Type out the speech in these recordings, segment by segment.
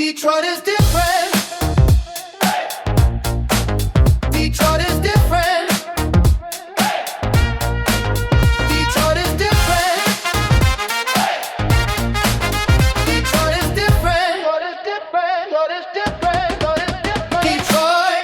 Detroit is different. Detroit is different. Detroit is different. Detroit is different. Detroit is different. Detroit is different. Detroit.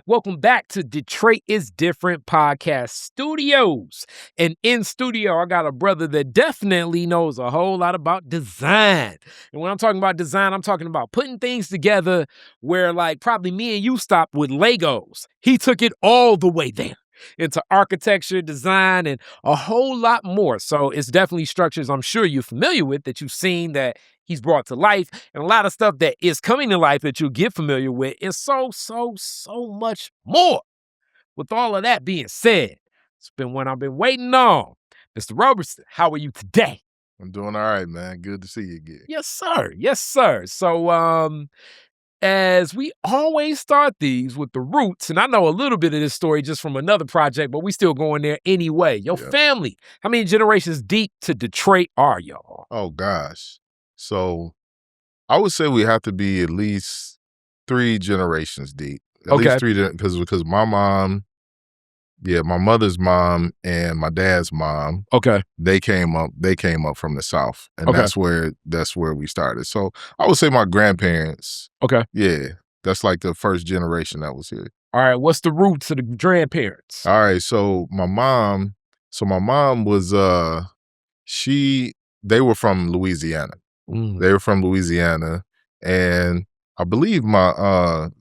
Welcome back to Detroit is Different Podcast Studios. And in studio, I got a brother that definitely knows a whole lot about design. And when I'm talking about design, I'm talking about putting things together where like probably me and you stopped with Legos. He took it all the way there into architecture, design, and a whole lot more. So it's definitely structures I'm sure you're familiar with that you've seen that he's brought to life, and a lot of stuff that is coming to life that you'll get familiar with, and so much more. With all of that being said, it's been what I've been waiting on. Mr. Roberson, how are you today? I'm doing all right, man. Good to see you again. Yes, sir. Yes, sir. So, as we always start these with the roots, and I know a little bit of this story just from another project, but we still going there anyway. Your family, how many generations deep to Detroit are y'all? Oh, gosh. So I would say we have to be at least 3 generations deep. At least 3, because my mom, my mother's mom and my dad's mom, they came up from the South, and that's where we started. So I would say my grandparents. That's like the first generation that was here. All right, what's the roots of the grandparents? All right, so my mom was they were from Louisiana. They were from Louisiana, and I believe my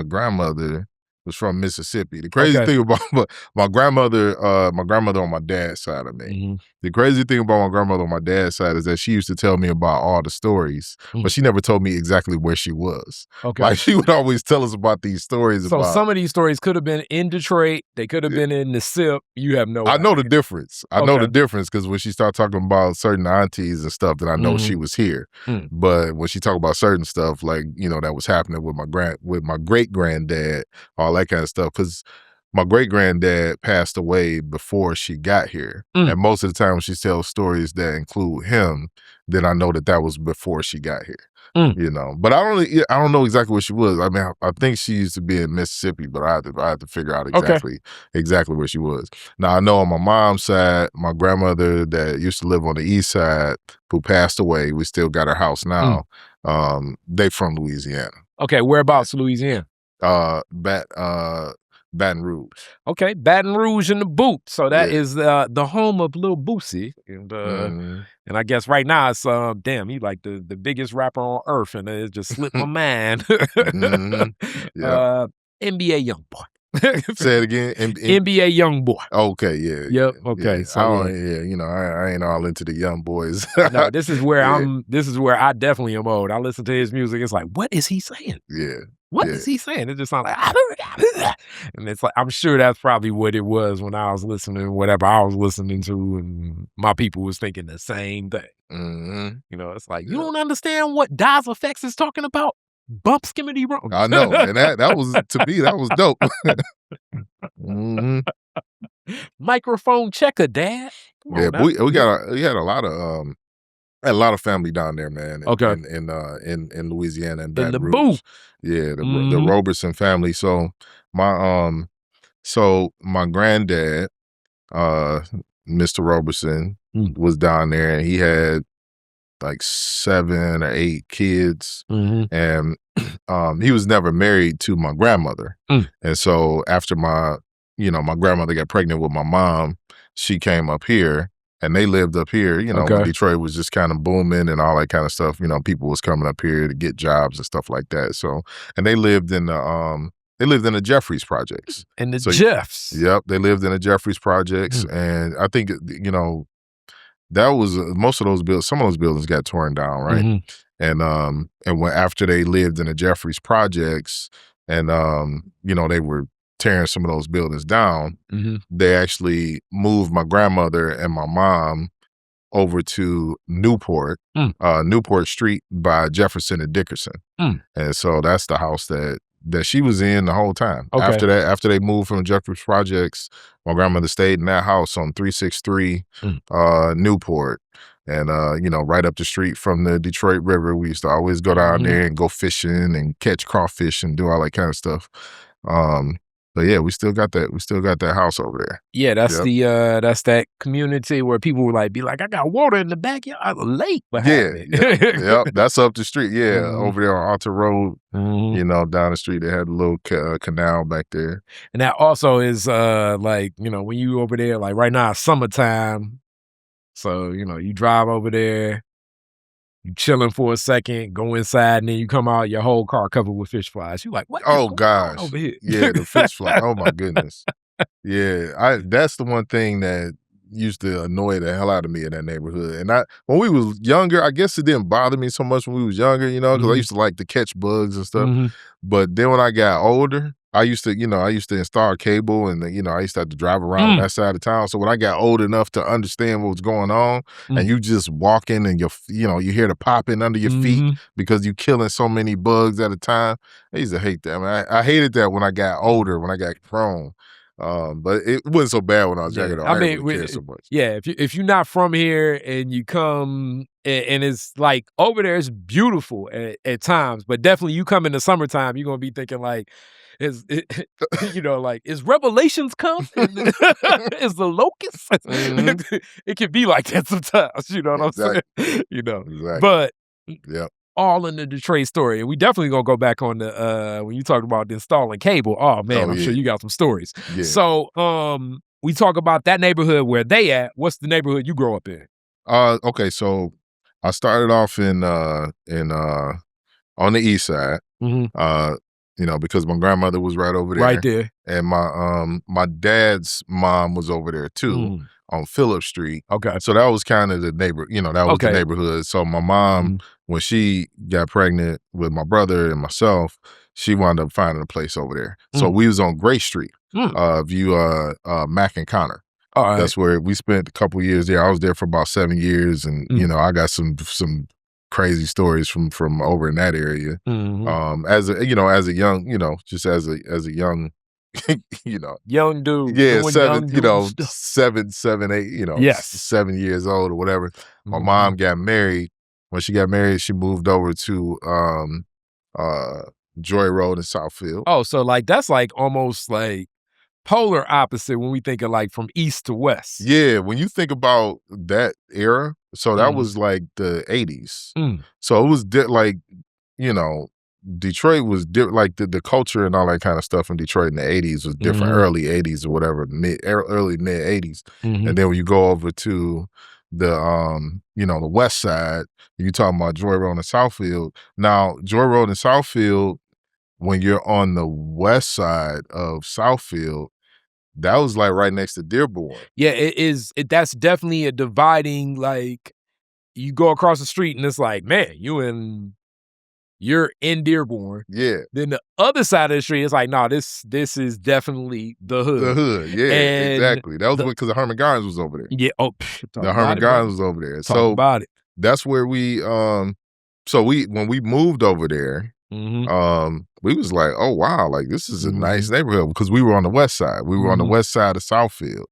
grandmother was from Mississippi. The crazy thing about my grandmother on my dad's side of me. The crazy thing about my grandmother on my dad's side is that she used to tell me about all the stories, but she never told me exactly where she was. Like she would always tell us about these stories. So some of these stories could have been in Detroit. They could have been in the SIP. You have no idea. I know the difference. I know the difference because when she started talking about certain aunties and stuff, then I know she was here. But when she talked about certain stuff, like, that was happening with my great granddad, all that kind of stuff, because my great granddad passed away before she got here, and most of the time when she tells stories that include him, then I know that was before she got here. But I don't know exactly where she was. I mean, I think she used to be in Mississippi, but I had to figure out exactly where she was. Now I know on my mom's side, my grandmother that used to live on the east side, who passed away, we still got her house now. They from Louisiana. Okay, whereabouts Louisiana? Baton Rouge. Okay, Baton Rouge in the boot. So that is the home of Lil Boosie. And I guess right now it's he like the biggest rapper on earth, and it just slipped my mind. NBA Youngboy. Say it again. NBA Youngboy. Okay, yeah. Yep. Okay. Yeah. So I ain't all into the young boys. No, this is where I definitely am old. I listen to his music. It's like, what is he saying? Yeah. What is he saying? It just sounds like, and it's like, I'm sure that's probably what it was when I was listening, whatever I was listening to, and my people was thinking the same thing. It's like, you don't understand what Daz Effects is talking about? Bump skimmity wrong. I know, and that was, to me, that was dope. Microphone checker, Dad. But we had a lot of I had a lot of family down there, man. In Louisiana and Baton Rouge. Booth. Yeah, the Roberson family. So my granddad, Mr. Roberson, was down there, and he had like 7 or 8 kids, and he was never married to my grandmother. And so after my grandmother got pregnant with my mom, she came up here. And they lived up here, when Detroit was just kind of booming and all that kind of stuff. People was coming up here to get jobs and stuff like that. So, and they lived in the Jeffries projects. And Jeffs. Yep, they lived in the Jeffries projects, and I think that was most of those buildings. Some of those buildings got torn down, right? And when after they lived in the Jeffries projects, and they were tearing some of those buildings down, they actually moved my grandmother and my mom over to Newport, Newport Street by Jefferson and Dickerson. And so that's the house that she was in the whole time. Okay. After they moved from Jeffers Projects, my grandmother stayed in that house on 363 Newport. And, right up the street from the Detroit River. We used to always go down there and go fishing and catch crawfish and do all that kind of stuff. But yeah, we still got that. We still got that house over there. Yeah, that's that's that community where people would be like, I got water in the backyard, a lake behind me. Yeah, that's up the street. Yeah, over there on Alta Road, down the street, they had a little canal back there. And that also is when you over there, like right now, it's summertime. So, you drive over there, you chilling for a second, go inside, and then you come out, your whole car covered with fish flies. You like, what? Oh gosh, over here? Yeah, the fish fly. Oh my goodness. Yeah, that's the one thing that used to annoy the hell out of me in that neighborhood. And when we was younger, I guess it didn't bother me so much when we was younger, because I used to like to catch bugs and stuff. But then when I got older, I used to install cable, and I used to have to drive around that side of town. So when I got old enough to understand what was going on, and you just walking and you hear the popping under your feet because you killing so many bugs at a time, I used to hate that. Man, I hated that when I got older, when I got grown. But it wasn't so bad when I was younger, though. I didn't really care so much. Yeah, if you're not from here and you come and it's like over there, it's beautiful at times, but definitely you come in the summertime, you're gonna be thinking like, is Revelations come? Is the locust? It can be like that sometimes. You know what I'm saying? Exactly. But yeah. All in the Detroit story. And we definitely gonna go back on the when you talked about installing cable. Oh man, I'm sure you got some stories. Yeah. So we talk about that neighborhood where they at. What's the neighborhood you grow up in? Okay, so I started off in on the east side. Because my grandmother was right over there. Right there. And my dad's mom was over there too. On Phillip Street. Okay. So that was kind of the neighbor, that was the neighborhood. So my mom, when she got pregnant with my brother and myself, she wound up finding a place over there. So we was on Gray Street, view Mac and Connor. All right. That's where we spent a couple years there. I was there for about 7 years, and I got some crazy stories from over in that area. As a young, just as a young young dude. Yeah, 7, 8, yes. 7 years old or whatever. My mom got married. When she got married, she moved over to Joy Road in Southfield. Oh, so that's almost like polar opposite when we think of from east to west. Yeah, when you think about that era, so that was like the 80s. So it was Detroit was different, like the culture and all that kind of stuff in Detroit in the 80s was different, early 80s or whatever, early mid 80s. And then when you go over to the the west side, you talking about Joy Road and Southfield. Now, Joy Road and Southfield, when you're on the west side of Southfield, that was like right next to Dearborn. Yeah, it is. That's definitely a dividing, you go across the street and it's like, man, you're in Dearborn. Yeah. Then the other side of the street is like, no, this is definitely the hood. The hood, yeah, exactly. That was because the Herman Gardens was over there. Yeah. Oh, the Herman Gardens was over there. Talk about it. That's where we when we moved over there, we was like, oh wow, like this is a nice neighborhood, because we were on the west side. We were on the west side of Southfield,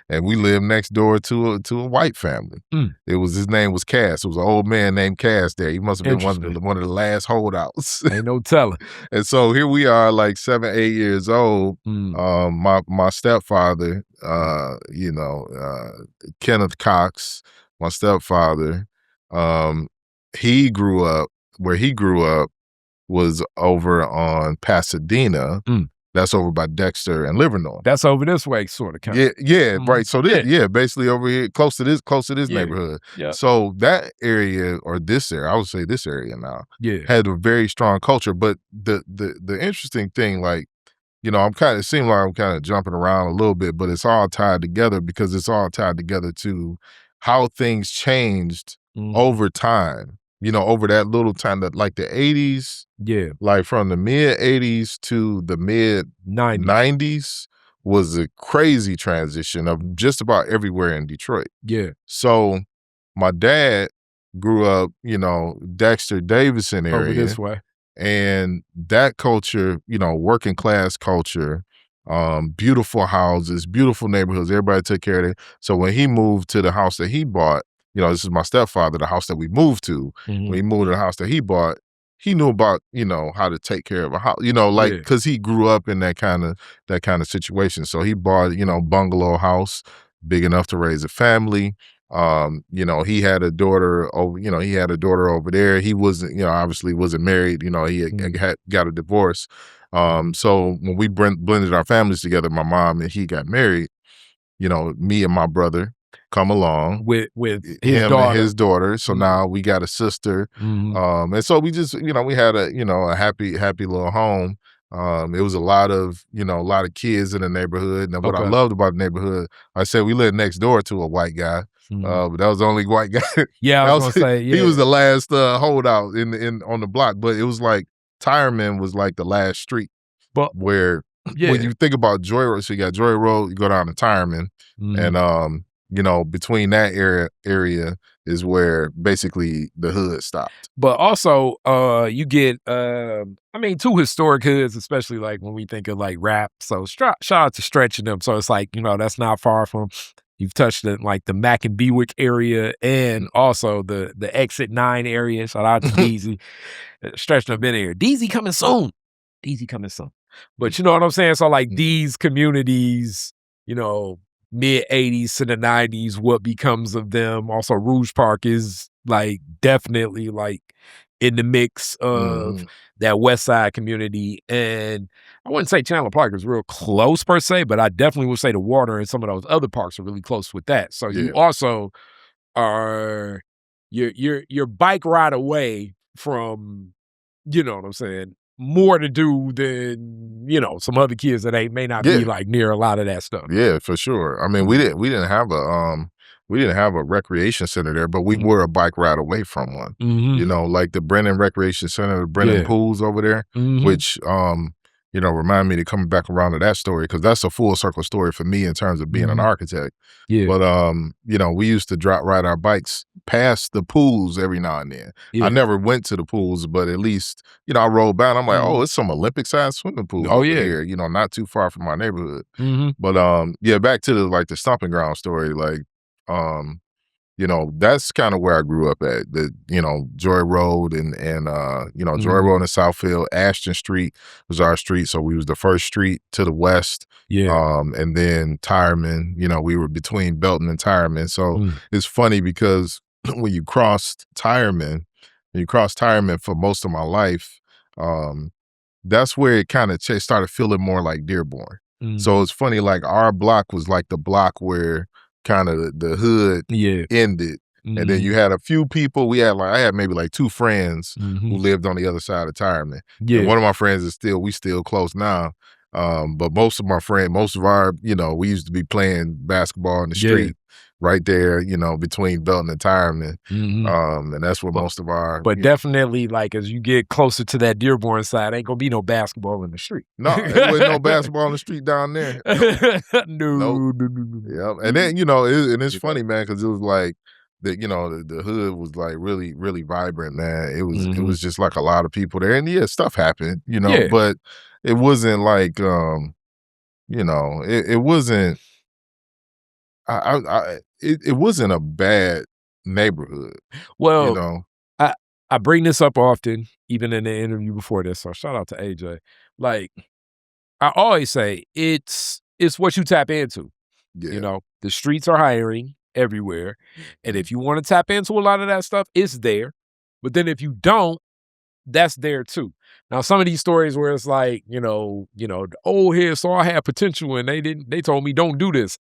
and we lived next door to a white family. His name was Cass. It was an old man named Cass there. He must have been one of the last holdouts. Ain't no telling. And so here we are, like 7, 8 years old. My stepfather, Kenneth Cox, my stepfather, he grew up where he grew up was over on Pasadena. That's over by Dexter and Livernois. That's over this way, sort of. Yeah, right. So basically over here, close to this neighborhood. Yeah. So that area, or this area, I would say this area now, had a very strong culture. But the interesting thing, it seemed like I'm kind of jumping around a little bit, but it's all tied together, because it's all tied together to how things changed over time. Over that little time, that like the 80s, like from the mid 80s to the mid 90s was a crazy transition of just about everywhere in Detroit. Yeah. So my dad grew up, Dexter Davidson Over this area, way. and that culture, working class culture, beautiful houses, beautiful neighborhoods. Everybody took care of it. So when he moved to the house that he bought, this is my stepfather, the house that we moved to. When he moved to the house that he bought, he knew about, how to take care of a house, Yeah. because he grew up in that kind of situation. So he bought, bungalow house, big enough to raise a family. He had a daughter over there. He wasn't, obviously wasn't married. He had got a divorce. So when we blended our families together, my mom and he got married, me and my brother come along with his him daughter. and his daughter. So Mhm. now we got a sister. And so we just, we had a happy little home. It was a lot of kids in the neighborhood. And what I Okay. loved about the neighborhood, I said we lived next door to a white guy. But that was the only white guy. Yeah, I was gonna say, He yeah. was the last holdout in on the block. But it was like Tireman was like the last street But where yeah. when you think about Joy Road, so you got Joy Road, you go down to Tireman, and between that area is where basically the hood stopped. But also, you get, two historic hoods, especially like when we think of like rap. So shout out to Stretch and them. So it's like, that's not far from. You've touched like the Mac and Bewick area, and also the Exit 9 area. Shout out to DZ. Stretch them been here. DZ coming soon. DZ coming soon. But you know what I'm saying? So like these communities, mid 80s to the 90s, what becomes of them. Also, Rouge Park is like definitely like in the mix of that West Side community. And I wouldn't say Chandler Park is real close per se, but I definitely would say the Water and some of those other parks are really close with that. So you also are your bike ride away from, you know what I'm saying, more to do than, some other kids that may not be like near a lot of that stuff. Yeah, for sure. I mean, we didn't have a recreation center there, but we were a bike ride away from one. Like the Brennan Recreation Center, the Brennan pools over there, which remind me to come back around to that story, because that's a full circle story for me in terms of being an architect. Yeah. But we used to ride our bikes past the pools every now and then. Yeah. I never went to the pools, but at least, I rolled by and I'm like, oh, it's some Olympic sized swimming pools over here, not too far from my neighborhood. But back to the stomping ground story, like that's kind of where I grew up at. Joy Road and Joy Road in Southfield. Ashton Street was our street, so we was the first street to the west. And then Tireman, we were between Belton and Tireman. So it's funny because when you crossed Tireman for most of my life, that's where it kind of started feeling more like Dearborn. So it's funny, like our block was like the block where kind of the hood ended. And then you had a few people. I had maybe like two friends who lived on the other side of Tireman. And one of my friends we still close now. But most of our, we used to be playing basketball in the street right there, between Belton and Tireman. And that's where most of our. But definitely, like, as you get closer to that Dearborn side, ain't gonna be no basketball in the street. No, there wasn't no basketball in the street down there. No. Yeah. And then, and it's funny, man, because it was like, the hood was like really, really vibrant, man. It was just like a lot of people there. And stuff happened, but it wasn't like, it wasn't, it wasn't a bad neighborhood. Well, I bring this up often, even in the interview before this. So shout out to AJ. Like, I always say it's what you tap into. The streets are hiring everywhere. And if you want to tap into a lot of that stuff, it's there. But then if you don't, that's there too. Now, some of these stories where it's like, the old head saw I had potential and they told me don't do this.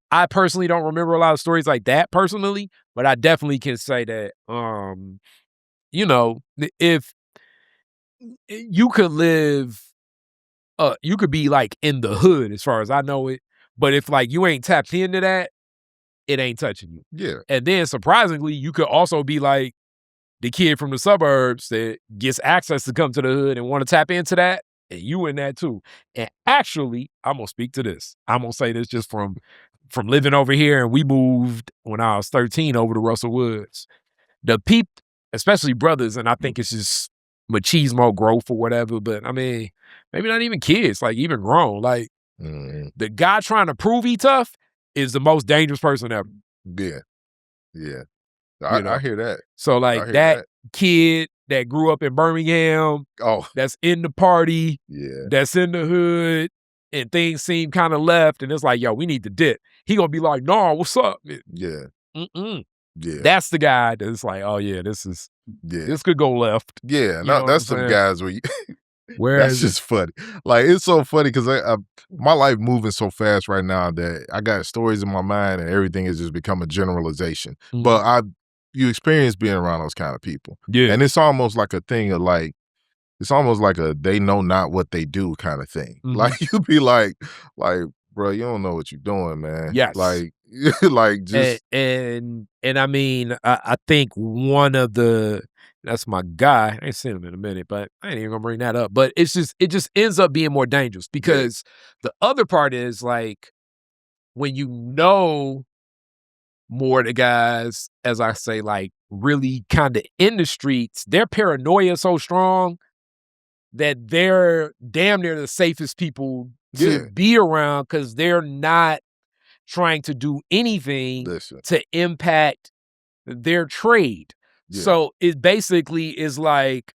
I personally don't remember a lot of stories like that personally, but I definitely can say that, if you could live, you could be like in the hood as far as I know it, but if like you ain't tapped into that, it ain't touching you. Yeah. And then surprisingly, you could also be like the kid from the suburbs that gets access to come to the hood and want to tap into that, and you in that too. And actually, I'm going to speak to this. I'm going to say this just from from living over here, and we moved when I was 13 over to Russell Woods. The people, especially brothers, and I think it's just machismo growth or whatever, but I mean, maybe not even kids, like even grown. Like the guy trying to prove he tough is the most dangerous person ever. Yeah. Yeah. I hear that. So like that kid that grew up in Birmingham, that's in the party, that's in the hood, and things seem kind of left, and it's like, yo, we need to dip. He gonna be like, nah, what's up? Yeah. Mm-mm. Yeah. That's the guy that's like, oh yeah, this could go left. Yeah, no, that's some guys where you Whereas that's just funny. Like, it's so funny because my life moving so fast right now that I got stories in my mind and everything has just become a generalization. But you experience being around those kind of people. Yeah. And it's almost like a thing of like, it's almost like a they know not what they do kind of thing. Like, you be like, bro, you don't know what you're doing, man. Yes. Like just and I mean, I think one of the that's my guy. I ain't seen him in a minute, but I ain't even gonna bring that up. But it just ends up being more dangerous because the other part is like when you know more of the guys, as I say, like really kind of in the streets, their paranoia so strong that they're damn near the safest people to be around because they're not trying to do anything to impact their trade. So it basically is like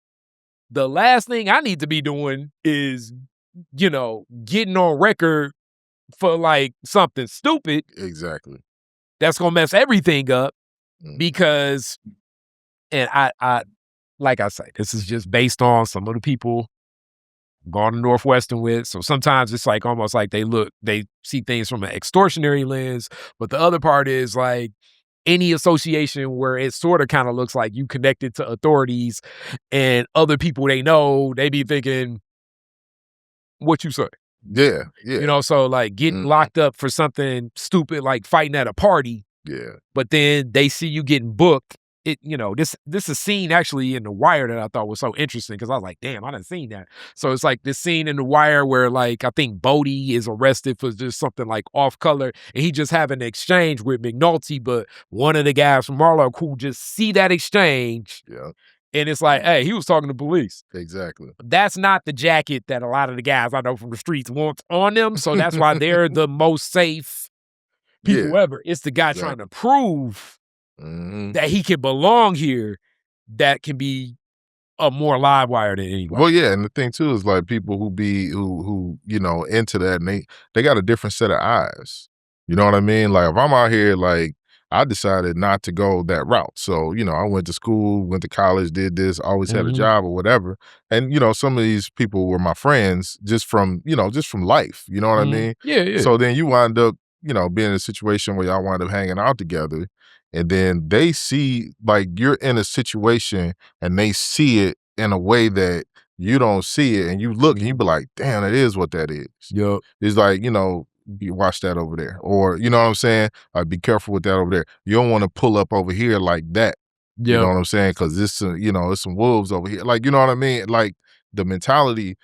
the last thing I need to be doing is, getting on record for like something stupid. Exactly. That's gonna mess everything up because, and I like I say, this is just based on some of the people gone to Northwestern with. So sometimes it's like almost like they see things from an extortionary lens. But the other part is like any association where it sort of kind of looks like you connected to authorities and other people they know, they be thinking, what you say? Yeah, yeah. So like getting locked up for something stupid like fighting at a party. Yeah. But then they see you getting booked. This is a scene actually in The Wire that I thought was so interesting because I was like, damn, I didn't seen that. So it's like this scene in The Wire where like I think Bodie is arrested for just something like off color and he just having an exchange with McNulty, but one of the guys from Marlowe who just see that exchange. Yeah. And it's like, hey, he was talking to police. Exactly. That's not the jacket that a lot of the guys I know from the streets want on them. So that's why they're the most safe people ever. It's the guy trying to prove that he can belong here that can be a more live wire than anybody. Well, yeah, and the thing too is like people who into that and they got a different set of eyes. You know what I mean? Like if I'm out here, like I decided not to go that route. So, I went to school, went to college, did this, always had a job or whatever. And, some of these people were my friends just from life. You know what I mean? Yeah, yeah. So then you wind up, being in a situation where y'all wind up hanging out together. And then they see, like, you're in a situation and they see it in a way that you don't see it. And you look and you be like, damn, it is what that is. Yep. It's like, you watch that over there. Or, you know what I'm saying? Be careful with that over there. You don't want to pull up over here like that. Yep. You know what I'm saying? Because it's, it's some wolves over here. Like, you know what I mean? Like, the mentality.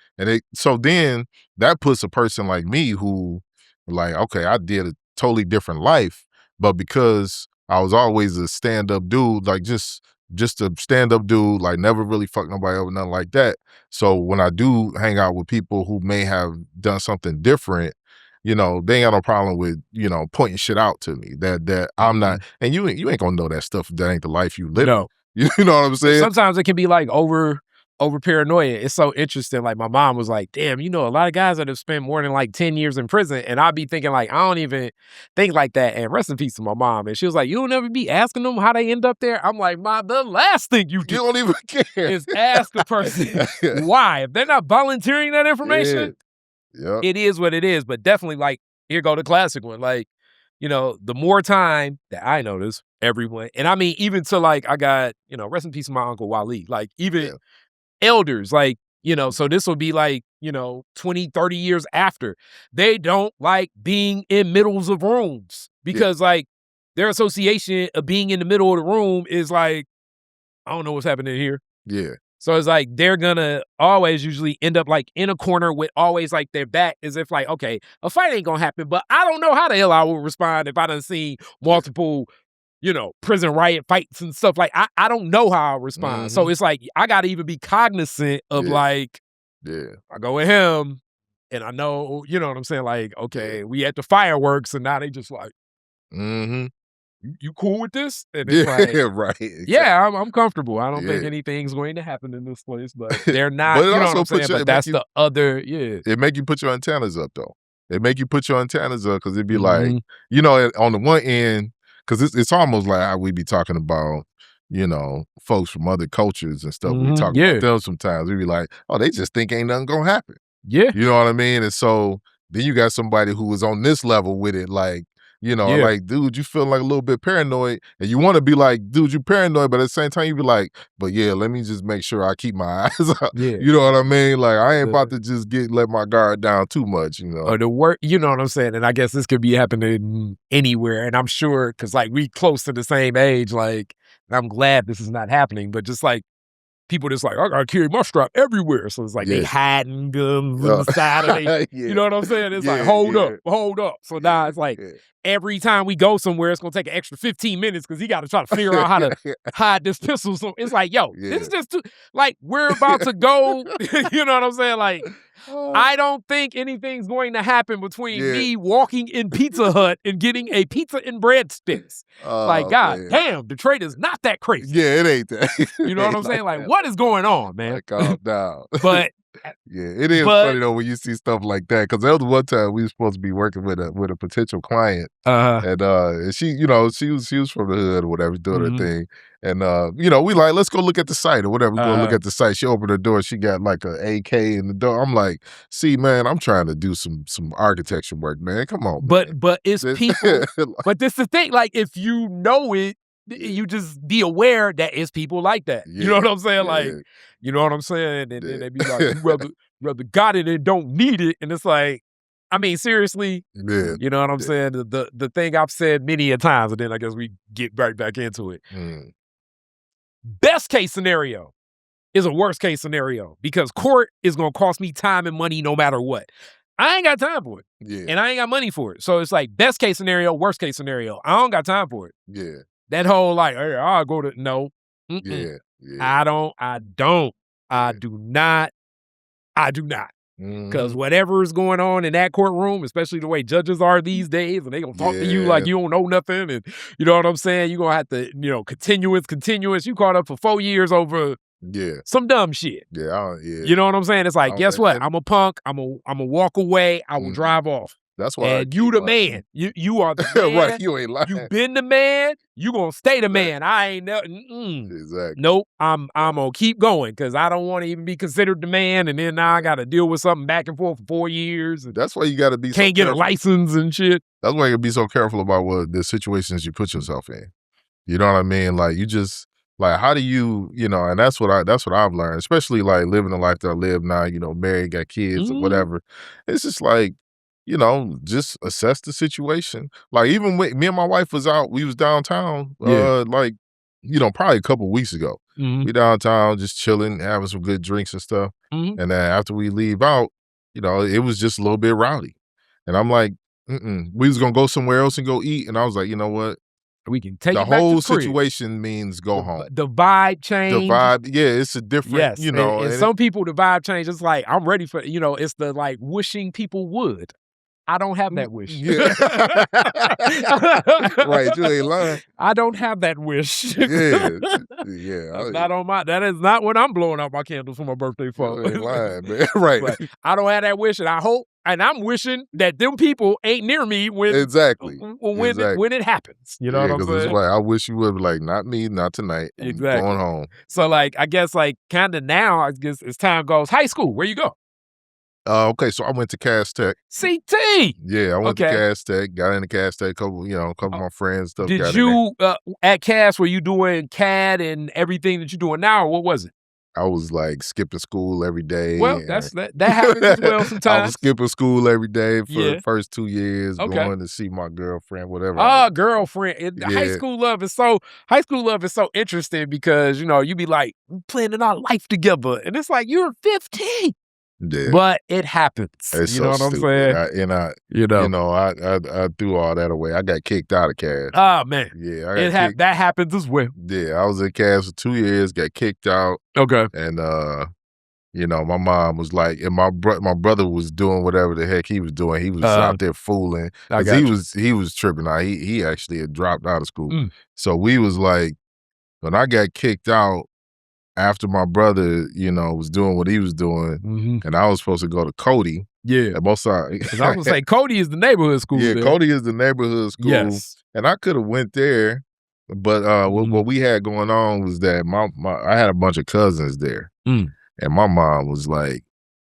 So then that puts a person like me who, like, okay, I did a totally different life. But because I was always a stand-up dude, like just a stand-up dude, like never really fucked nobody over, nothing like that. So when I do hang out with people who may have done something different, they ain't got no problem with, pointing shit out to me that I'm not, and you ain't gonna know that stuff if that ain't the life you live. No. You know what I'm saying? Sometimes it can be like over paranoia. It's so interesting. Like my mom was like, damn, a lot of guys that have spent more than like 10 years in prison. And I'd be thinking like, I don't even think like that. And rest in peace to my mom. And she was like, you don't ever be asking them how they end up there. I'm like, Ma, the last thing you do don't even care is ask the person why. If they're not volunteering that information, it is what it is. But definitely like, here go the classic one. Like, the more time that I notice everyone, and I mean, even to like, I got, rest in peace to my Uncle Wally, like even elders, like, so this will be like, 20, 30 years after. They don't like being in middles of rooms because like their association of being in the middle of the room is like, I don't know what's happening here. Yeah. So it's like they're gonna always usually end up like in a corner with always like their back as if like, okay, a fight ain't gonna happen, but I don't know how the hell I will respond if I done seen multiple, prison riot fights and stuff. Like I don't know how I'll respond. So it's like I gotta even be cognizant of like, I go with him and I know, you know what I'm saying? Like, okay, we at the fireworks and now they just like, you cool with this? And it's like, right. yeah, I'm comfortable. I don't think Yeah. anything's going to happen in this place, but they're not, But it you know what also I'm saying? puts you- But it make that's you- the other, yeah. It make you put your antennas up though. It make you put your antennas up because it'd be like, Mhm. on the one end, because it's almost like how we be talking about, folks from other cultures and stuff. We talk Yeah. about them sometimes. We be like, oh, they just think ain't nothing gonna happen. Yeah. You know what I mean? And so then you got somebody who was on this level with it, like, like, dude, you feel like a little bit paranoid, and you want to be like, dude, you paranoid, but at the same time, you be like, but yeah, let me just make sure I keep my eyes up. Yeah. You know what I mean? Like, I ain't about to just let my guard down too much, Or the work, you know what I'm saying? And I guess this could be happening anywhere. And I'm sure, because like we close to the same age, like, and I'm glad this is not happening, but just like, people just like, I gotta carry my strap everywhere. So it's like they hiding guns on the side of they, you know what I'm saying? It's like, hold up. So now it's like, every time we go somewhere, it's gonna take an extra 15 minutes because he gotta try to figure out how to hide this pistol. So it's like, yo, this is just too, like, we're about to go, you know what I'm saying? Like, I don't think anything's going to happen between me walking in Pizza Hut and getting a pizza and breadsticks. Like, God damn, Detroit is not that crazy. Yeah, it ain't that. You know what I'm saying? Like, what is going on, man? Like, calm down. But it is funny though when you see stuff like that. Because there was one time we were supposed to be working with a potential client, and she, she was from the hood or whatever, doing her thing. And we like, let's go look at the site or whatever. We go look at the site. She opened the door. She got like an AK in the door. I'm like, see, man, I'm trying to do some architecture work, man. Come on. But man. it's people. But this is the thing. Like, if you know it, you just be aware that it's people like that. You know what I'm saying? Like, you know what I'm saying? And then they be like, you rather got it and don't need it. And it's like, I mean, seriously, you know what I'm saying? The thing I've said many a times, and then I guess we get right back into it. Best case scenario is a worst case scenario because court is going to cost me time and money no matter what. I ain't got time for it. And I ain't got money for it. So it's like best case scenario, worst case scenario. I don't got time for it. That whole like, hey, I'll go to, no. I do not. Because whatever is going on in that courtroom, especially the way judges are these days, and they going to talk to you like you don't know nothing. And you know what I'm saying? You're going to have to, continuous. You caught up for 4 years over some dumb shit. You know what I'm saying? It's like, guess what? I'm a punk. I'm a walk away. I will drive off. That's why. And you the man. You are the man. Right, you ain't lying. You been the man. You gonna stay the man. I ain't never. Exactly. Nope. I'm gonna keep going because I don't want to even be considered the man. And then now I got to deal with something back and forth for 4 years. And that's why you got to be. Can't get a license and shit. That's why you gotta be so careful about the situations you put yourself in. You know what I mean? Like, you just. Like, how do you, and that's what I've learned, especially like living the life that I live now, married, got kids or whatever. It's just like, just assess the situation. Like, even when me and my wife was out, we was downtown, like, probably a couple weeks ago. We downtown just chilling, having some good drinks and stuff. And then after we leave out, it was just a little bit rowdy. And I'm like, we was gonna go somewhere else and go eat. And I was like, you know what? We can take the it back whole to the crib. situation means go home. The vibe change. The vibe, it's a different, Yes, and some it, people, the vibe change. It's like, I'm ready for, it's the like wishing people would. I don't have that wish. Right, you ain't lying. I don't have that wish. That's not on my. That is not what I'm blowing out my candles for my birthday for. You ain't lying, man. Right. But I don't have that wish, and I hope, and I'm wishing that them people ain't near me when when it happens. You know what I'm saying? It's like, I wish you would be like, not me, not tonight. I'm going home. So like, I guess like kind of now, I guess as time goes, high school, where you go? Okay, so I went to Cass Tech. CT. Yeah, I went to Cass Tech. Got into Cass Tech. Couple of my friends stuff. Did you at Cass? Were you doing CAD and everything that you're doing now, or what was it? I was like skipping school every day. Well, and that happens as well I was sometimes. skipping school every day for Yeah. the first 2 years, Okay. going to see my girlfriend, whatever. Girlfriend. High Yeah. school love is so interesting because, you be like, "We planning our life together." And it's like, you're 15. Yeah. But it happens. It's You so know what I'm stupid. saying? I threw all that away. I got kicked out of CAS. Oh, man. Yeah, I got kicked. That happens as well. Yeah, I was in CAS for 2 years, got kicked out, Okay. and my mom was like, and my brother was doing whatever the heck he was doing. He was out there fooling because he was tripping out. He actually had dropped out of school. So we was like, when I got kicked out after my brother, was doing what he was doing, and I was supposed to go to Cody. Yeah. And most I was gonna say Cody is the neighborhood school. Yeah, there. Cody is the neighborhood school. Yes. And I could have went there, but what we had going on was that I had a bunch of cousins there, and my mom was like,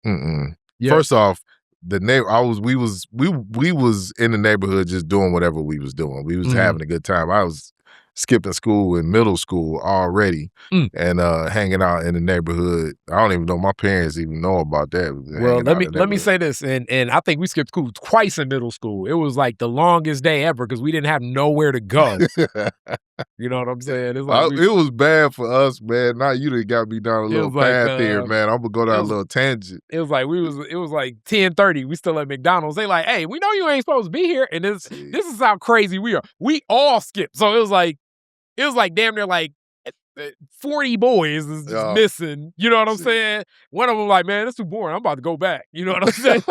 "Mm-mm." Yeah. First off, we was in the neighborhood just doing whatever we was doing. We was having a good time. I was skipping school in middle school already and hanging out in the neighborhood. I don't even know my parents even know about that. Well, let me say this, and I think we skipped school twice in middle school. It was like the longest day ever because we didn't have nowhere to go. You know what I'm saying? It's like it was bad for us, man. Now you done got me down a little path here, man. I'm gonna go down a little tangent. It was like it was like 10:30. We still at McDonald's. They like, hey, we know you ain't supposed to be here, and this is how crazy we are. We all skipped, so it was like damn near like 40 boys is just missing. You know what I'm saying? One of them like, man, that's too boring. I'm about to go back. You know what I'm saying?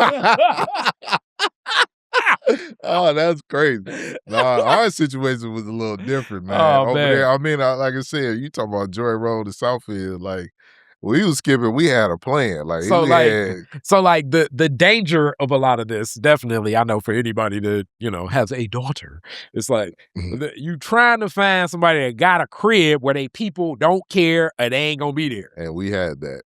Oh, that's crazy. Nah, our situation was a little different, man. Over there, I mean, like I said, you talking about Joy Road to Southfield, like, we was skipping, we had a plan. So the danger of a lot of this, definitely, I know for anybody that, has a daughter, it's like you trying to find somebody that got a crib where they people don't care and they ain't gonna be there. And we had that.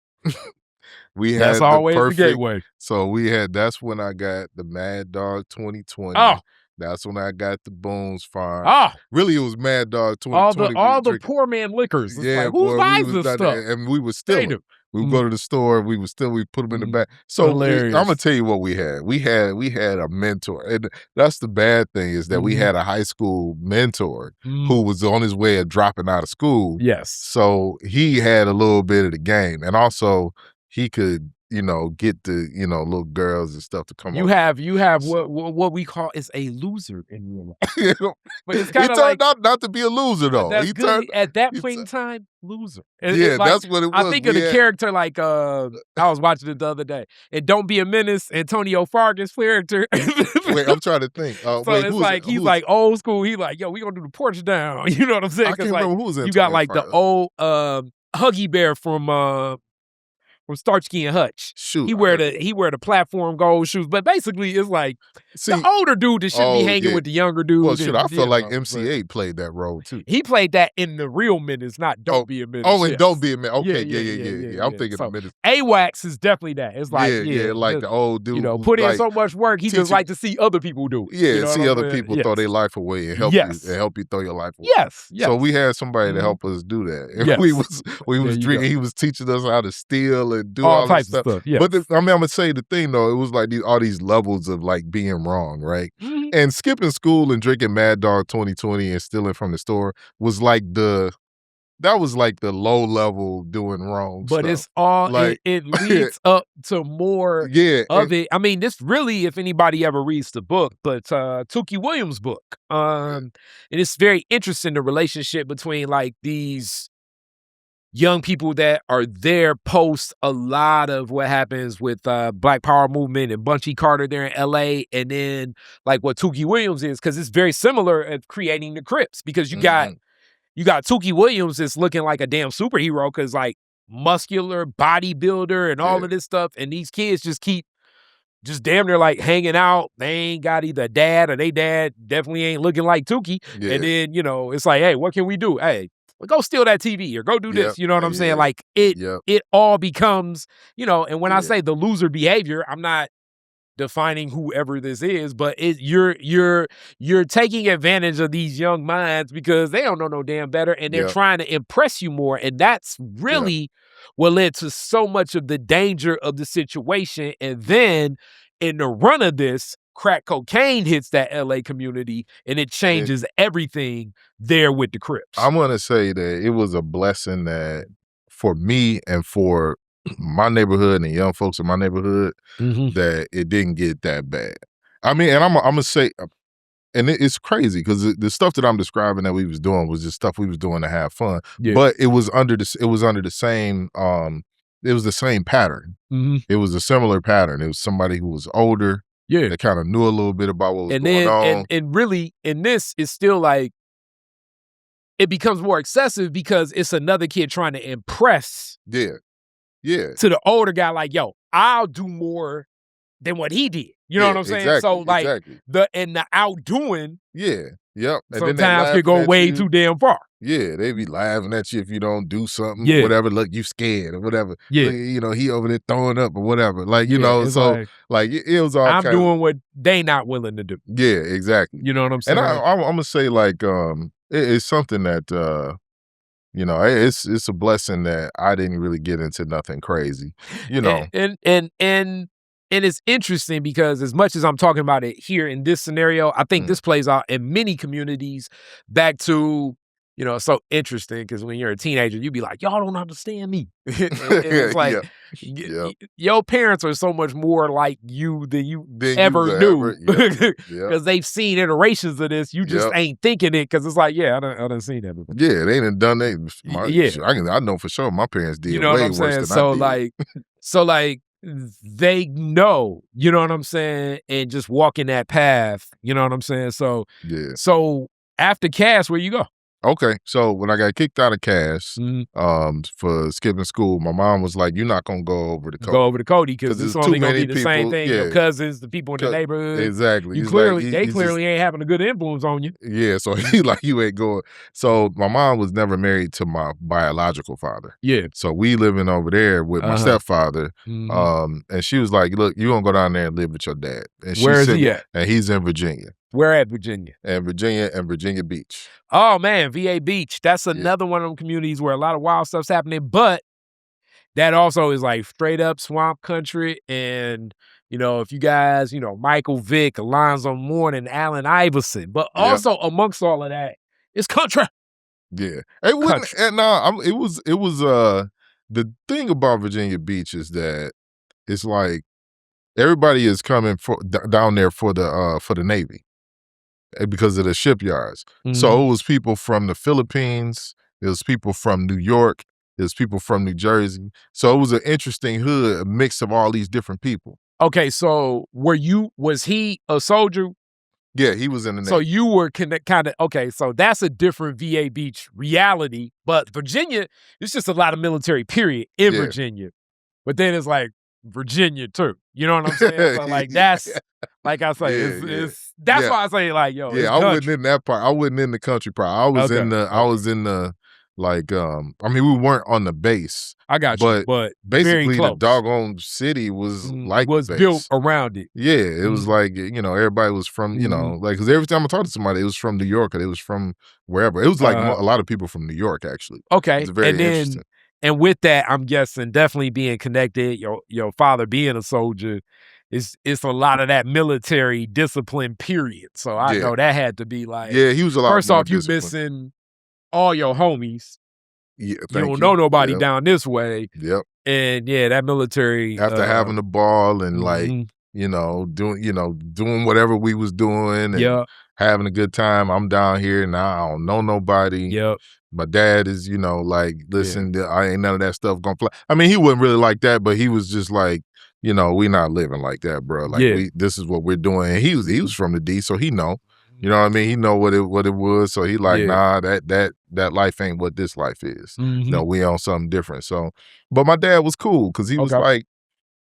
That's always the gateway. So that's when I got the Mad Dog 2020. Oh. That's when I got the Boone's Farm. Oh. Really, it was Mad Dog 2020. All the poor man liquors. It's like, who buys this stuff? And we would steal them. We would go to the store. We put them in the bag. So I'm gonna tell you what we had. We had a mentor, and that's the bad thing is that we had a high school mentor who was on his way of dropping out of school. Yes. So he had a little bit of the game, and also he could, get the, little girls and stuff to come. You have what we call is a loser in real life. But it's kind of he turned out not to be a loser though. That's good. At that point in time, loser. That's what it was. I think of the character like I was watching it the other day. And Don't Be a Menace, Antonio Fargas character. Wait, I'm trying to think. He's like old school. He's like, yo, we gonna do the porch down. You know what I'm saying? I can't remember who was in. You got like the old Huggy Bear from Starsky and Hutch. Shoot, he wear the platform gold shoes, but basically it's like the older dude that should be hanging with the younger dude. Well, shit, I feel like MC8 played that role too. He played that in the real Menace, not Don't Be a Menace. Oh, and Don't Be a Menace. Okay, yeah. I'm thinking of Menace. AWACS is definitely that. It's like like the old dude. Put in so much work. He just like to see other people do it. Yeah, see other people throw their life away and help you throw your life away. Yes. So we had somebody to help us do that. And we was drinking. He was teaching us how to steal and do all this stuff. Yes. But I'm gonna say the thing though, it was like all these levels of like being wrong, right? And skipping school and drinking Mad Dog 2020 and stealing from the store was like the low level doing wrong. But stuff. It's all like it leads up to more of it. I mean, this really, if anybody ever reads the book, but Tookie Williams' book, and it's very interesting the relationship between like these young people that are there post a lot of what happens with Black Power movement and Bunchy Carter there in LA, and then like what Tookie Williams is, because it's very similar at creating the Crips, because you got Tookie Williams that's looking like a damn superhero because like muscular bodybuilder and all of this stuff, and these kids just keep damn near like hanging out. They ain't got either dad or they dad definitely ain't looking like Tookie. And then, it's like, hey, what can we do? Hey, go steal that TV or go do this. You know what I'm saying? Like it all becomes, and when I say the loser behavior, I'm not defining whoever this is, but you're taking advantage of these young minds because they don't know no damn better, and they're trying to impress you more. And that's really what led to so much of the danger of the situation. And then in the run of this, crack cocaine hits that LA community and it changes everything there with the Crips. I'm going to say that it was a blessing that for me and for my neighborhood and the young folks in my neighborhood, that it didn't get that bad. I mean, and I'm going to say, and it's crazy because the stuff that I'm describing that we was doing was just stuff we was doing to have fun. Yeah. But it was under the same it was the same pattern. It was a similar pattern. It was somebody who was older. Yeah. That kind of knew a little bit about what was going on. And really, in this, it's still like, it becomes more excessive because it's another kid trying to impress to the older guy, like, yo, I'll do more than what he did. You know what I'm saying? Exactly, So like exactly. the outdoing, yep. And sometimes could go way too damn far. Yeah, they be laughing at you if you don't do something, whatever. Look, you scared or whatever. Yeah, look, you know, he over there throwing up or whatever. Like, you know, so like it was all. I'm doing what they not willing to do. Yeah, exactly. You know what I'm saying? And I'm gonna say like it's something that you know, it's a blessing that I didn't really get into nothing crazy. You know, and it's interesting because as much as I'm talking about it here in this scenario, I think this plays out in many communities back to, you know, it's so interesting because when you're a teenager, you be like, y'all don't understand me. and it's like, your parents are so much more like you than you ever knew because they've seen iterations of this. You just ain't thinking it because it's like, I done seen that before. Yeah, they done done that. I know for sure my parents did. You know way what I'm saying? Worse than I did. So like they know, you know what I'm saying, and just walking that path, you know what I'm saying? So so after Cass, where you go? Okay, so when I got kicked out of Cass for skipping school, my mom was like, "You're not gonna go over to Cody. Go over to Cody because it's only gonna be the same thing. Your cousins, the people in the neighborhood, exactly. They clearly ain't having a good influence on you. Yeah, so he like, you ain't going. So my mom was never married to my biological father. Yeah, so we living over there with my stepfather. And she was like, "Look, you gonna go down there and live with your dad." And where is he at? And he's in Virginia. Where at Virginia? And Virginia Beach. Oh man, VA Beach. That's another one of them communities where a lot of wild stuff's happening, but that also is like straight up swamp country. And, you know, if you guys, you know, Michael Vick, Alonzo Mourning, Allen Iverson, but also amongst all of that, it's country. Yeah. It wasn't, it was the thing about Virginia Beach is that it's like everybody is coming down there for the Navy. Because of the shipyards. So it was people from the Philippines, it was people from New York, it was people from New Jersey. So it was an interesting hood, a mix of all these different people. Okay, so was he a soldier? Yeah, he was in the Navy. So you were okay, so that's a different VA Beach reality, but Virginia, it's just a lot of military period in Virginia. But then it's like Virginia too. You know what I'm saying? So like that's like I say, it's that's why I say like, yo. Yeah, I wasn't in that part. I wasn't in the country part. I was in the like I mean, we weren't on the base. I got you, but basically the doggone city was built around it. Yeah, it was like, you know, everybody was from, you know, like, because every time I talked to somebody, it was from New York or it was from wherever. It was like a lot of people from New York, actually. Okay, it's very interesting. And with that, I'm guessing definitely being connected, your father being a soldier, it's a lot of that military discipline period. So I know that had to be like, he was a lot. First off, you missing all your homies. Yeah, you don't know nobody down this way. Yep. And that military after having the ball and like, you know, doing whatever we was doing and having a good time. I'm down here now. I don't know nobody. Yep. My dad is, you know, like, listen, I ain't none of that stuff gonna fly. I mean, he wasn't really like that, but he was just like, you know, we not living like that, bro. Like this is what we're doing. And he was from the D, so he know. You know what I mean? He know what it was. So he like, nah, that life ain't what this life is. No, we on something different. So, but my dad was cool because he was like,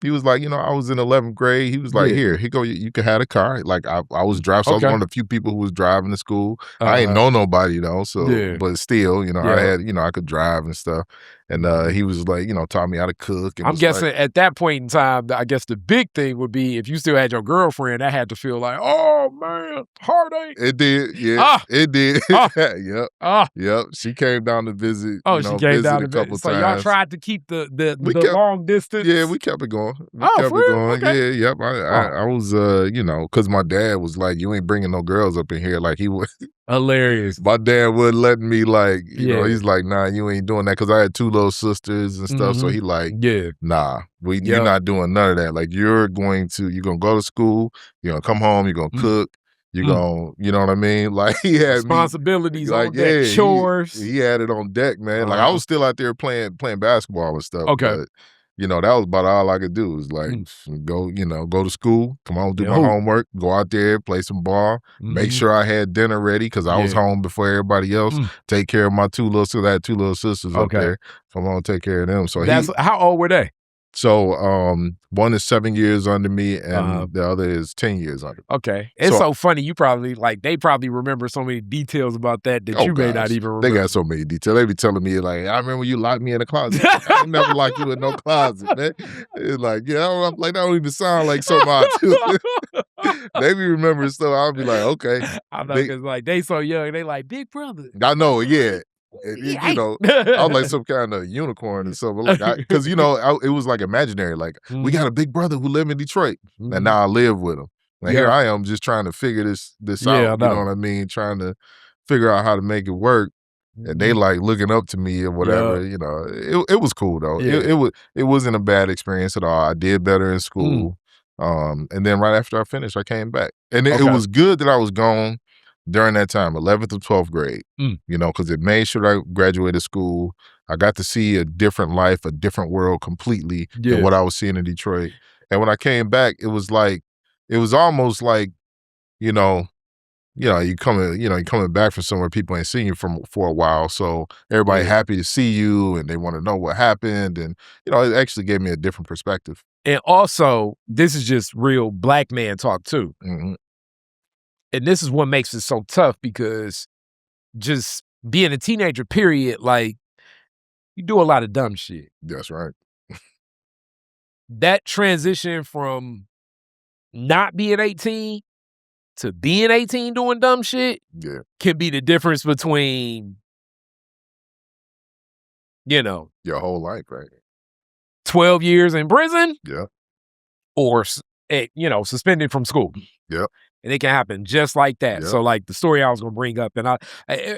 you know, I was in 11th grade. He was like, here go, you can have a car. Like I was driving. So I was one of the few people who was driving to school. I ain't know nobody though. So, but still, you know, I had, you know, I could drive and stuff. And he was like, taught me how to cook. And I'm was guessing like, at that point in time, I guess the big thing would be if you still had your girlfriend, that had to feel like, oh man, heartache. it did, yeah, it did. Ah, Yep, ah. yep. She came down to visit, Oh, she came visit down a to couple visit. So y'all times. tried to keep the We kept, long distance. yeah, we kept it going. We Oh, kept for it real? going. Okay. Yeah, yep. I was, because my dad was like, you ain't bringing no girls up in here. Like he was. Hilarious. My dad wouldn't let me, like, Yeah. he's like, nah, you ain't doing that, because I had 2 little sisters and stuff. So he like, Yeah. nah, you're Yep. not doing none of that. Like, you're gonna go to school, you're gonna come home, you're gonna cook, you're gonna, you know what I mean? Like, he had Responsibilities me, like, on deck, chores. he had it on deck, man. Like, I was still out there playing basketball and stuff. Okay. But that was about all I could do, was like go to school, come home, do my homework, go out there, play some ball, make sure I had dinner ready, because I was home before everybody else. Take care of my 2 little sisters. I had 2 little sisters up there. Come on, take care of them. So How old were they? So one is 7 years under me, and the other is 10 years under me. Okay. It's so funny. You probably they probably remember so many details about that you may not even remember. They got so many details. They be telling me, like, I remember you locked me in the closet. I never locked you in no closet, man. It's like, I'm like, that don't even sound like something I do. They be remembering stuff. I'll be like, okay. I know, because like they so young, they like, big brother. I know, yeah. I was like some kind of unicorn or something. Like, because it was like imaginary. Like, we got a big brother who live in Detroit, and now I live with him. And here I am, just trying to figure this out. You know what I mean? Trying to figure out how to make it work. And they like looking up to me or whatever. It was cool though. Yeah. It wasn't a bad experience at all. I did better in school. And then right after I finished, I came back, and it was good that I was gone during that time, 11th to 12th grade, because it made sure I graduated school. I got to see a different life, a different world completely than what I was seeing in Detroit. And when I came back, it was almost like, you coming back from somewhere people ain't seen you for a while. So everybody happy to see you, and they want to know what happened. And, it actually gave me a different perspective. And also, this is just real black man talk too. And this is what makes it so tough, because just being a teenager, period, like, you do a lot of dumb shit. That's right. That transition from not being 18 to being 18 doing dumb shit can be the difference between, your whole life, right? 12 years in prison or, suspended from school. Yep. And it can happen just like that. Yep. So, like, the story I was going to bring up, and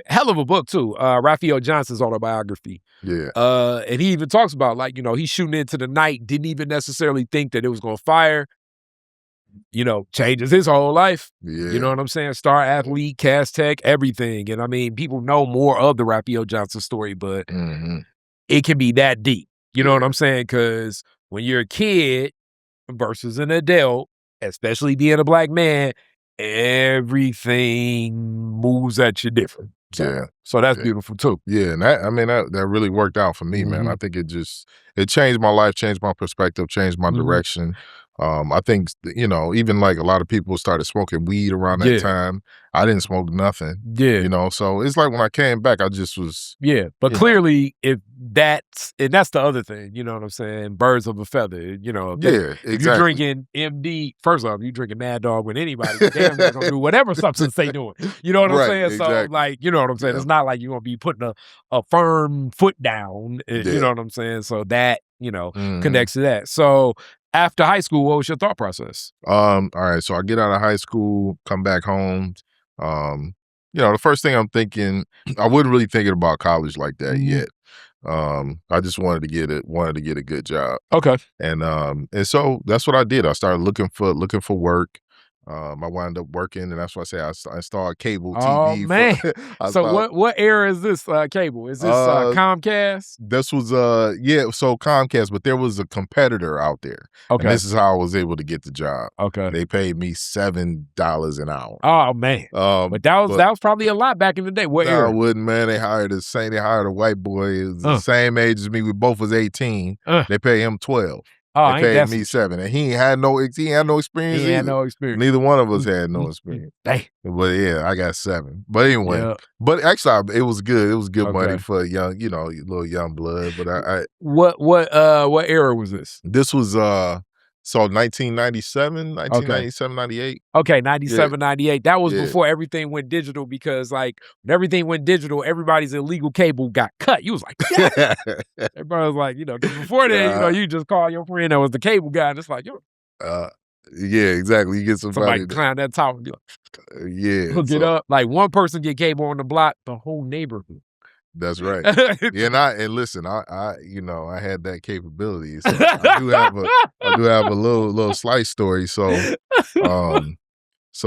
hell of a book too, Raphael Johnson's autobiography. Yeah. And he even talks about, like, he's shooting into the night, didn't even necessarily think that it was going to fire. Changes his whole life. Yeah. You know what I'm saying? Star athlete, cast tech, everything. And I mean, people know more of the Raphael Johnson story, but it can be that deep. You know what I'm saying? Because when you're a kid versus an adult, especially being a black man, everything moves at you different. So that's beautiful too. Yeah, and that really worked out for me, man. I think it changed my life, changed my perspective, changed my direction. I think, even like a lot of people started smoking weed around that time. I didn't smoke nothing. So it's like when I came back, I just was. But clearly, if that's the other thing, you know what I'm saying? Birds of a feather, Exactly. If you're drinking MD, first off, you drinking Mad Dog with anybody, damn, you're gonna do whatever substance they doing. You know what I'm saying? Exactly. So, like, you know what I'm saying? It's not like you're gonna be putting a firm foot down. You know what I'm saying? So that, connects to that. So after high school, what was your thought process? All right. So I get out of high school, come back home. The first thing I'm thinking, I wasn't really thinking about college like that yet. I just wanted to get a good job. Okay. And so that's what I did. I started looking for work. I wound up working, and that's why I say I started cable TV. Oh man! What era is this cable? Is this Comcast? This was so Comcast, but there was a competitor out there. Okay, and this is how I was able to get the job. Okay, they paid me $7 an hour. Oh man! But that was probably a lot back in the day. What era? I wouldn't, man. They hired a white boy. He was the same age as me. We both was 18. They paid him 12. Oh, They ain't paid that me some $7, and he ain't had no experience He had either. no experience. Neither one of us had no experience. Dang. But yeah, I got $7. But anyway, Yeah. but actually, it was good. It was good money Okay. for young, little young blood. But I What era was this? this was so 1997, Okay. 98. Okay, Yeah, 97, 98. That was yeah. before everything went digital because, like, when everything went digital, everybody's illegal cable got cut. You was like, yeah. Everybody was like, 'cause before that, you just call your friend that was the cable guy, and it's like, yo, uh, yeah, exactly. You get somebody somebody climb that tower and be yeah, like, get so up. Like, one person get cable on the block, the whole neighborhood. that's right. Yeah, and listen, I had that capability. So I do have a little slice story. So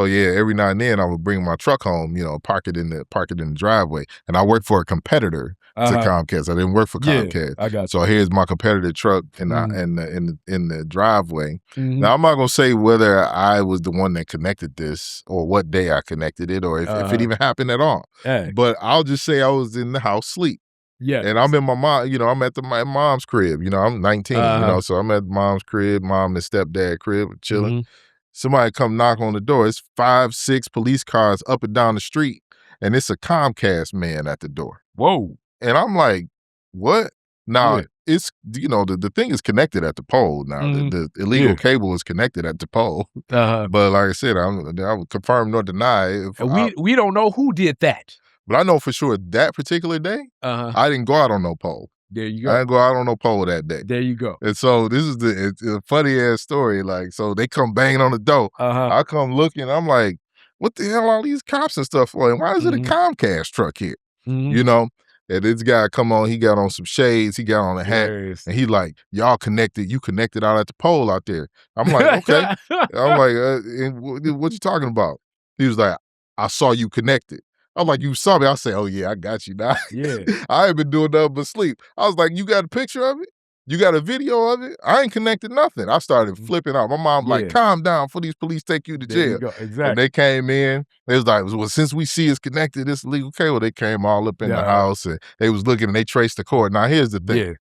yeah, every now and then I would bring my truck home, park it in the driveway. And I worked for a competitor to Comcast. I didn't work for Yeah, Comcast. I got you. So here's my competitor truck in the driveway. Now I'm not gonna say whether I was the one that connected this or what day I connected it or if it even happened at all. Hey. But I'll just say I was in the house sleep. Yeah. And I'm in my mom, I'm at my mom's crib. I'm 19, so I'm at mom's crib, mom and stepdad crib, chilling. Somebody come knock on the door. It's 5, 6 police cars up and down the street, and it's a Comcast man at the door. Whoa. And I'm like, what? Now, Yeah. it's, the thing is connected at the pole now. The illegal cable is connected at the pole. But like I said, I would confirm nor deny. And we don't know who did that. But I know for sure that particular day, I didn't go out on no pole. There you I go. didn't go out on no pole that day. There you go. And so this is it's a funny ass story. Like, so they come banging on the door. I come looking. I'm like, what the hell are all these cops and stuff for? And why is it a Comcast truck here? And this guy come on. He got on some shades. He got on a hat, and he like, y'all connected. You connected out at the pole out there. I'm like, okay. I'm like, what you talking about? He was like, I saw you connected. I'm like, you saw me. I say, oh yeah, I got you now. Yeah. I ain't been doing nothing but sleep. I was like, you got a picture of it? You got a video of it? I ain't connected nothing. I started flipping out. My mom like, calm down before these police take you to There jail. you go. Exactly. And they came in. They was like, well, since we see it's connected, this illegal cable, they came all up in the house and they was looking and they traced the cord. Now here's the thing.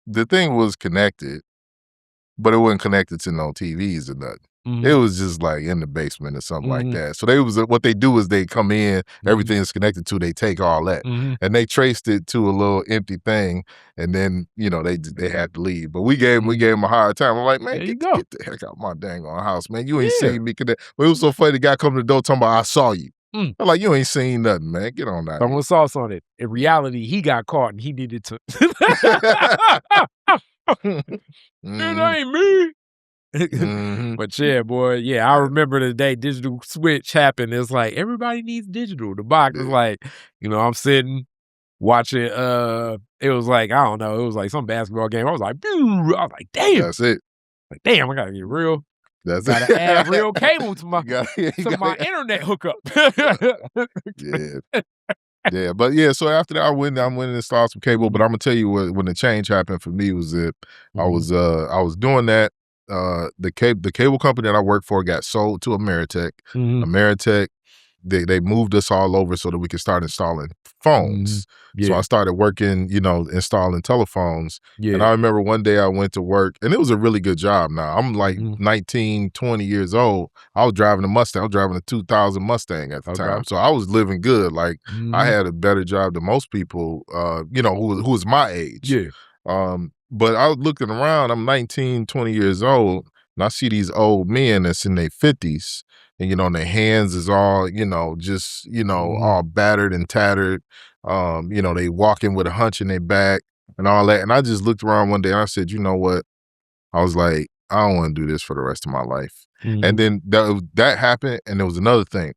The thing was connected, but it wasn't connected to no TVs or nothing. It was just like in the basement or something like that. So what they do is they come in, everything is connected to, they take all that. And they traced it to a little empty thing, and then, they had to leave. But we gave them a hard time. I'm like, man, get the heck out of my dang on house, man. You ain't seen me connect. But it was so funny, the guy come to the door talking about, I saw you. I'm like, you ain't seen nothing, man. Get on that. Someone sauce on it. In reality, he got caught and he needed to. It ain't me. But yeah, boy, I remember the day digital switch happened. It's like everybody needs digital. The box is like, I'm sitting watching. It was like, I don't know. It was like some basketball game. I was like, damn. That's it. Like, damn, I gotta get real. That's gotta it. add real cable to my my internet hookup. Yeah, but so after that I went and installed some cable. But I'm gonna tell you when the change happened for me was that I was doing that. The cable company that I worked for got sold to Ameritech. Ameritech, they moved us all over so that we could start installing phones. So I started working, installing telephones. And I remember one day I went to work, and it was a really good job. Now I'm like 19, 20 years old. I was driving a Mustang. I was driving a 2000 Mustang at the time. So I was living good. Like I had a better job than most people, who was my age. But I was looking around, I'm 19, 20 years old, and I see these old men that's in their 50s, and their hands is all, all battered and tattered. They walking with a hunch in their back and all that. And I just looked around one day and I said, you know what? I was like, I don't want to do this for the rest of my life. And then that happened, and there was another thing.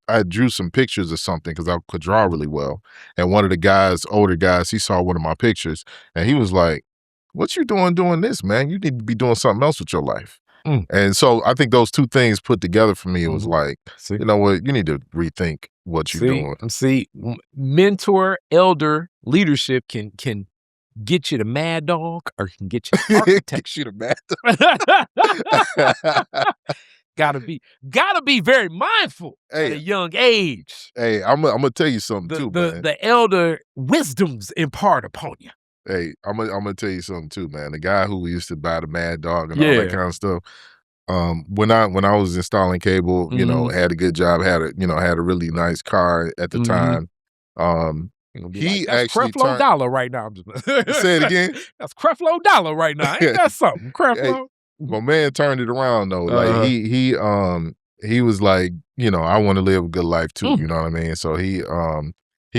I drew some pictures of something because I could draw really well. And one of the older guys, he saw one of my pictures, and he was like, what you doing this, man? You need to be doing something else with your life. And so I think those two things put together for me, it was like, you know what? You need to rethink what you're doing. See, mentor, elder leadership can get you to Mad Dog or can get you to architect. Get you to Mad Dog. Gotta be very mindful at a young age. Hey, I'm gonna tell you something too, man. The elder wisdoms impart upon you. Hey, I'm gonna tell you something too, man. The guy who used to buy the Mad Dog and all that kind of stuff. When I was installing cable, had a good job, had a really nice car at the time. He That's actually Creflo turned. Dollar right now. I'm just Say it again. That's Creflo Dollar right now. Ain't that something, Hey, Creflo? my man turned it around though. Like Uh-huh. he was like, I want to live a good life too. Mm. You know what I mean? So he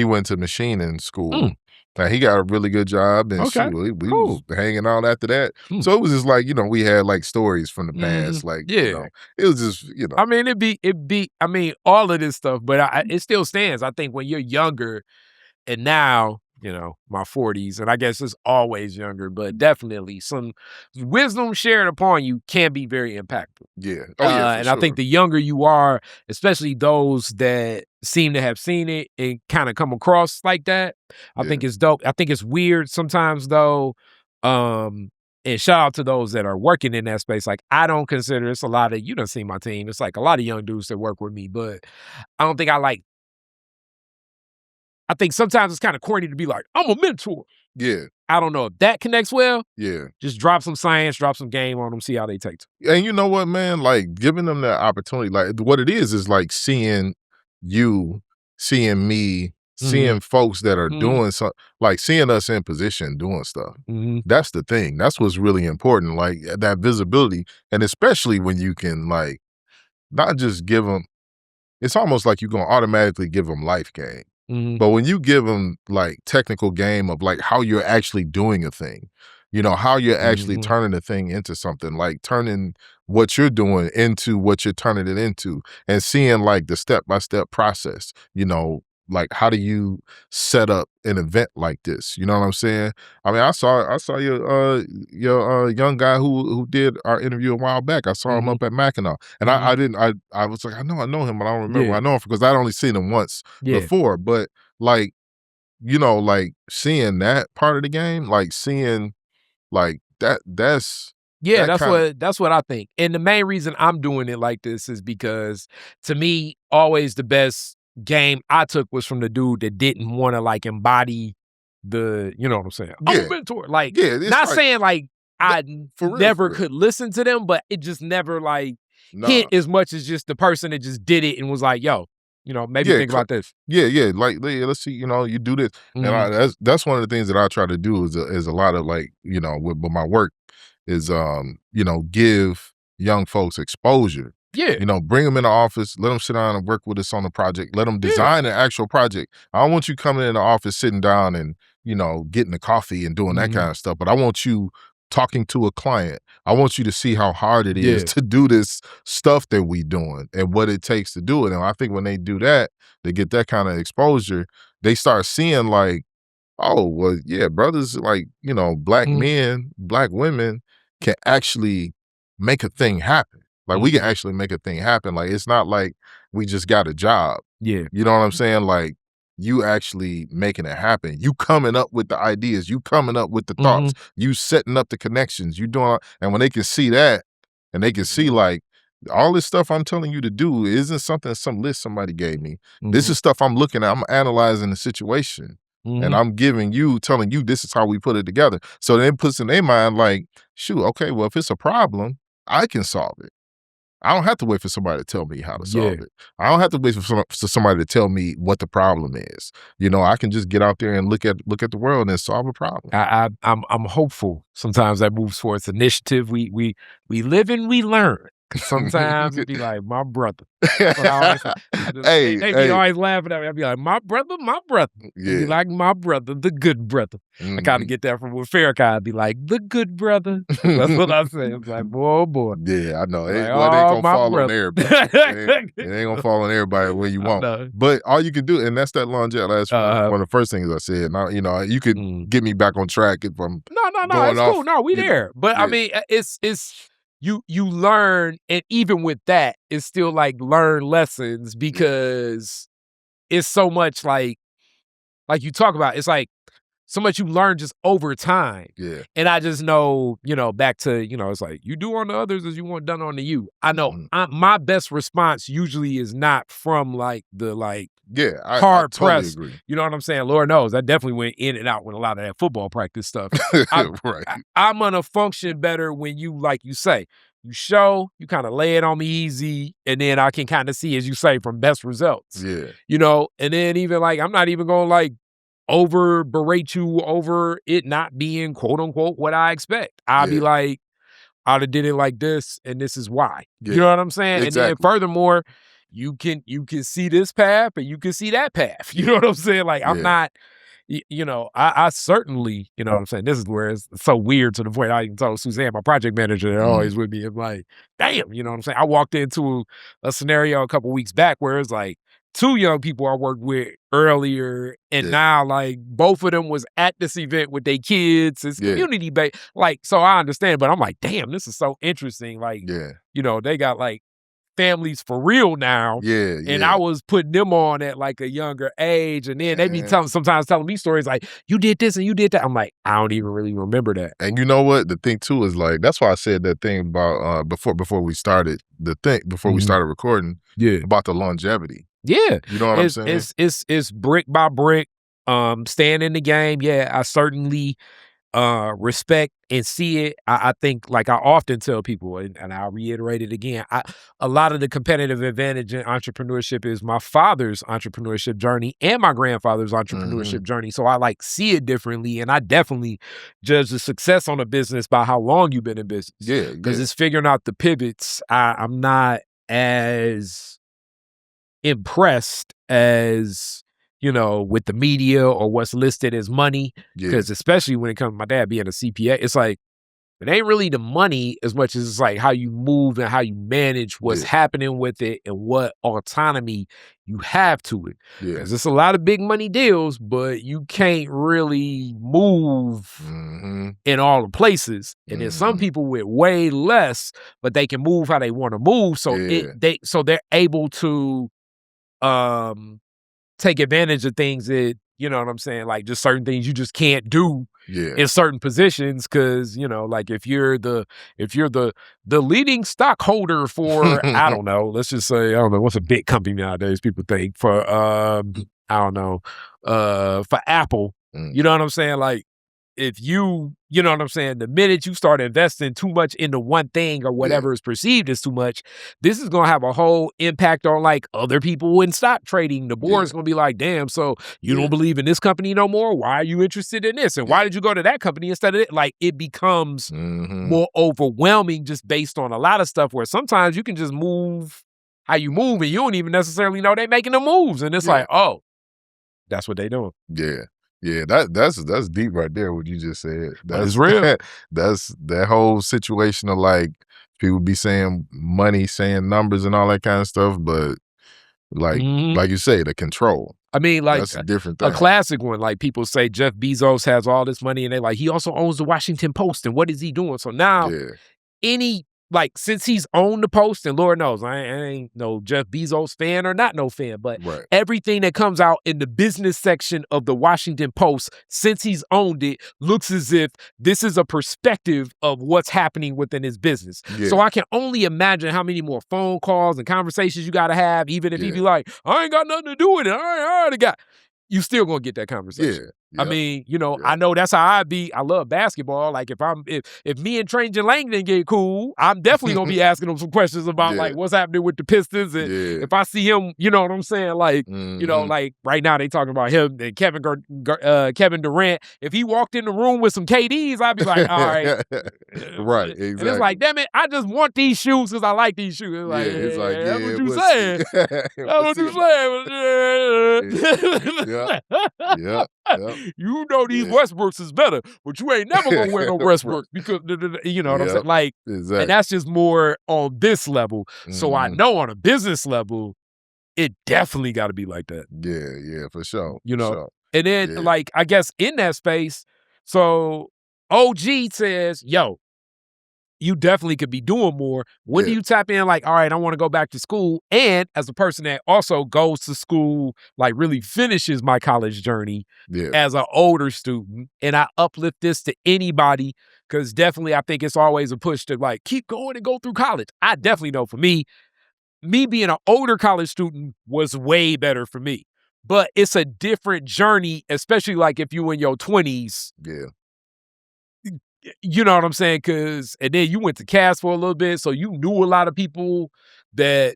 went to machining school. Mm. And he got a really good job, and Okay, shoot, we was cool. hanging out after that. Mm. So it was just like, we had like stories from the Mhm. past, like, Yeah. it was just, I mean, I mean, all of this stuff, but it still stands. I think when you're younger and now, my 40s, and I guess it's always younger, but definitely some wisdom shared upon you can be very impactful. Yeah. Oh yeah, for And I think sure. the younger you are, especially those that seem to have seen it and kind of come across like that, I Yeah. think it's dope. I think it's weird sometimes though. And shout out to those that are working in that space. Like I don't consider it's a lot of you done seen my team. It's like a lot of young dudes that work with me, but I don't think I think sometimes it's kind of corny to be like, I'm a mentor. Yeah. I don't know if that connects well. Yeah. Just drop some science, drop some game on them, see how they take it. And you know what, man? Like giving them that opportunity, like what it is like seeing you, seeing me, Mhm. seeing folks that are Mhm. doing something, like seeing us in position doing stuff. Mhm. That's the thing. That's what's really important. Like that visibility. And especially when you can like not just give them, it's almost like you're gonna automatically give them life game. Mhm. But when you give them like technical game of like how you're actually doing a thing, how you're actually Mhm. turning a thing into something, like turning what you're doing into what you're turning it into, and seeing like the step-by-step process, like how do you set up an event like this? You know what I'm saying? I mean, I saw your young guy who did our interview a while back. I saw him Mhm. up at Mackinac. And Mhm. I didn't I was like, I know him, but I don't remember. Yeah. I know him because I'd only seen him once Yeah. before. But like, like seeing that part of the game, like seeing like that's Yeah, that kind of that's what I think. And the main reason I'm doing it like this is because to me, always the best game I took was from the dude that didn't want to like embody you know what I'm saying? I'm a yeah. mentor. Like Yeah, it's not like saying like that, I for real, never for real. could listen to them, but it just never like hit Nah. as much as just the person that just did it and was like, yo, maybe Yeah, think about this. yeah. Like, yeah, let's see. You do this, and Mhm. that's one of the things that I try to do is a lot of like with my work is give young folks exposure. Yeah. Bring them in the office, let them sit down and work with us on the project. Let them Yeah. design an actual project. I don't want you coming in the office, sitting down and getting the coffee and doing that Mhm. kind of stuff. But I want you talking to a client. I want you to see how hard it is Yeah. to do this stuff that we doing and what it takes to do it. And I think when they do that, they get that kind of exposure, they start seeing like, oh, well, yeah, brothers, like, black Mhm. men, black women can actually make a thing happen. Like we can Mhm. actually make a thing happen. Like it's not like we just got a job. Yeah. You know what I'm saying? Like you actually making it happen. You coming up with the ideas, you coming up with the thoughts, Mhm. you setting up the connections, you doing, and when they can see that and they can see Mhm. like all this stuff I'm telling you to do isn't something some list somebody gave me. This Mhm. is stuff I'm looking at. I'm analyzing the situation and Mhm. I'm telling you this is how we put it together. So then it puts in their mind like, shoot, okay, well, if it's a problem, I can solve it. I don't have to wait for somebody to tell me how to Yeah. solve it. I don't have to wait for somebody to tell me what the problem is. I can just get out there and look at the world and solve a problem. I'm hopeful. Sometimes that moves towards initiative. We live and we learn. 'Cause sometimes it be like my brother. That's what I always say. Hey, They be hey, always laughing at me. I be like my brother, my brother. They be yeah. like my brother, the good brother. I kind of Mhm. get that from with Farrakhan. I'd be like the good brother. That's what I say. It's like boy, oh boy. Yeah, I know. I'm like It ain't oh gonna my fall on brother. everybody. It ain't gonna fall on everybody where you I want. know. But all you can do, and that's that longevity. That's Uh, one of the first things I said. Now, you could mm. get me back on track if I'm No, going it's cool. off. No, we there. But I Yeah, mean, it's you learn, and even with that, it's still like learn lessons yeah, because it's so much like you talk about. It's like so much you learn just over time. yeah. And I just know, back to, it's like you do unto others as you want done unto you. I know Mhm. my best response usually is not from like the Yeah, I hard totally pressed. agree. You know what I'm saying? Lord knows, I definitely went in and out with a lot of that football practice stuff. Right. I'm gonna function better when you, like you say, you show, you kind of lay it on me easy, and then I can kind of see, as you say, from best results. Yeah. You know, and then even like I'm not even gonna like over berate you over it not being quote unquote what I expect. I'll be Yeah. like, I'd have did it like this, and this is why. Yeah. You know what I'm saying? And then Exactly. furthermore, you can see this path and you can see that path. You know what I'm saying? Like I'm Yeah. not, you know, I certainly, you know what I'm saying? This is where it's so weird to the point I even told Suzanne, my project manager, that always with me. I'm like, damn, you know what I'm saying? I walked into a scenario a couple weeks back where it's like 2 young people I worked with earlier, and Yeah. now like both of them was at this event with their kids. It's Yeah. community based. Like, so I understand, but I'm like, damn, this is so interesting. Like, Yeah. you know, they got like families for real now. Yeah. And Yeah. I was putting them on at like a younger age. And then they be Man. sometimes telling me stories like, you did this and you did that. I'm like, I don't even really remember that. And you know what? The thing too is like, that's why I said that thing about before we started we started recording Yeah. about the longevity. Yeah. You know what I'm saying? It's brick by brick, staying in the game. Yeah, I certainly respect and see it. I think, like I often tell people, and I'll reiterate it again, a lot of the competitive advantage in entrepreneurship is my father's entrepreneurship journey and my grandfather's entrepreneurship journey. So I like see it differently, and I definitely judge the success on a business by how long you've been in business. Yeah. Because it's figuring out the pivots. I'm not as impressed as, you know, with the media or what's listed as money. Yeah. Because especially when it comes to my dad being a CPA, it's like, it ain't really the money as much as it's like how you move and how you manage what's happening with it and what autonomy you have to it. Yeah. Because it's a lot of big money deals, but you can't really move in all the places. And there's some people with way less, but they can move how they want to move. So they're able to take advantage of things that, you know what I'm saying, like just certain things you just can't do in certain positions. Cause, you know, like if you're the leading stockholder for, I don't know, let's just say, I don't know, what's a big company nowadays people think for I don't know, for Apple. You know what I'm saying? Like if you know what I'm saying, the minute you start investing too much into one thing or whatever is perceived as too much, this is going to have a whole impact on like other people in stock trading. The board's going to be like, damn, so you don't believe in this company no more? Why are you interested in this? And why did you go to that company instead of it? Like it becomes more overwhelming just based on a lot of stuff where sometimes you can just move how you move and you don't even necessarily know they're making the moves. And it's like, oh, that's what they doing. Yeah. Yeah, that's deep right there, what you just said. That's real. That's that whole situation of like people be saying money, saying numbers and all that kind of stuff, but like you say, the control. I mean, like that's a different thing. A classic one, like people say Jeff Bezos has all this money and they like, he also owns the Washington Post, and what is he doing? So now like since he's owned the Post, and Lord knows I ain't no Jeff Bezos fan or not no fan, but everything that comes out in the business section of the Washington Post since he's owned it looks as if this is a perspective of what's happening within his business. So I can only imagine how many more phone calls and conversations you got to have, even if he be like, I ain't got nothing to do with it. I already got. You still gonna get that conversation. I mean, you know, I know that's how I be. I love basketball. Like if me and Trajan Langdon get cool, I'm definitely gonna be asking him some questions about like what's happening with the Pistons. And if I see him, you know what I'm saying? Like, you know, like right now they talking about him and Kevin Durant. If he walked in the room with some KDs, I'd be like, all right. Right, exactly. And it's like, damn it, I just want these shoes because I like these shoes. It's like, it's like, that's what you saying. That's what you saying. Yeah. You know these Westbrooks is better, but you ain't never gonna wear no Westbrooks because you know what I'm saying. Like, and that's just more on this level. So I know on a business level, it definitely got to be like that. Yeah, for sure. You know, and then like I guess in that space, so OG says, "Yo, you definitely could be doing more." When do you tap in like, all right, I want to go back to school? And as a person that also goes to school, like really finishes my college journey as an older student, and I uplift this to anybody, because definitely I think it's always a push to like keep going and go through college. I definitely know for me being an older college student was way better for me. but it's a different journey, especially like if you in your 20s. Yeah. You know what I'm saying? And then you went to CAS for a little bit, so you knew a lot of people that,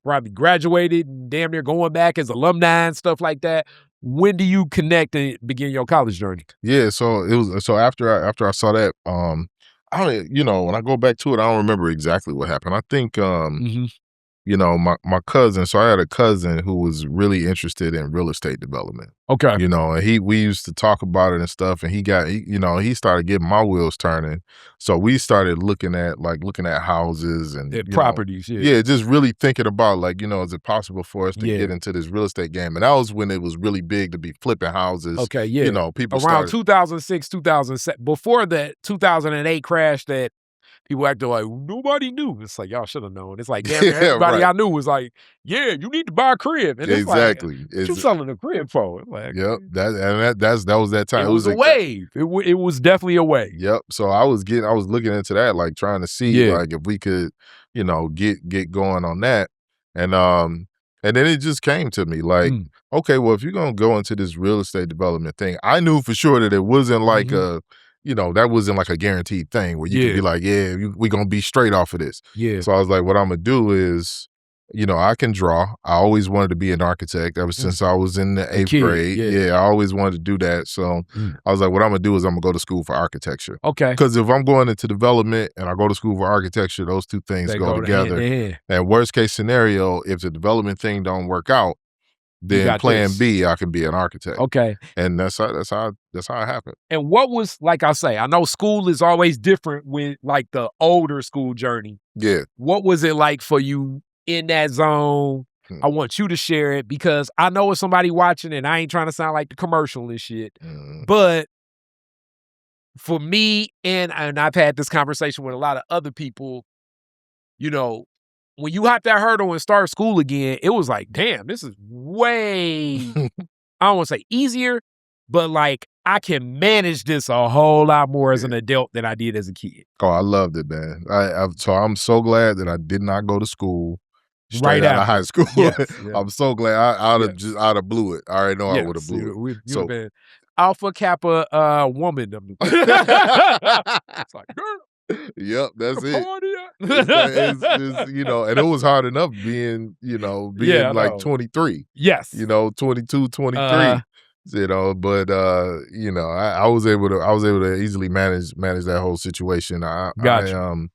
probably graduated and damn near going back as alumni and stuff like that. When do you connect and begin your college journey? Yeah, so it was so after I saw that, I don't when I go back to it, I don't remember exactly what happened. I think Mhm. my cousin, so I had a cousin who was really interested in real estate development. Okay. And we used to talk about it and stuff, and he started getting my wheels turning. So we started looking at houses and Properties, yeah, just really thinking about is it possible for us to Yeah. get into this real estate game? And that was when it was really big to be flipping houses. Okay, yeah. People Around started 2006, 2007, before the 2008 crash that people acted like nobody knew. It's like, y'all should have known. It's like, damn, Yeah, everybody right. I knew was like, yeah, you need to buy a crib. And it's like, Exactly. what you selling a crib for? It's like, Yep. That was that time. it was a wave. It was definitely a wave. Yep. So I was looking into that, like trying to see Yeah. like if we could, get going on that. And then it just came to me like, okay, well, if you're gonna go into this real estate development thing, I knew for sure that it wasn't like that wasn't like a guaranteed thing where you could be like, yeah, we gonna be straight off of this. Yeah. So I was like, what I'm gonna do is, I can draw. I always wanted to be an architect ever since I was in the 8th grade. yeah. I always wanted to do that. So I was like, what I'm gonna do is I'm gonna go to school for architecture. Okay. Because if I'm going into development and I go to school for architecture, those two things They go together. hand in hand. And worst case scenario, if the development thing don't work out, then got plan this. B, I can be an architect. Okay. And that's how it happened. And what was, like I say, I know school is always different with like the older school journey. Yeah. What was it like for you in that zone? I want you to share it because I know it's somebody watching and I ain't trying to sound like the commercial and shit. But for me, and I've had this conversation with a lot of other people, when you hop that hurdle and start school again, it was like, damn, this is way, I don't want to say easier, but like I can manage this a whole lot more as an adult than I did as a kid. Oh, I loved it, man. So I'm so glad that I did not go to school straight Right out of after. high school. Yes, I'm so glad I'd have blew it. I already know I would have blew it. You'd So have been Alpha Kappa woman. It's like, girl. Yep, that's it. Party. It's just, and it was hard enough being Yeah, I like know. 23, Yes. 22, 23, but I was able to easily manage that whole situation. Gotcha.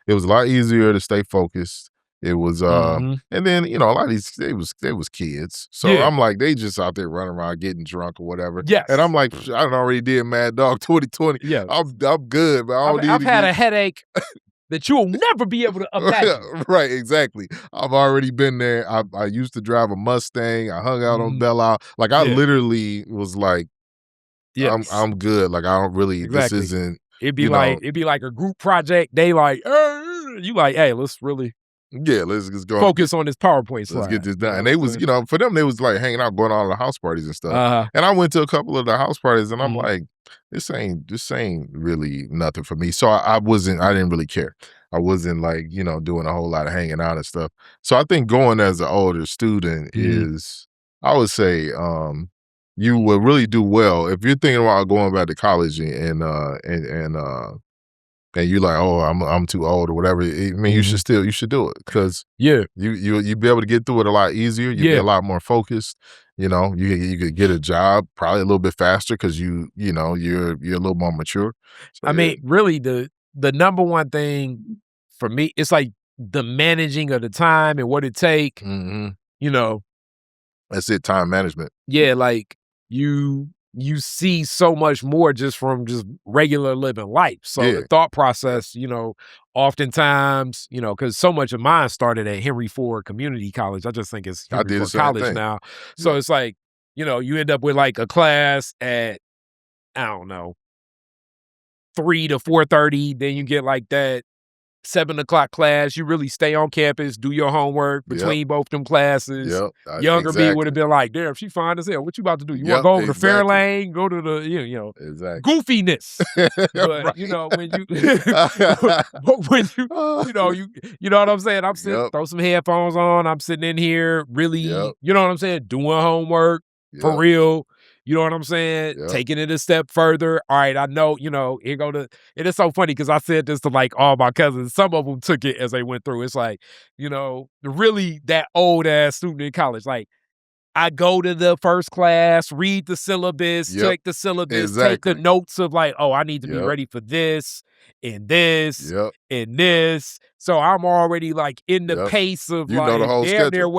It was a lot easier to stay focused. It was, and then, a lot of these, they was kids. So Yeah. I'm like, they just out there running around getting drunk or whatever. Yes. And I'm like, I done already did Mad Dog 2020. Yes. I'm good, man. I've had a headache that you'll never be able to imagine. Right, exactly. I've already been there. I used to drive a Mustang. I hung out on Belle Isle. Like I literally was like, Yes. I'm good. Like I don't really. Exactly. This isn't. It'd be like a group project. They like, you like, hey, let's really Yeah, let's go. focus on this PowerPoint slide. Let's get this done. And they was, for them, they was like hanging out, going to all the house parties and stuff. And I went to a couple of the house parties, and I'm like, this ain't really nothing for me. So I didn't really care. I wasn't like, doing a whole lot of hanging out and stuff. So I think going as an older student is, I would say, you will really do well if you're thinking about going back to college and you're like, oh, I'm too old or whatever. I mean, you should do it because you'd be able to get through it a lot easier. You'd be a lot more focused. You could get a job probably a little bit faster because you're a little more mature. So, I mean, really, the number one thing for me, it's like the managing of the time and what it take. That's it, time management. Yeah, like you see so much more just from just regular living life. So the thought process, oftentimes, because so much of mine started at Henry Ford Community College. I just think it's Henry Ford College now. So it's like, you end up with like a class at, I don't know, 3 to 4:30. Then you get like that 7 o'clock class, you really stay on campus, do your homework between both them classes. Yep. Younger me would Exactly. have been like, damn, she fine as hell. What you about to do? You want to Yep, go over to exactly. Fairlane, go to the, you know, Exactly. goofiness. But, Right. you know, when you, but when you know what I'm saying? I'm sitting, Yep. throw some headphones on. I'm sitting in here really, Yep. you know what I'm saying? Doing homework for Yep. real. You know what I'm saying? Yep. Taking it a step further. All right, I know, you know, it is so funny because I said this to like all my cousins. Some of them took it as they went through. It's like, you know, really that old ass student in college. Like, I go to the first class, read the syllabus, Yep. check the syllabus, take the Exactly. notes of like, oh, I need to be Yep. ready for this and this Yep. and this. So I'm already like in the Yep. pace of You know the like whole damn near schedule.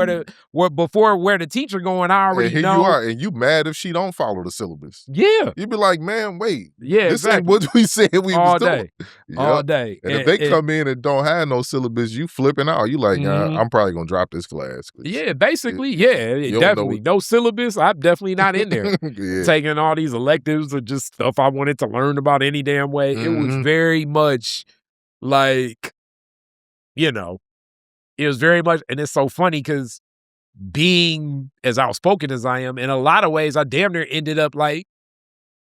where the teacher going, I And already here you know. are, and you mad if she don't follow the syllabus. Yeah. You be like, man, wait, Yeah, this ain't exactly. what we said we All was doing. day. All Yep. day. And if they come in and don't have no syllabus, you flipping out. You like, Mhm. I'm probably gonna drop this class. 'cause Yeah, basically, yeah, you don't know definitely. what- No syllabus. I'm definitely not in there. Yeah. Taking all these electives or just stuff I wanted to learn about any damn way. It was Mhm. very much like, you know, it was very much, and it's so funny because being as outspoken as I am, in a lot of ways, I damn near ended up like,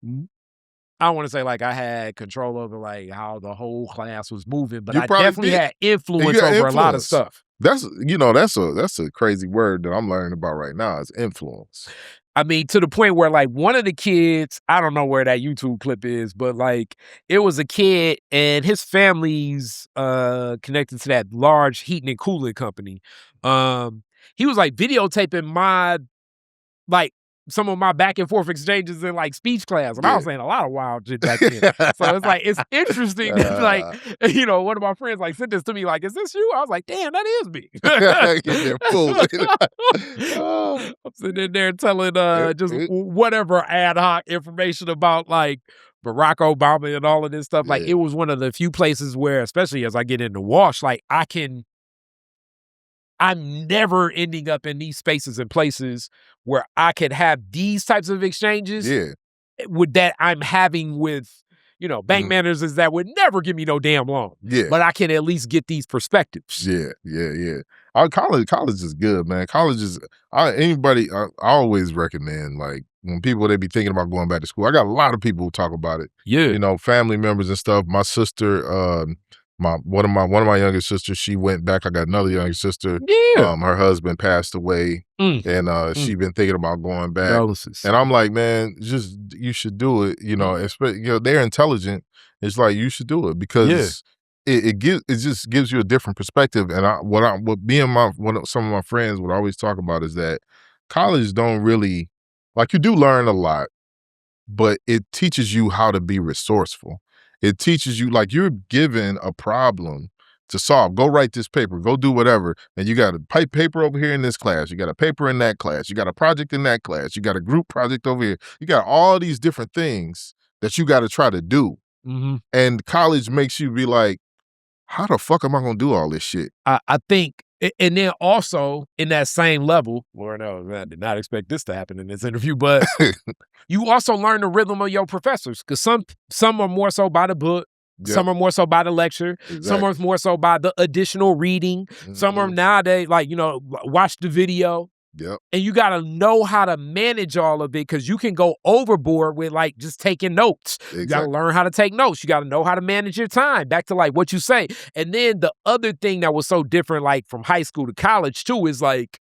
I don't want to say like I had control over like how the whole class was moving, but You I probably definitely did. had influence got over a lot of influence. stuff. That's a crazy word that I'm learning about right now is influence. I mean, to the point where like one of the kids, I don't know where that YouTube clip is, but like it was a kid and his family's connected to that large heating and cooling company. He was like videotaping like some of my back and forth exchanges in like speech class. And I was Yeah. saying a lot of wild shit back then. So it's like, it's interesting that like, you know, one of my friends like sent this to me like, is this you? I was like, damn, that is me. Getting fooled. Oh. I'm sitting in there telling just it- whatever ad hoc information about like Barack Obama and all of this stuff. Like Yeah. it was one of the few places where, especially as I get into Wash, like I'm never ending up in these spaces and places where I could have these types of exchanges Yeah. with that I'm having with, you know, bank managers that would never give me no damn loan. Yeah. But I can at least get these perspectives. Yeah. College is good, man. College is I always recommend like when people they be thinking about going back to school. I got a lot of people who talk about it. Yeah. You know, family members and stuff. My sister, one of my younger sisters, she went back. I got another younger sister. Yeah. Her husband passed away, and she been thinking about going back. Condolences. And I'm like, man, just you should do it. You know, you know, they're intelligent. It's like you should do it because it just gives you a different perspective. And what me and some of my friends would always talk about is that college don't really like you do learn a lot, but it teaches you how to be resourceful. It teaches you like you're given a problem to solve. Go write this paper. Go do whatever. And you got a paper over here in this class. You got a paper in that class. You got a project in that class. You got a group project over here. You got all these different things that you got to try to do. And college makes you be like, how the fuck am I going to do all this shit? I think, and then also in that same level, Lord knows, I did not expect this to happen in this interview, but you also learn the rhythm of your professors because some are more so by the book, some are more so by the lecture, some are more so by the additional reading, some are nowadays like, you know, watch the video. Yep. And you got to know how to manage all of it because you can go overboard with like just taking notes. You got to learn how to take notes. You got to know how to manage your time. Back to like what you say. And then the other thing that was so different like from high school to college too is like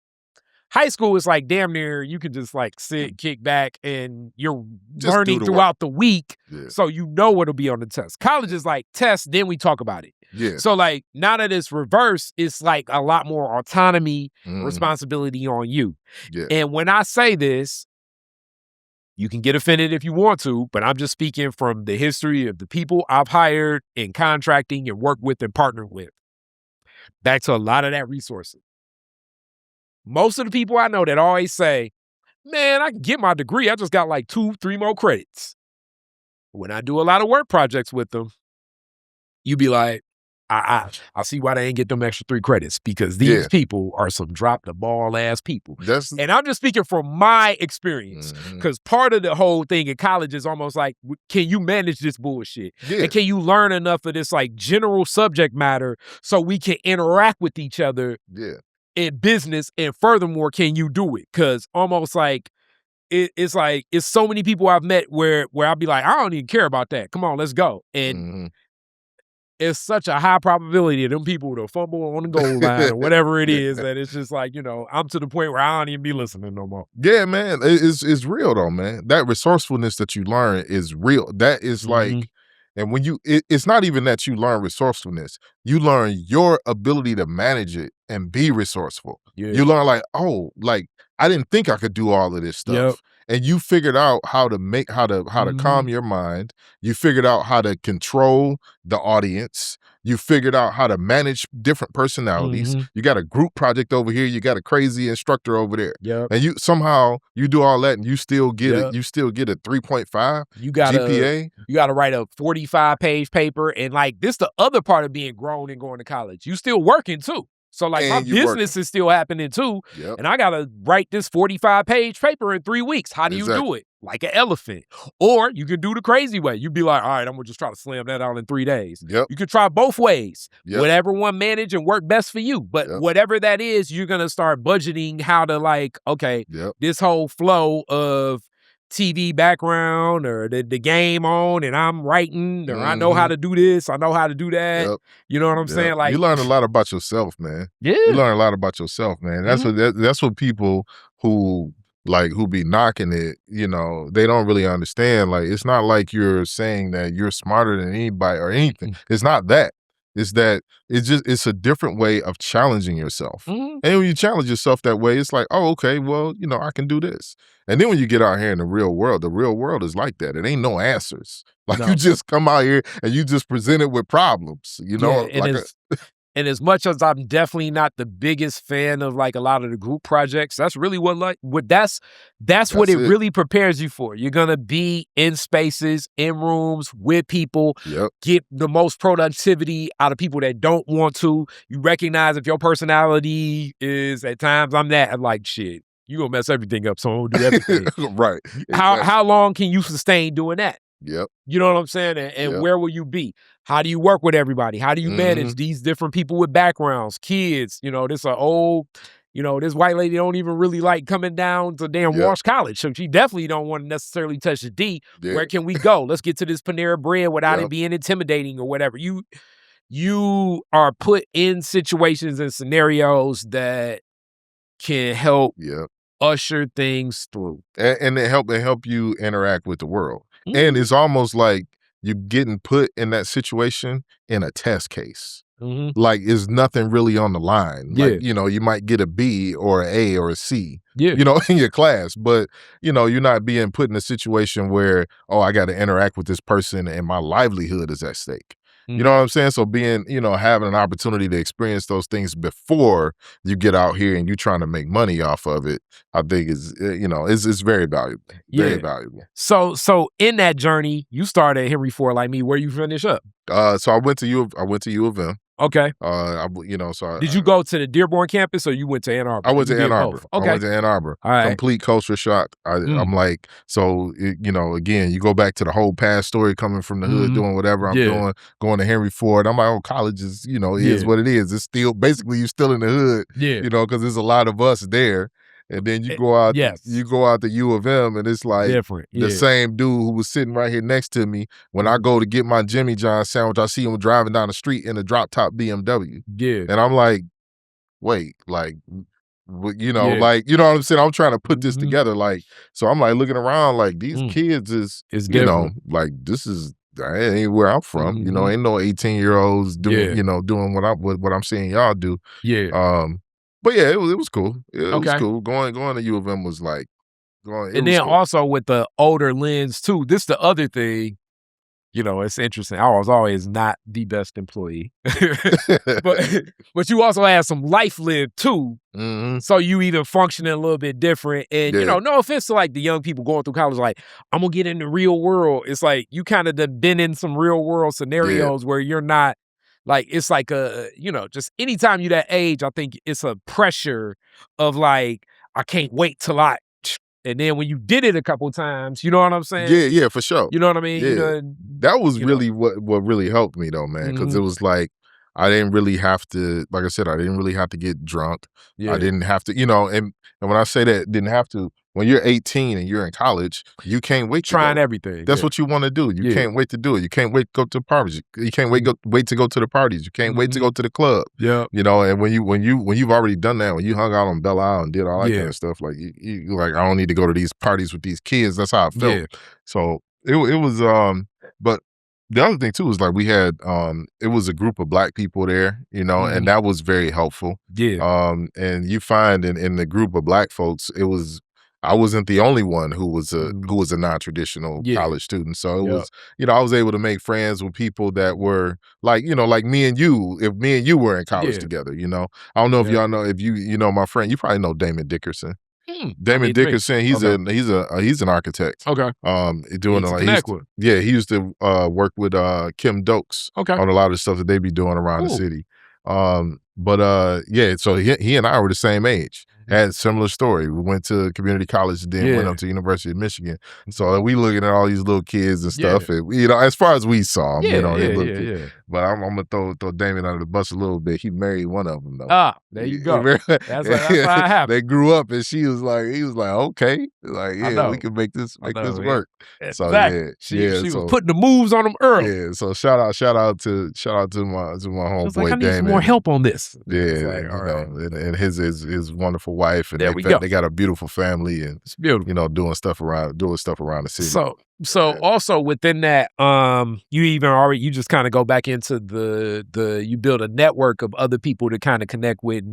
high school is like damn near you can just like sit, kick back, and you're Just learning throughout the week. Yeah. So you know what'll be on the test. College is like test, then we talk about it. Yeah. So like now that it's reversed, it's like a lot more autonomy, responsibility on you. Yeah. And when I say this, you can get offended if you want to, but I'm just speaking from the history of the people I've hired in contracting and worked with and partnered with. Back to a lot of that resources. Most of the people I know that always say, man, I can get my degree. I just got like 2-3 more credits. When I do a lot of work projects with them, you be like, I see why they ain't get them extra 3 credits, because these Yeah. people are some drop the ball ass people. That's And I'm just speaking from my experience, because part of the whole thing in college is almost like, can you manage this bullshit? yeah. And can you learn enough of this like general subject matter so we can interact with each other Yeah. in business? And furthermore, can you do it? Because almost like it's like it's so many people I've met where I'll be like, I don't even care about that. Come on, let's go. And it's such a high probability that them people will fumble on the goal line or whatever it is, that it's just like, I'm to the point where I don't even be listening no more. Yeah, man. It's real though, man. That resourcefulness that you learn is real. That is like, and when it's not even that you learn resourcefulness, you learn your ability to manage it and be resourceful. Yeah. You learn like, oh, like I didn't think I could do all of this stuff. And you figured out how to calm your mind. You figured out how to control the audience. You figured out how to manage different personalities. You got a group project over here. You got a crazy instructor over there. And you somehow you do all that and you still get it. You still get a 3.5 GPA. You gotta write a 45-page paper. And like this the other part of being grown and going to college. You still working too. So like my business is still happening too. And I gotta write this 45-page paper in 3 weeks. How do you do it? Like an elephant. Or you can do the crazy way. You'd be like, all right, I'm gonna just try to slam that out in 3 days. You can try both ways. Whatever one manage and work best for you. But whatever that is, you're gonna start budgeting how to like, okay, this whole flow of TV background or the game on and I'm writing or I know how to do this, I know how to do that. You know what I'm saying? Like you learn a lot about yourself, man. You learn a lot about yourself, man. That's what people who be knocking it, they don't really understand. Like it's not like you're saying that you're smarter than anybody or anything. It's not that. It's that it's a different way of challenging yourself. And when you challenge yourself that way, it's like, oh, okay, well, I can do this. And then when you get out here in the real world is like that. It ain't no answers. Like you just come out here and you just present it with problems, and as much as I'm definitely not the biggest fan of like a lot of the group projects, that's really that's what it really prepares you for. You're gonna be in spaces, in rooms with people, get the most productivity out of people that don't want to. You recognize if your personality is at times I'm like shit, you gonna mess everything up, so I don't do everything. Right. How long can you sustain doing that? You know what I'm saying? And where will you be? How do you work with everybody? How do you manage these different people with backgrounds, kids? This this white lady don't even really like coming down to damn Walsh College. So she definitely don't want to necessarily touch the D. Where can we go? Let's get to this Panera Bread without it being intimidating or whatever. You are put in situations and scenarios that can help usher things through. And it help you interact with the world. And it's almost like you're getting put in that situation in a test case. Like it's nothing really on the line. Like, you might get a B or an A or a C, in your class, but you're not being put in a situation where, oh, I got to interact with this person and my livelihood is at stake. You know what I'm saying? So being, having an opportunity to experience those things before you get out here and you're trying to make money off of it, I think is, it's very valuable. Very valuable. So in that journey, you started at Henry Ford like me. Where you finish up? So I went to U of M. Okay. Did you go to the Dearborn campus or you went to Ann Arbor? I went to Ann Arbor. Okay. I went to Ann Arbor. All right. Complete culture shock. I'm like, again, you go back to the whole past story coming from the hood, doing whatever I'm doing, going to Henry Ford. I'm like, oh, college is, is what it is. It's still, basically, you're still in the hood, because there's a lot of us there. And then you go out, you go out to U of M, and it's like different. The same dude who was sitting right here next to me. When I go to get my Jimmy John sandwich, I see him driving down the street in a drop top BMW. And I'm like, wait, like, like, you know what I'm saying? I'm trying to put this together, like, so I'm like looking around, like these kids is different. like this is. That ain't where I'm from, ain't no 18-year-olds doing, doing what I'm seeing y'all do. But yeah, it was cool. It was cool. Going to U of M was like going. And then also with the older lens too. This the other thing. It's interesting. I was always not the best employee, but you also had some life lived too. So you even functioning a little bit different. And no offense to like the young people going through college, like I'm gonna get in the real world. It's like you kind of been in some real world scenarios where you're not Like, it's like just anytime you that age, I think it's a pressure of like, I can't wait till and then when you did it a couple times, you know what I'm saying? Yeah, for sure. You know what I mean? You Yeah. done, That was you know. really what really helped me though, man, because it Mhm. was like I didn't really have to, like I said, I didn't really have to get drunk. I Yeah. didn't have to, and when I say that didn't have to, when you're 18 and you're in college, you can't wait to Trying go. everything. That's Yeah. what you want to do. You Yeah. can't wait to do it. You can't wait to go to the parties. You can't Mhm. wait to go to the parties. You can't wait to Mhm. go to the club. Yep. And when you've already done that, when you hung out on Belle Isle and did all that kind Yeah. of stuff, like you like, I don't need to go to these parties with these kids. That's how I felt. Yeah. So it was but the other thing too is like we had it was a group of Black people there, and Mhm. that was very helpful. Yeah. And you find in the group of Black folks, I wasn't the only one who was Mhm. a non-traditional Yeah. college student. So it Yep. was, I was able to make friends with people that were like, like me and you, if me and you were in college Yeah. together, I don't know if Yep. y'all know, if you know my friend, you probably know Damon Dickerson. I Damon need to meet. Dickerson, he's Okay. he's an architect. Okay. Doing Need to like connect with. he used to work with Kim Dokes Okay. on a lot of stuff that they be doing around the Cool. city. But yeah, so he and I were the same age. Mhm. Had a similar story. We went to community college, then went Yeah. up to University of Michigan. So Mhm. we looking at all these little kids and Yeah. stuff, and as far as we saw them, Yeah, they yeah, look. yeah, yeah. But I'm gonna throw Damon under the bus a little bit. He married one of them though. There you go. That's how it They happened. grew up, and he was like, okay, like, I yeah, we know. can make this I know, man. work. So Exactly. She was so putting the moves on them early. yeah, so shout out to my She was like, I homeboy need some more Damon. help on this. Yeah, It's like, all right. and his wonderful wife, and There we go. they got a beautiful family, and It's beautiful. doing stuff around the city. So Yeah. also within that, you just kind of go back into the you build a network of other people to kind of connect with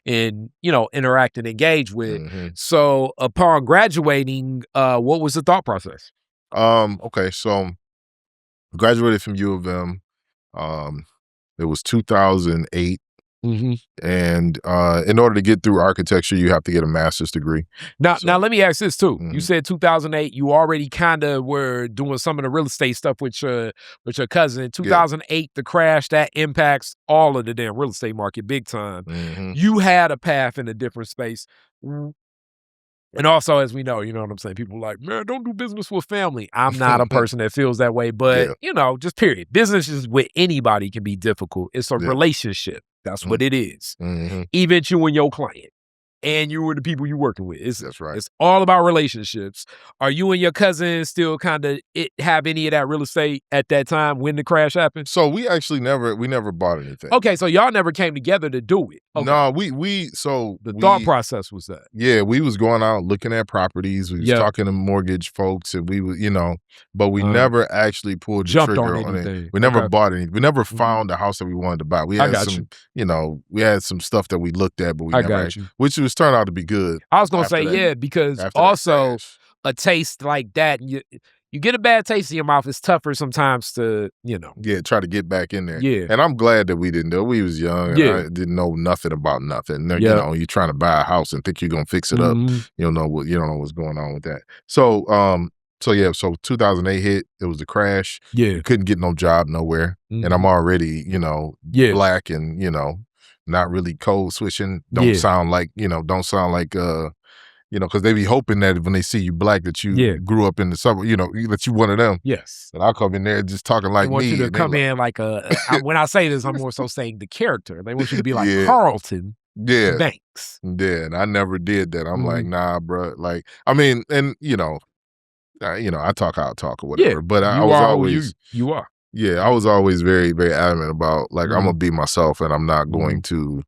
and interact and engage with. Mhm. So upon graduating, what was the thought process? Okay, so graduated from U of M. Um, it was 2008. Mm-hmm. And in order to get through architecture, you have to get a master's degree. Now let me ask this too. You Mhm. said 2008. You already kind of were doing some of the real estate stuff with your cousin. 2008, the crash that impacts all of the damn real estate market big time. Mhm. You had a path in a different space. And also, as we know, you know what I'm saying? People are like, man, don't do business with family. I'm not a person that feels that way, but just period. Businesses with anybody can be difficult. It's a Yeah. relationship. That's what it is. Mhm. Even you and your client. And you were the people you're working with. That's right. It's all about relationships. Are you and your cousin still kind of have any of that real estate at that time when the crash happened? So we actually never bought anything. Okay, so y'all never came together to do it. Okay. No, The thought process was that. Yeah, we was going out looking at properties. We was Yep. talking to mortgage folks, and we would, but we Uh-huh. never actually pulled the Jumped trigger on on it. anything. We never Okay. bought anything. We never Mhm. found the house that we wanted to buy. We I had got some, we had some stuff that we looked at, but we I never got actually, you. which was turned out to be good. I was gonna after say, that- yeah, because after that also crash. a taste like that, you get a bad taste in your mouth. It's tougher sometimes to, Yeah, try to get back in there. Yeah. And I'm glad that we didn't do it. We was young, and Yeah. I didn't know nothing about nothing. Yeah. You're trying to buy a house and think you're gonna fix it up. Mhm. You don't know what's going on with that. So so 2008 hit, it was the crash. Yeah. You couldn't get no job nowhere. And I'm Mhm. already, Yeah. Black and, not really code switching. Don't Yeah. sound like, because they be hoping that when they see you Black that you grew up in the suburb, that you one of them. Yes. And I'll come in there just talking like They want me. you to and they come like, in like when I say this, I'm more so saying the character. They want you to be like Yeah. Carlton Yeah. Banks. Yeah, and I never did that. I'm like, Mhm. nah, bro. Like, I mean, and I talk how I talk or whatever. Yeah. But I You was are who always, you are. yeah, I was always very, very adamant about like I'm Mhm. gonna be myself, and I'm not going to,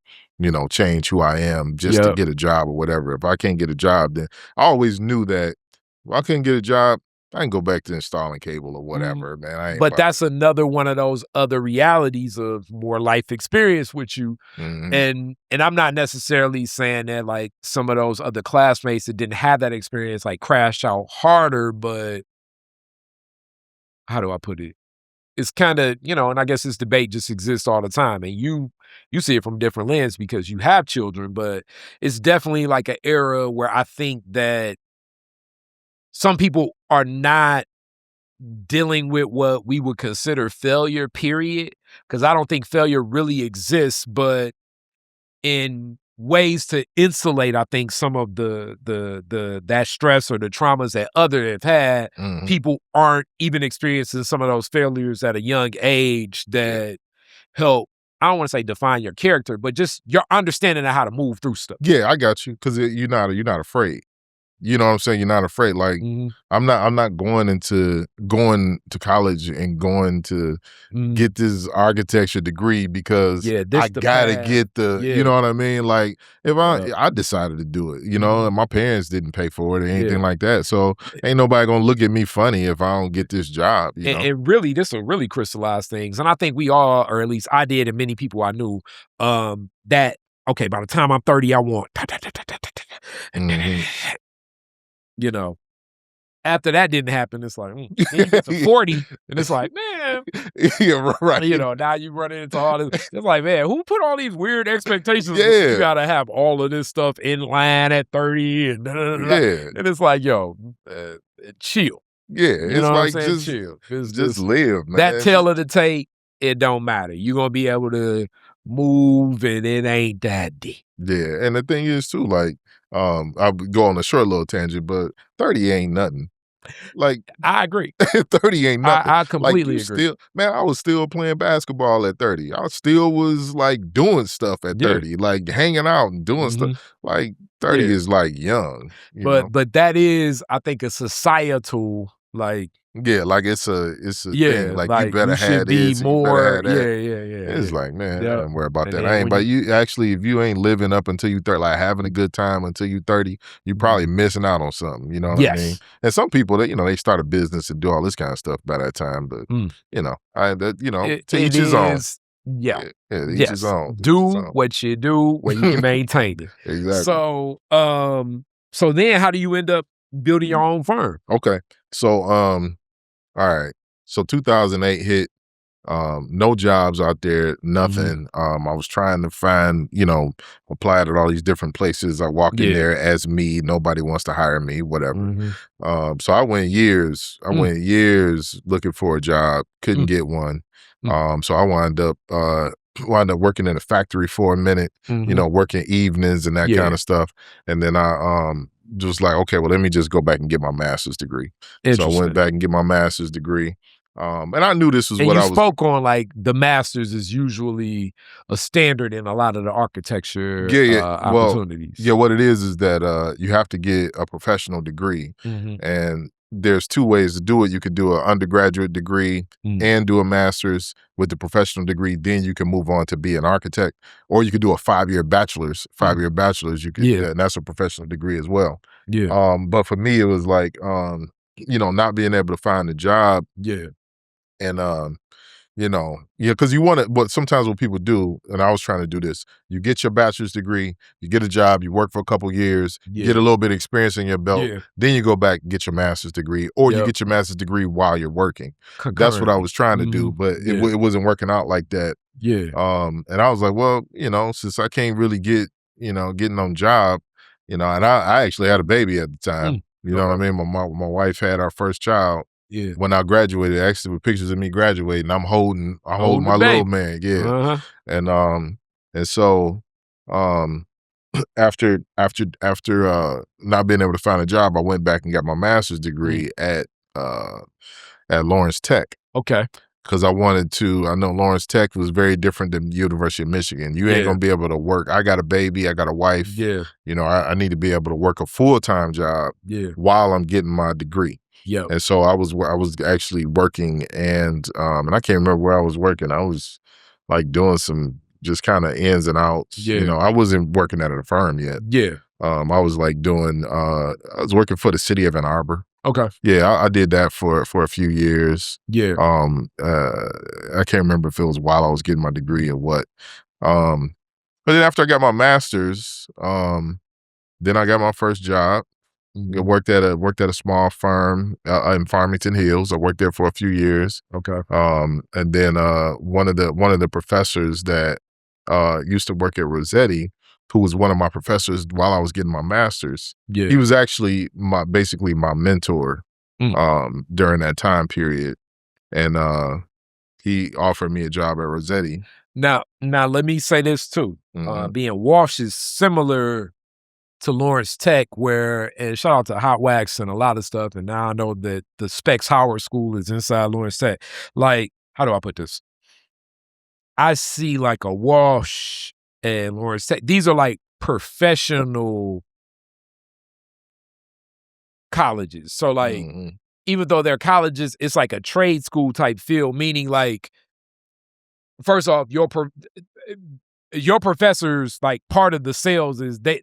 change who I am just to Yep. get a job or whatever. If I can't get a job, then I always knew that if I couldn't get a job, I can go back to installing cable or whatever, man. I ain't But about that's another one of those other realities of more life experience with you. Mhm. And I'm not necessarily saying that like some of those other classmates that didn't have that experience like crashed out harder, but how do I put it? It's kind of, and I guess this debate just exists all the time. And you see it from different lens because you have children, but it's definitely like an era where I think that some people are not dealing with what we would consider failure, period. because I don't think failure really exists, but in ways to insulate, I think, some of that stress or the traumas that others have had, people aren't even experiencing some of those failures at a young age that help, I don't want to say define your character, but just your understanding of how to move through stuff. Yeah, I got you, because you're not afraid. You know what I'm saying? You're not afraid. Like, I'm not going to college and going to get this architecture degree because I gotta get the, you know what I mean? Like, if I decided to do it, you know, and my parents didn't pay for it or anything like that. So ain't nobody gonna look at me funny if I don't get this job, you know? And really, this will really crystallize things. And I think we all, or at least I did, and many people I knew, that, okay, by the time I'm 30, I want you know, after that didn't happen, it's like, then you get to 40, and it's like, man, yeah, right. you know, now you run into all this. It's like, man, who put all these weird expectations? Yeah. You gotta have all of this stuff in line at 30, and and it's like, yo, chill. Yeah, You it's know like what I'm saying? Chill. just live, man. That tail of the tape, it don't matter. You're gonna be able to move, and it ain't that deep. Yeah, and the thing is too, like, I'll go on a short little tangent, but 30 ain't nothing. Like, I agree. 30 ain't nothing. I completely you agree. Still, man, I was still playing basketball at 30. I still was like doing stuff at 30, like hanging out and doing stuff. Like 30 is like young. You know? But that is, I think, a societal, like, yeah, like it's a thing. Like you better have this, more. you better have that. Yeah. It's like, man, I don't worry about And that. then But you actually, if you ain't living up until you 30, like having a good time until you 30, you probably missing out on something. You know what I mean? And some people that, you know, they start a business and do all this kind of stuff by that time. But you know, to each his own. Yeah. To each his own. Do what you do where you can maintain it. Exactly. So so then how do you end up building your own firm? Okay. So all right. So 2008 hit. No jobs out there, nothing. I was trying to find, you know, applied at all these different places. I walked in there as me. Nobody wants to hire me, whatever. So I went years looking for a job, couldn't get one. So I wound up working in a factory for a minute, you know, working evenings and that kind of stuff. And then I just like, okay, well, let me just go back and get my master's degree. So I went back and get my master's degree. And I knew this was and what you I was. spoke on, like, the master's is usually a standard in a lot of the architecture opportunities. Yeah, what it is that you have to get a professional degree. And there's two ways to do it. You could do an undergraduate degree and do a master's with the professional degree. Then you can move on to be an architect, or you could do a 5-year bachelor's. 5-year bachelor's, you could, and that's a professional degree as well. But for me, it was like, you know, not being able to find a job. And you know, because you want to, but sometimes what people do, and I was trying to do this, you get your bachelor's degree, you get a job, you work for a couple years, get a little bit of experience in your belt, then you go back and get your master's degree, or you get your master's degree while you're working. That's what I was trying to do, but it wasn't working out like that. And I was like, well, you know, since I can't really getting on job, you know, and I actually had a baby at the time. You know what I mean? My wife had our first child. When I graduated, actually with pictures of me graduating, I'm holding my little man. And so after not being able to find a job, I went back and got my master's degree at Lawrence Tech. Okay. Because I know Lawrence Tech was very different than University of Michigan. You ain't gonna be able to work. I got a baby, I got a wife. You know, I need to be able to work a full-time job while I'm getting my degree. And so I was actually working, and I can't remember where I was working. I was like doing some just kind of ins and outs. You know, I wasn't working at a firm yet. I was like doing I was working for the city of Ann Arbor. Okay. I did that for a few years. I can't remember if it was while I was getting my degree or what. But then after I got my master's, then I got my first job. I worked at a small firm in Farmington Hills. I worked there for a few years. Okay. And then one of the professors that used to work at Rossetti, who was one of my professors while I was getting my master's, he was actually basically my mentor during that time period. And he offered me a job at Rossetti. Now, let me say this too. Mhm. Being Walsh is similar to Lawrence Tech, where, and shout out to Hot Wax and a lot of stuff. And now I know that the Specs Howard School is inside Lawrence Tech. Like, how do I put this? I see like a Walsh and Lawrence Tech. These are like professional colleges. So like, Mhm. even though they're colleges, it's like a trade school type feel, meaning like, first off, your professors, like, part of the sales is they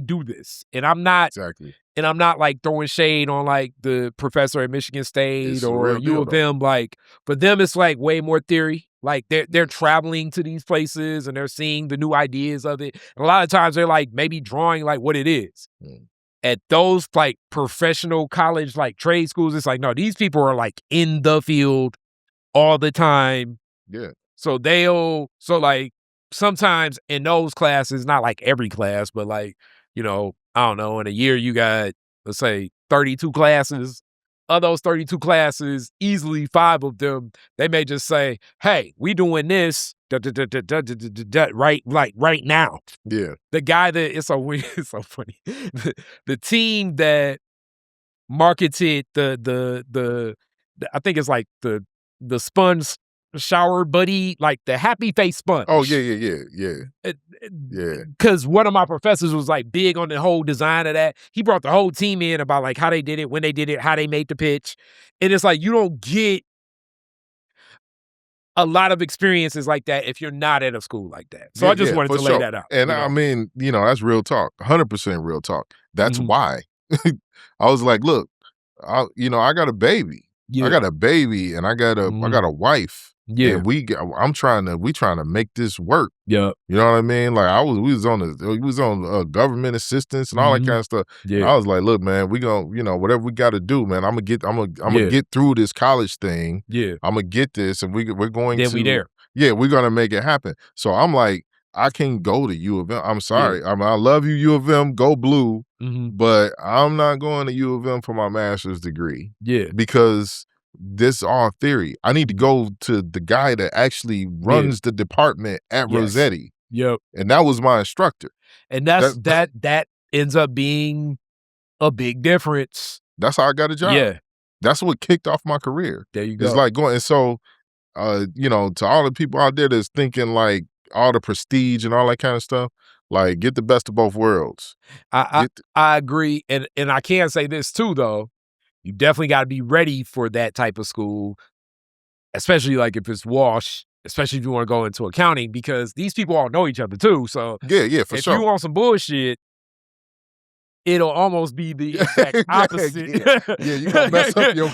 do this. And I'm not Exactly. like throwing shade on like the professor at Michigan State It's a or real U deal, of though. M. Like, for them, it's like way more theory. Like they're traveling to these places and they're seeing the new ideas of it. And a lot of times they're like maybe drawing like what it is. Mm. At those like professional college, like trade schools, it's like, no, these people are like in the field all the time. Yeah. So like sometimes in those classes, not like every class, but like, you know, I don't know, in a year you got, let's say, 32 classes. Of those 32 classes, easily 5 of them, they may just say, hey, we doing this right now. Yeah. The guy that, it's so funny. The team that marketed the I think it's like the sponge shower buddy, like the happy face sponge. Oh, yeah. Yeah. Because one of my professors was like big on the whole design of that. He brought the whole team in about like how they did it, when they did it, how they made the pitch. And it's like, you don't get a lot of experiences like that if you're not at a school like that. So I just wanted for to lay sure. that out. And you know? I mean, that's real talk. 100% real talk. That's Mhm. why. I was like, look, I got a baby. Yeah. I got a baby and I got Mhm. a wife. Yeah. And we trying to make this work. Yeah. You know what I mean? Like we was on government assistance and all that Mhm. kind of stuff. And Yeah. I was like, look, man, we gonna, whatever we got to do, man. I'm gonna Yeah. get through this college thing. Yeah. I'm gonna get this, and we're going Then to. we there. Yeah, we're gonna make it happen. So I'm like, I can't go to U of M. I'm sorry. I love you, U of M. Go blue. Mhm. But I'm not going to U of M for my master's degree. Yeah. Because this is all theory. I need to go to the guy that actually runs the department at Yes. Rossetti. Yep. And that was my instructor. And that ends up being a big difference. That's how I got a job. Yeah. That's what kicked off my career. There you go. It's like going, and so, to all the people out there that's thinking like all the prestige and all that kind of stuff, like get the best of both worlds. I agree. And I can say this too, though. You definitely got to be ready for that type of school, especially like if it's Walsh, especially if you want to go into accounting, because these people all know each other too. So Yeah, for if sure. you want some bullshit, it'll almost be the exact opposite. Yeah, you gonna mess up your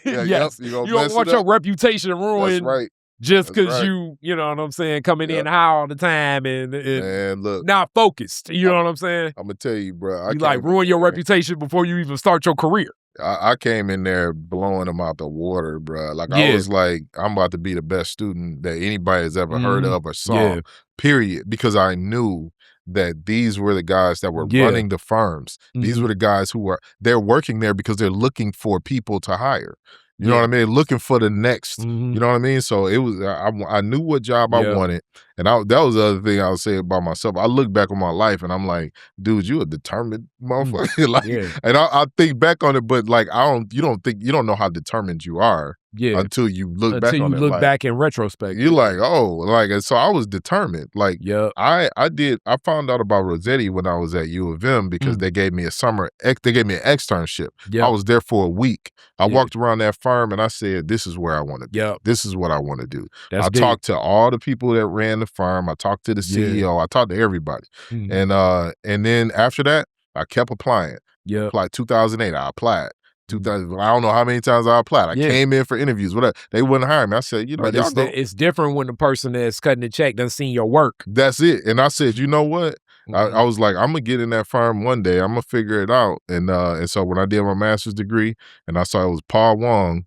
yes. you gonna You don't mess want it your up. reputation That's ruined right. just That's because right. you know what I'm saying, coming in Yep. high all the time and Man, look, not focused. You know what I'm saying? I'm gonna tell you, bro. You like ruin your reputation before you even start your career. I came in there blowing them out the water, bro. Like I Yeah. was like, I'm about to be the best student that anybody has ever heard Mhm. of or saw. Yeah. Period. Because I knew that these were the guys that were Yeah. running the firms. These Mhm. were the guys they're working there because they're looking for people to hire. You know Yeah. what I mean? Looking for the next. Mhm. You know what I mean? So it was. I knew what job I Yeah. wanted, and that was the other thing I would say about myself. I look back on my life, and I'm like, dude, you a determined motherfucker. Like, Yeah. and I think back on it, but like you don't know how determined you are Yeah. until you look back Until on you it. look like, back in retrospect. you're like, oh, like, and so I was determined. Like, Yep. I found out about Rossetti when I was at U of M because they gave me an externship. Yep. I was there for a week. I Yeah. walked around that firm and I said, this is where I want to be. Yep. This is what I want to do. That's I good. talked to all the people that ran the firm. I talked to the CEO. I talked to everybody. Mhm. And then after that, I kept applying. Yep. Applied 2008. I applied. 2000. I don't know how many times I applied. I Yeah. came in for interviews. Whatever. They wouldn't hire me. I said, But y'all go. it's different when the person that's cutting the check doesn't see your work. That's it. And I said, you know what? I Mhm. was like, I'm gonna get in that firm one day. I'm gonna figure it out. And so when I did my master's degree, and I saw it was Paul Wong.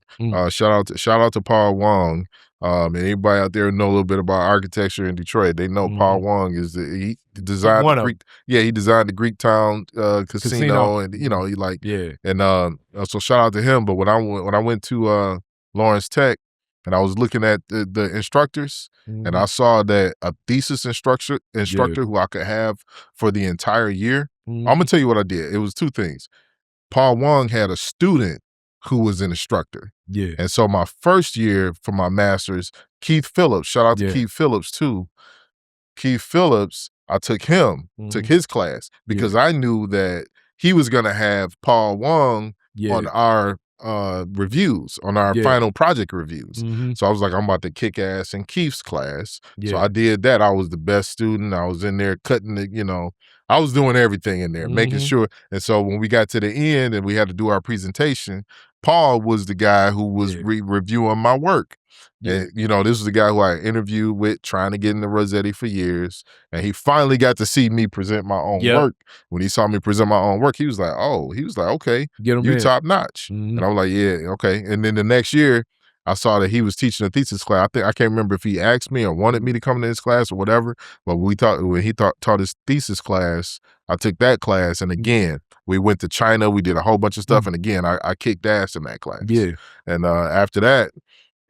Shout out to Paul Wong. And anybody out there know a little bit about architecture in Detroit, they know Paul Wong is he designed One the of Greek. Yeah, he designed the Greek Town casino, and he like Yeah. and so shout out to him. But when I went to Lawrence Tech, and I was looking at the instructors, and I saw that a thesis instructor who I could have for the entire year. I'm gonna tell you what I did. It was two things. Paul Wong had a student who was an instructor. Yeah. And so my first year for my master's, Keith Phillips, shout out to Keith Phillips too. Keith Phillips, I took his class because I knew that he was gonna have Paul Wong on our reviews, on our final project reviews. So I was like, I'm about to kick ass in Keith's class. So I did that. I was the best student. I was in there cutting the, I was doing everything in there, making sure. And so when we got to the end and we had to do our presentation, Paul was the guy who was reviewing my work. And, this was the guy who I interviewed with, trying to get into Rossetti for years. And he finally got to see me present my own work. When he saw me present my own work, he was like, okay, you top notch. And I was like, yeah, okay. And then the next year, I saw that he was teaching a thesis class. I can't remember if he asked me or wanted me to come to his class or whatever. But when he taught his thesis class, I took that class. And again, we went to China. We did a whole bunch of stuff. And again, I kicked ass in that class. Yeah. And after that,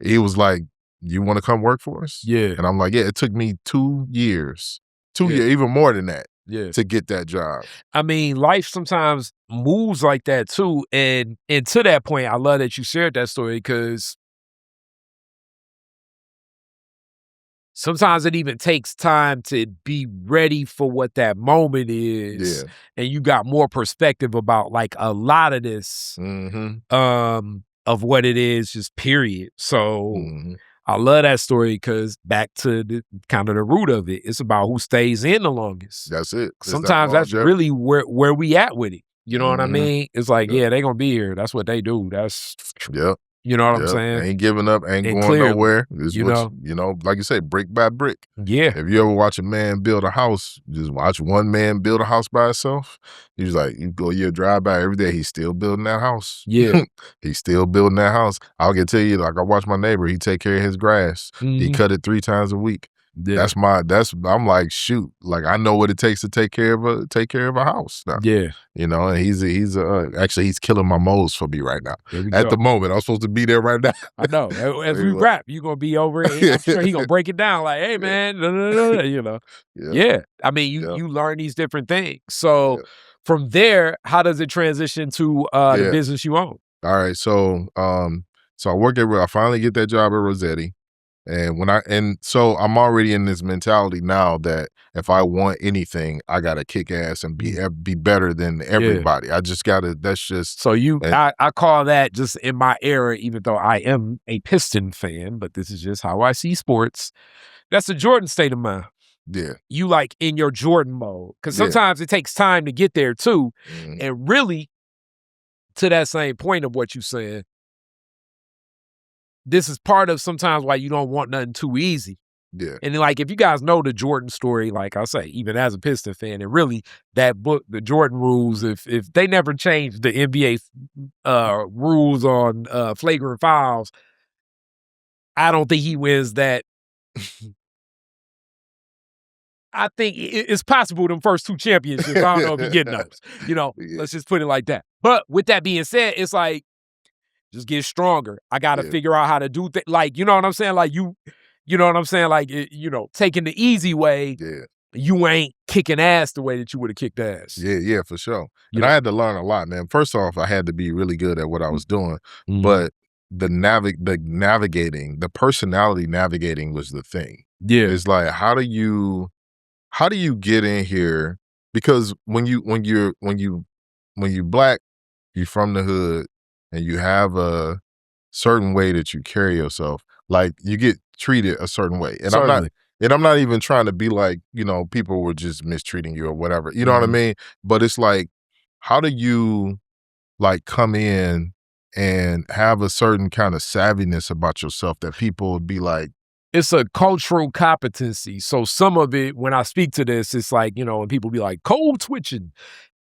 he was like, you want to come work for us? Yeah. And I'm like, yeah, it took me 2 years, even more than that, to get that job. I mean, life sometimes moves like that too. And to that point, I love that you shared that story because sometimes it even takes time to be ready for what that moment is. Yeah. And you got more perspective about like a lot of this of what it is, just period. So I love that story because back to the kind of the root of it, it's about who stays in the longest. That's it. Sometimes that's really where we at with it. You know what I mean? It's like, they're going to be here. That's what they do. That's, you know what I'm saying? Ain't giving up, ain't going nowhere. It's like you say, brick by brick. Yeah. If you ever watch a man build a house, just watch one man build a house by himself. He's like, you drive by every day, he's still building that house. Yeah. He's still building that house. I'll tell you, like I watch my neighbor, he take care of his grass. He cut it 3 times a week. Yeah. I'm like, shoot, like I know what it takes to take care of a house now. Yeah. And he's actually he's killing my moles for me right now. At the moment, I'm supposed to be there right now. I know. As we wrap, you're gonna be over it. I'm sure he's gonna break it down like, hey man, Yeah. I mean, you learn these different things. So from there, how does it transition to the business you own? All right. So I finally get that job at Rossetti. And so I'm already in this mentality now that if I want anything, I gotta kick ass and be better than everybody. I just gotta. That's just so I call that just in my era, even though I am a Piston fan, but this is just how I see sports. That's a Jordan state of mind. Yeah, you like in your Jordan mode because sometimes it takes time to get there too, and really to that same point of what you said. This is part of sometimes why you don't want nothing too easy. Yeah. And like, if you guys know the Jordan story, like I say, even as a Piston fan, and really that book, The Jordan Rules, if they never changed the NBA rules on flagrant fouls, I don't think he wins that. I think it's possible them first 2 championships. I don't know if he getting those. Let's just put it like that. But with that being said, it's like, just get stronger. I got to figure out how to do things. Like, you know what I'm saying? Like, you know what I'm saying? Like, taking the easy way, you ain't kicking ass the way that you would have kicked ass. Yeah, for sure. And I had to learn a lot, man. First off, I had to be really good at what I was doing. But the navigating, the personality navigating was the thing. Yeah. It's like, how do you get in here? Because when you're black, you're from the hood, and you have a certain way that you carry yourself, like you get treated a certain way. And I'm not even trying to be like, people were just mistreating you or whatever. You know what I mean? But it's like, how do you like come in and have a certain kind of savviness about yourself that people would be like, it's a cultural competency. So some of it, when I speak to this, it's like, and people be like cold twitching.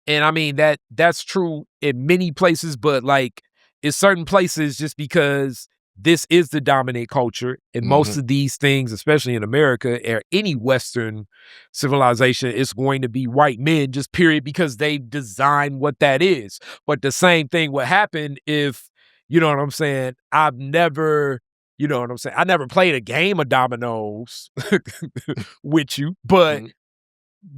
And I mean, that's true in many places, but like, in certain places, just because this is the dominant culture, and most of these things, especially in America or any Western civilization, it's going to be white men, just period, because they design what that is. But the same thing would happen if, you know what I'm saying, I've never, You know what I'm saying? I never played a game of dominoes with you, but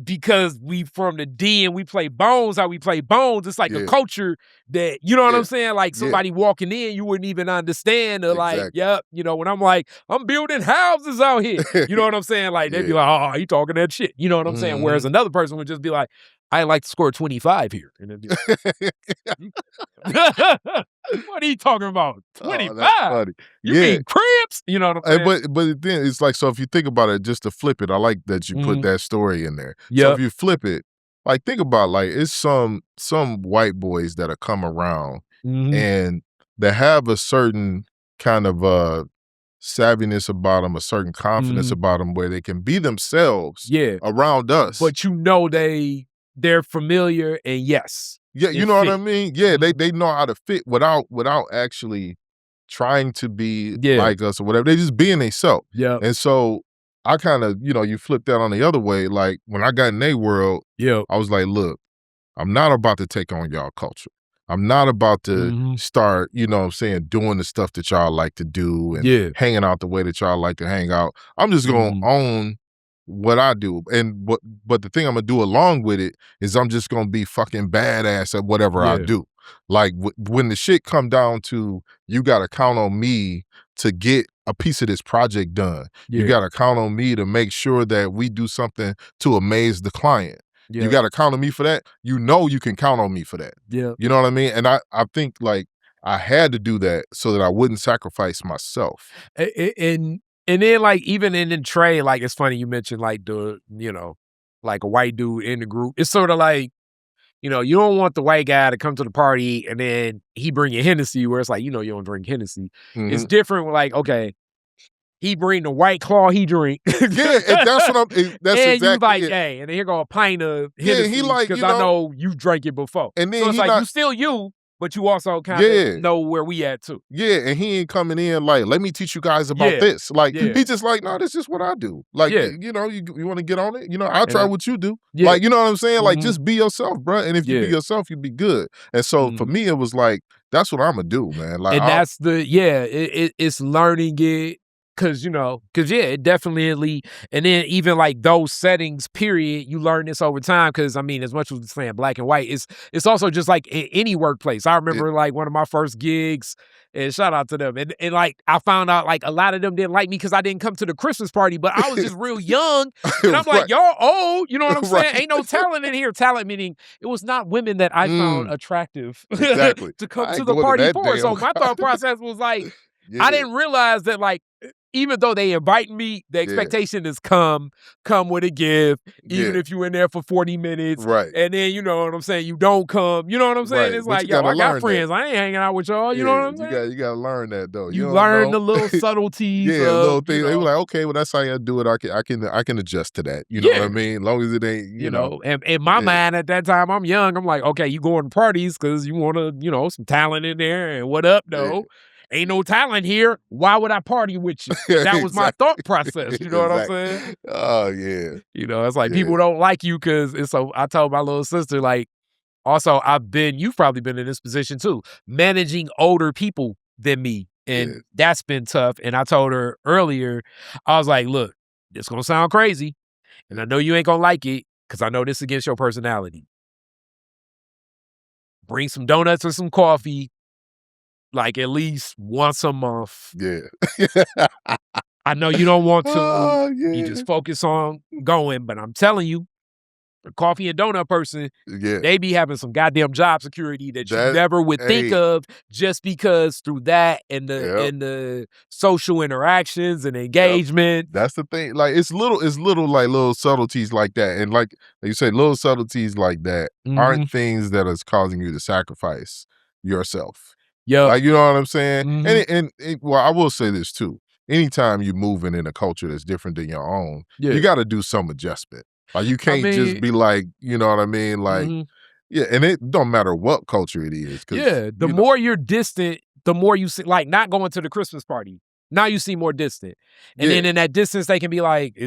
because we from the D and we play bones, how we play bones, it's like a culture that, you know what I'm saying? Like somebody walking in, you wouldn't even understand. Or like, yep, you know, when I'm like, I'm building houses out here. You know what I'm saying? Like, they'd be like, oh, you talking that shit. You know what I'm saying? Whereas another person would just be like, I like to score 25 here. And it'd be like, what are you talking about? 25? Funny. You mean cribs? You know what I'm saying? But then it's like, so if you think about it, just to flip it, I like that you put that story in there. So if you flip it, like think about like it's some white boys that are come around and that have a certain kind of savviness about them, a certain confidence about them, where they can be themselves around us. But you know they're familiar and you know what I mean? Yeah, they know how to fit without actually trying to be like us or whatever. They just being themselves. Yeah. And so I kind of, you flip that on the other way. Like when I got in their world, I was like, look, I'm not about to take on y'all culture. I'm not about to start, you know what I'm saying, doing the stuff that y'all like to do and hanging out the way that y'all like to hang out. I'm just going to own what I do. And but the thing I'm going to do along with it is I'm just going to be fucking badass at whatever I do. Like when the shit come down to you got to count on me to get a piece of this project done. You got to count on me to make sure that we do something to amaze the client. You got to count on me for that. You know you can count on me for that. You know what I mean? And I think like I had to do that so that I wouldn't sacrifice myself. And then like even in the trade, like it's funny you mentioned like like a white dude in the group. It's sort of like, you don't want the white guy to come to the party and then he bring you Hennessy where it's like, you don't drink Hennessy. It's different. Like, okay, he bring the White Claw he drink. And that's what that's and exactly you like, it. hey, and then here go a pint of Hennessy he like, because I know you drank it before. And then so it's like you still you, but you also kind of know where we at too. And he ain't coming in like, let me teach you guys about this. Like he just like, no, this is what I do. Like, you want to get on it? I'll try what you do. Like, you know what I'm saying? Like, just be yourself, bro. And if you be yourself, you be good. And so for me, it was like, that's what I'm gonna do, man. Like, and that's it's learning it. Cause it definitely, and then even like those settings, period, you learn this over time. Cause I mean, as much as we're saying black and white, it's also just like in any workplace. I remember like one of my first gigs, and shout out to them. And like I found out like a lot of them didn't like me because I didn't come to the Christmas party, but I was just real young. And I'm like, y'all old, you know what I'm saying? Ain't no talent in here. Talent meaning it was not women that I found attractive to come to the party for. So my thought process was like, I didn't realize that like, even though they invite me, the expectation is come with a gift, even if you in there for 40 minutes. Right. And then, you know what I'm saying, you don't come. You know what I'm saying? Right. It's But like, yo, I got friends. That. I ain't hanging out with y'all. You know what I'm saying? You got to learn that, though. You learn the little subtleties. Little things. They were like, okay, well, that's how you do it. I can adjust to that. You know what I mean? As long as it ain't, you know. And in my mind at that time, I'm young. I'm like, okay, you going to parties because you want to, some talent in there. And what up, though? Ain't no talent here. Why would I party with you? That was my thought process. You know what I'm saying? Oh, yeah. It's like people don't like you because it's so. I told my little sister, like, also, you've probably been in this position too, managing older people than me. And that's been tough. And I told her earlier, I was like, look, this going to sound crazy. And I know you ain't going to like it because I know this against your personality. Bring some donuts or some coffee. Like at least once a month. Yeah. I know you don't want to. Oh, yeah. You just focus on going, but I'm telling you, the coffee and donut person, they be having some goddamn job security that you never would think of just because through that and the social interactions and engagement. That's the thing. Like it's little like little subtleties like that. And like you say, little subtleties like that aren't things that is causing you to sacrifice yourself. Yeah, like you know what I'm saying. And well, I will say this too. Anytime you're moving in a culture that's different than your own, you got to do some adjustment. Like you can't just be like, you know what I mean? Like, and it don't matter what culture it is. The more you're distant, the more you see. Like not going to the Christmas party. Now you seem more distant. And then in that distance, they can be like,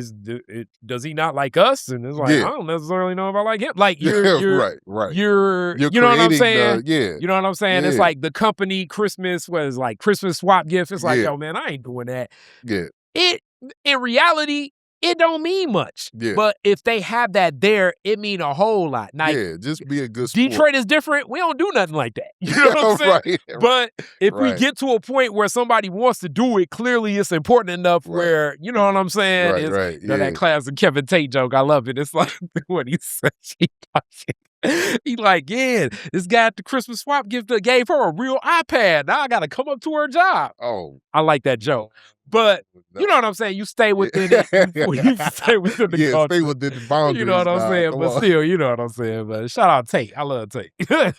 does he not like us? And it's like, I don't necessarily know if I like him. Like you're right. You're you know what I'm saying? You know what I'm saying? Yeah. It's like the company Christmas was like Christmas swap gift. It's like, yo, man, I ain't doing that. Yeah. It in reality, it don't mean much. Yeah. But if they have that there, it mean a whole lot. Like, just be a good sport. Detroit is different. We don't do nothing like that. You know what I'm saying? Right. But if we get to a point where somebody wants to do it, clearly it's important enough where, you know what I'm saying? Right. You know, that classic Kevin Tate joke. I love it. It's like what he said. He like, yeah, this guy at the Christmas swap gift gave her a real iPad. Now I got to come up to her job. Oh. I like that joke. But you know what I'm saying? You stay within it. You stay within the culture. Stay within the boundaries. You know what I'm saying? Come But on. still, you know what I'm saying? But shout out Tate. I love Tate. Yeah.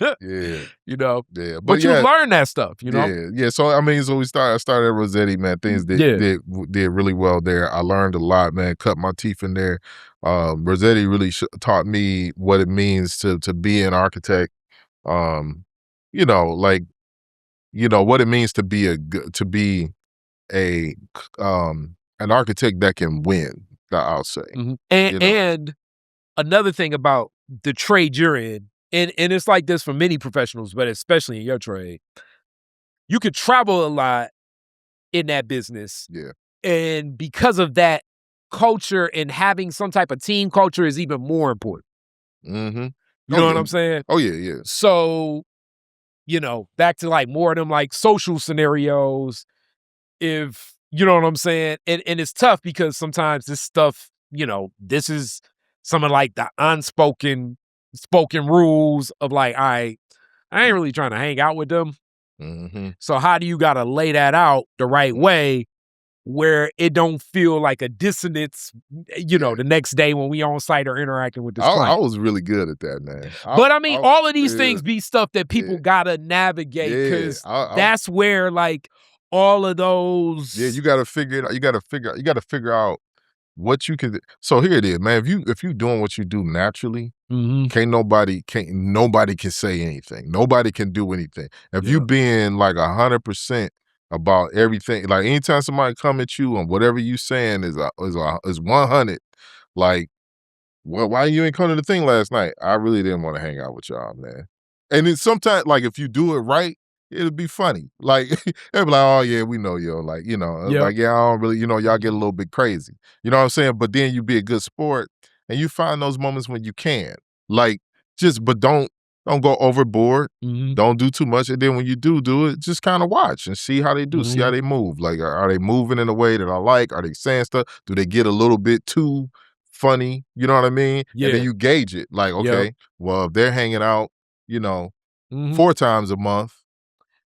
You know? Yeah. But you learn that stuff, you know? Yeah. So, I mean, I started at Rossetti, man. Things did really well there. I learned a lot, man. Cut my teeth in there. Rossetti really taught me what it means to be an architect. You know, like, you know, what it means to be an architect that can win, I'll say. Mm-hmm. And another thing about the trade you're in, and it's like this for many professionals, but especially in your trade, you could travel a lot in that business. Yeah. And because of that, culture and having some type of team culture is even more important. Mm-hmm. You know what I'm saying? Oh, yeah. So, you know, back to like more of them like social scenarios, if you know what I'm saying, and it's tough because sometimes this stuff, you know, this is some of like the spoken rules of like, I ain't really trying to hang out with them. Mm-hmm. So how do you gotta lay that out the right way where it don't feel like a dissonance, you know, the next day when we on site or interacting with this client. I was really good at that, man. But I mean, all of these things be stuff that people gotta navigate because that's where like all of those. Yeah, you gotta figure it out. You gotta figure out what you can. So here it is, man. If you doing what you do naturally, can't nobody can say anything. Nobody can do anything. If you being like 100% about everything, like anytime somebody come at you and whatever you saying is 100, like, well, why you ain't come to the thing last night? I really didn't want to hang out with y'all, man. And then sometimes, like, if you do it right, it'll be funny. Like, they'll be like, oh yeah, we know yo. Like, you know, like, yeah, I don't really, you know, y'all get a little bit crazy. You know what I'm saying? But then you be a good sport and you find those moments when you can. Like, but don't go overboard. Don't do too much. And then when you do it, just kind of watch and see how they do, see how they move. Like, are they moving in a way that I like? Are they saying stuff? Do they get a little bit too funny? You know what I mean? Yeah. And then you gauge it. Like, okay, well, if they're hanging out, you know, 4 times a month,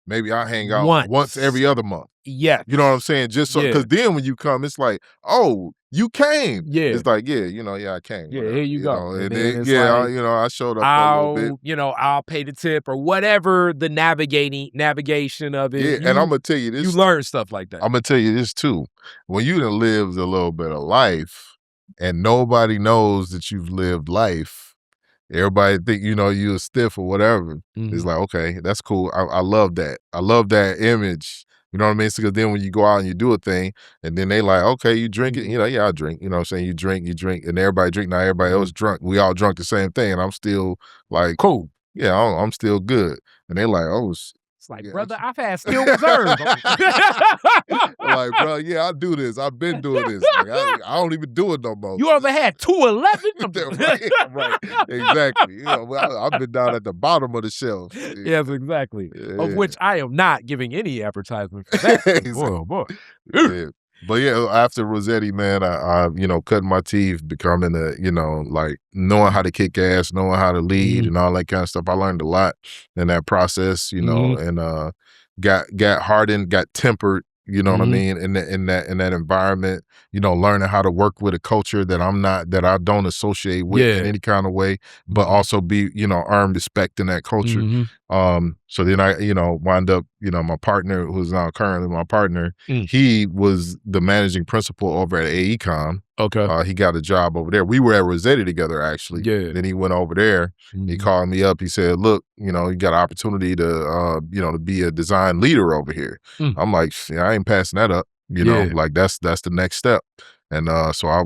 maybe I hang out once every other month. Yeah. You know what I'm saying? Just so, because then when you come, it's like, oh, you came. Yeah. It's like, yeah, you know, yeah, I came. Yeah, whatever, here you go. Know, and then, it's yeah, like, you know, I showed up a little bit. You know, I'll pay the tip or whatever the navigation of it. Yeah, and I'm going to tell you this. You learn stuff like that. I'm going to tell you this too. When you done lived a little bit of life and nobody knows that you've lived life, everybody think, you know, you a stiff or whatever. It's like, okay, that's cool. I love that. I love that image. You know what I mean? Because then when you go out and you do a thing, and then they like, okay, you drink it. You know, yeah, I drink. You know what I'm saying? You drink, and everybody drink. Now everybody else drunk. We all drunk the same thing, and I'm still like, cool. Yeah, I'm still good. And they like, oh, it's like, brother, I've had skill reserve. Like, bro, yeah, I do this. I've been doing this. Like, I don't even do it no more. You ever had 211? Right, exactly. You know, I've been down at the bottom of the shelf. Yes, exactly. Yeah. Of which I am not giving any advertisement for that. Exactly. Boy. Yeah. But yeah, after Rossetti, man, I you know, cutting my teeth, becoming you know, like knowing how to kick ass, knowing how to lead and all that kind of stuff. I learned a lot in that process, you know, and got hardened, got tempered, you know what I mean, in that environment, you know, learning how to work with a culture that I don't associate with in any kind of way, but also earn respect in that culture. So then I, you know, wind up, you know, my partner, who's now currently my partner, he was the managing principal over at AECOM. Okay. He got a job over there. We were at Rossetti together, actually. Yeah. Then he went over there. He called me up. He said, look, you know, you got an opportunity to, you know, to be a design leader over here. I'm like, I ain't passing that up. You know, like that's the next step. And so I,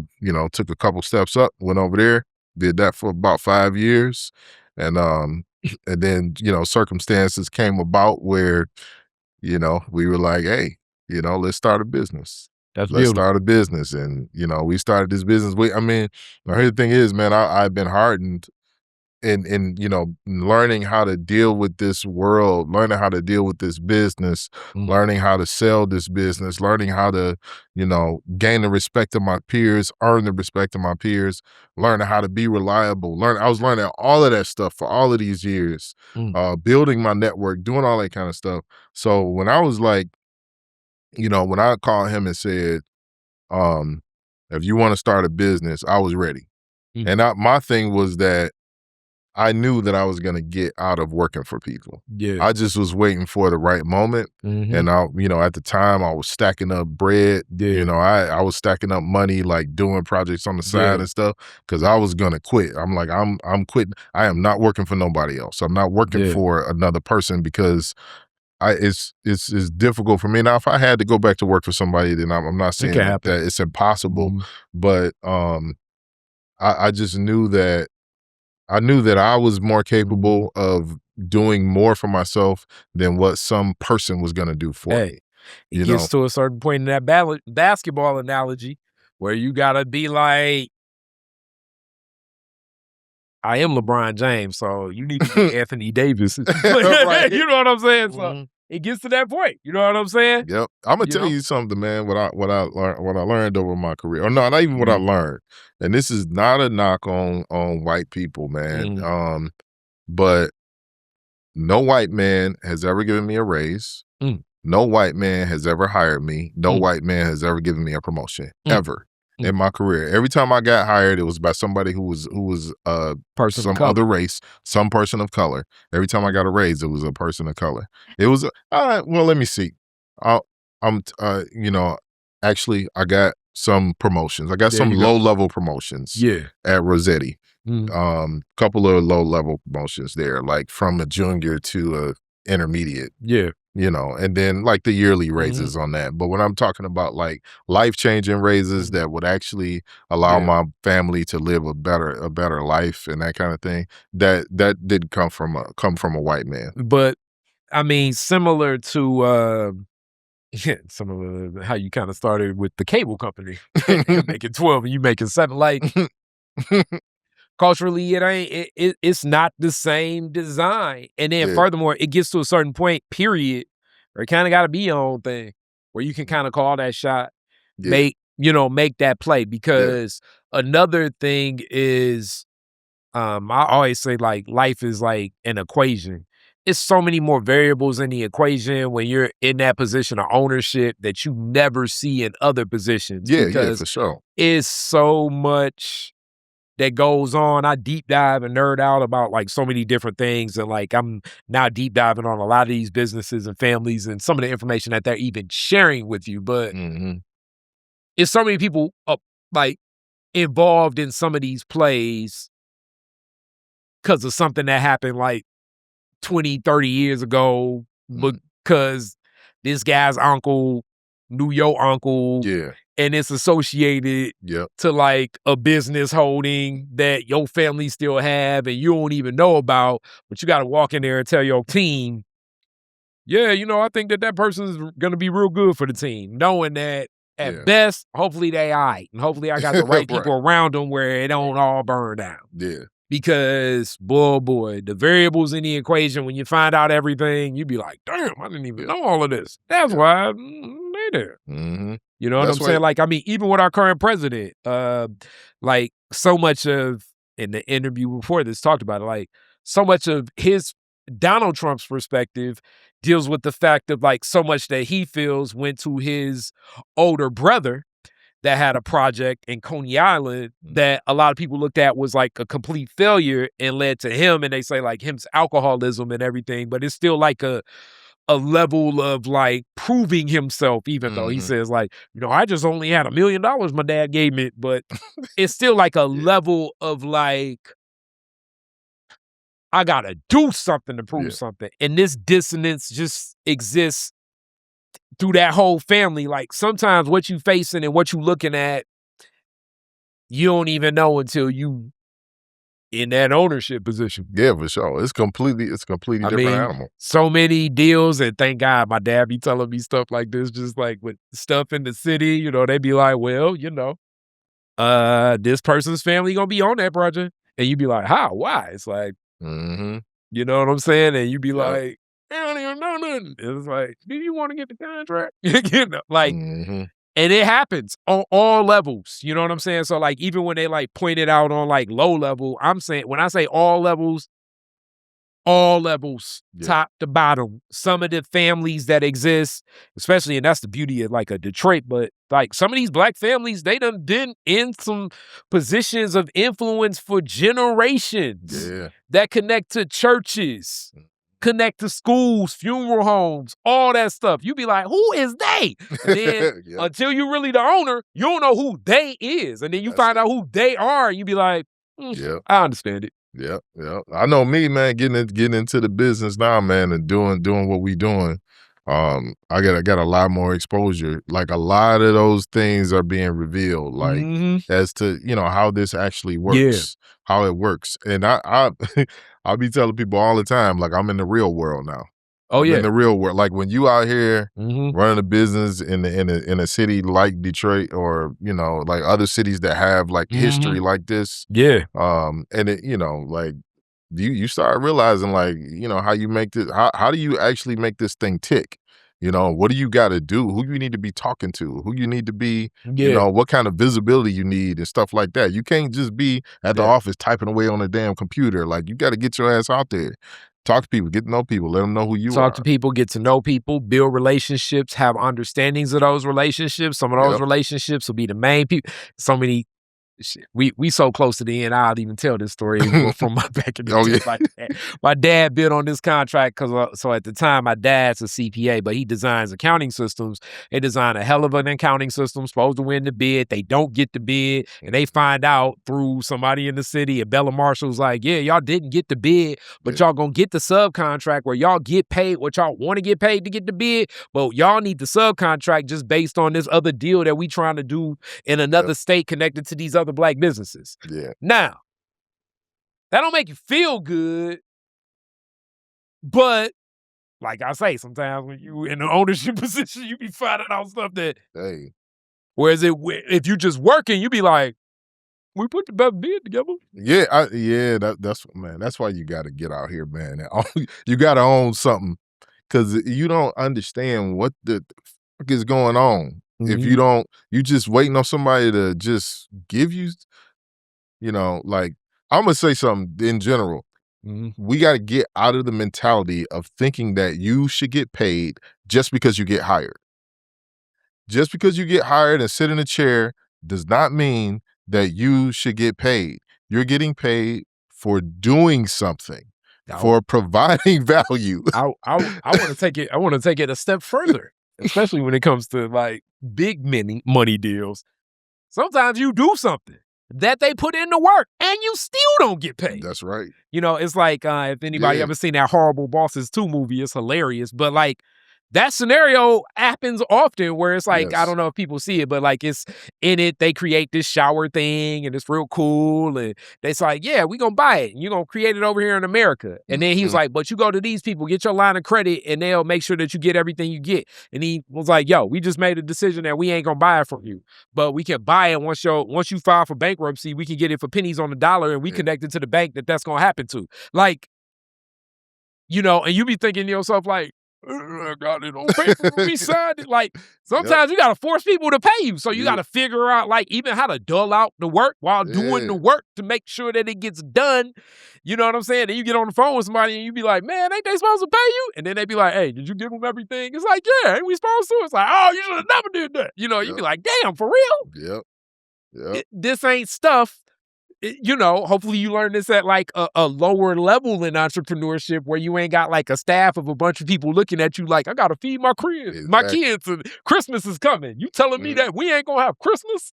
took a couple steps up, went over there, did that for about 5 years. And and then, circumstances came about where, we were like, hey, let's start a business. That's Let's beautiful. start a business. And, we started this business. I mean, the thing is, man, I've been hardened in learning how to deal with this world, learning how to deal with this business, learning how to sell this business, learning how to gain the respect of my peers, earn the respect of my peers, learning how to be reliable. I was learning all of that stuff for all of these years, building my network, doing all that kind of stuff. So when I was like, when I called him and said, if you want to start a business, I was ready. And my thing was that I knew that I was gonna get out of working for people. Yeah. I just was waiting for the right moment. And at the time I was stacking up bread. I was stacking up money, like doing projects on the side and stuff, because I was gonna quit. I'm like, I'm quitting. I am not working for nobody else. I'm not working for another person because it's difficult for me. Now, if I had to go back to work for somebody, then I'm not saying that it's impossible. But I just knew that I was more capable of doing more for myself than what some person was gonna do for me. It gets to a certain point in that basketball analogy where you gotta be like, I am LeBron James, so you need to be Anthony Davis. Right. You know what I'm saying? So it gets to that point. You know what I'm saying? Yep. I'm gonna tell you something, man. What I learned over my career, or no, not even what I learned. And this is not a knock on white people, man. But no white man has ever given me a raise. No white man has ever hired me. No white man has ever given me a promotion ever in my career. Every time I got hired, it was by somebody who was some other race, some person of color. Every time I got a raise, it was a person of color. It was well, let me see. Actually, I got some promotions. I got some low-level promotions at Rossetti. Couple of low-level promotions there, like from a junior to a intermediate. And then like the yearly raises on that. But when I'm talking about like life-changing raises that would actually allow my family to live a better life and that kind of thing, that did come from a white man. But I mean, similar to some of how you kind of started with the cable company, making 12 and you making 7. Like culturally, it's not the same design. And then furthermore, it gets to a certain point, period, where it kind of got to be your own thing, where you can kind of call that shot, make that play. Because another thing is, I always say, like, life is like an equation. It's so many more variables in the equation when you're in that position of ownership that you never see in other positions. Yeah, for sure. It's so much that goes on. I deep dive and nerd out about like so many different things. And like, I'm now deep diving on a lot of these businesses and families and some of the information that they're even sharing with you. But it's so many people like involved in some of these plays because of something that happened like 20, 30 years ago, because this guy's uncle knew your uncle. And it's associated to like a business holding that your family still have and you don't even know about, but you got to walk in there and tell your team, I think that person's going to be real good for the team, knowing that at best, hopefully they all right. And hopefully I got the right people around them where it don't all burn down. Because, boy, the variables in the equation, when you find out everything, you be like, damn, I didn't even know all of this. That's why they there. You know what I'm saying? Like, I mean, even with our current president, like so much of, in the interview before this talked about it, like so much of Donald Trump's perspective deals with the fact of like so much that he feels went to his older brother that had a project in Coney Island that a lot of people looked at was like a complete failure and led to him. And they say like him's alcoholism and everything, but it's still like a level of like proving himself, even though he says like, I just only had $1 million my dad gave me, but it's still like a level of like, I gotta do something to prove something. And this dissonance just exists through that whole family, like sometimes what you facing and what you looking at, you don't even know until you in that ownership position. Yeah, for sure. It's completely I different mean, animal. so many deals, and thank God my dad be telling me stuff like this, just like with stuff in the city, you know, they be like, well, you know, this person's family gonna be on that project. And you be like, how? Why? It's like, Mm-hmm. you know what I'm saying? And you be Yep. like, I don't even know nothing. It's like, do you want to get the contract? You know, like, Mm-hmm. and it happens on all levels. You know what I'm saying? So like, even when they like point it out on like low level, I'm saying, when I say all levels, Yeah. top to bottom. Some of the families that exist, especially, and that's the beauty of like a Detroit, but like some of these black families, they done been in some positions of influence for generations Yeah. that connect to churches, connect to schools, funeral homes, all that stuff. You be like, who is they? And then Yep. until you really the owner, you don't know who they is. And then you That's find it. out who they are, and you be like, Yep. I understand it. Yep. Yep. I know me, man, getting into the business now, man, and doing what we doing. I got a lot more exposure. Like a lot of those things are being revealed, like Mhm. as to, you know, how this actually Yeah. works, how it works. And I I'll be telling people all the time, like I'm in the real world now. Oh, I'm yeah. in the real world. Like when you out here Mhm. running a business in a city like Detroit, or you know, like other cities that have like history like this, Yeah. and it, you know, like you start realizing, like, you know, how you make this, how do you actually make this thing tick? You know, what do you got to do? Who you need to be talking to? Who you need to be, you Yeah. know, what kind of visibility you need and stuff like that. You can't just be at the Yeah. office typing away on a damn computer. Like you got to get your ass out there, talk to people, get to know people, let them know who you Talk to are. people, get to know people, build relationships, have understandings of those relationships. Some of those Yep. relationships will be the main people. So many shit. We so close to the end. I'll even tell this story from my back in the Oh day. yeah. My dad bid on this contract because so at the time my dad's a CPA, but he designs accounting systems. They design a hell of an accounting system, supposed to win the bid. They don't get the bid, and they find out through somebody in the city. And Bella Marshall's like, "Yeah, y'all didn't get the bid, but y'all gonna get the subcontract where y'all get paid what y'all want to get paid to get the bid, but y'all need the subcontract just based on this other deal that we trying to do in another state connected to these other black businesses." Yeah. Now, that don't make you feel good, but like I say, sometimes when you in the ownership position, you be finding out stuff that, Hey. whereas if you just working, you be like, we put the best bid together. Yeah, that's man. That's why you got to get out here, man. You got to own something, because you don't understand what the fuck is going on. If you don't, you just waiting on somebody to just give you, you know, like I'm gonna say something in general. We got to get out of the mentality of thinking that you should get paid just because you get hired. Just because you get hired and sit in a chair does not mean that you should get paid. You're getting paid for doing something, for providing value. I want to take it. I want to take it a step further, especially when it comes to like big money deals. Sometimes you do something that they put in the work and you still don't get paid. That's right. You know, it's like if anybody ever seen that Horrible Bosses 2 movie, it's hilarious. But like that scenario happens often where it's like, I don't know if people see it, but like it's in it, they create this shower thing and it's real cool. And it's like, yeah, we gonna buy it. And you're gonna create it over here in America. And then he was like, but you go to these people, get your line of credit, and they'll make sure that you get everything you get. And he was like, yo, we just made a decision that we ain't gonna buy it from you, but we can buy it once you file for bankruptcy, we can get it for pennies on the dollar, and we connect it to the bank that's gonna happen to. Like, you know, and you be thinking to yourself like, I got it on paper, we signed it. Like sometimes you gotta force people to pay you. So you gotta figure out like even how to dull out the work while doing the work to make sure that it gets done. You know what I'm saying? Then you get on the phone with somebody and you be like, man, ain't they supposed to pay you? And then they be like, hey, did you give them everything? It's like, yeah, ain't we supposed to? It's like, oh, you should have never did that. You know, you be like, damn, for real? This ain't stuff. You know, hopefully you learn this at like a lower level in entrepreneurship where you ain't got like a staff of a bunch of people looking at you like, I gotta feed my kids, and Christmas is coming. You telling me that we ain't gonna have Christmas?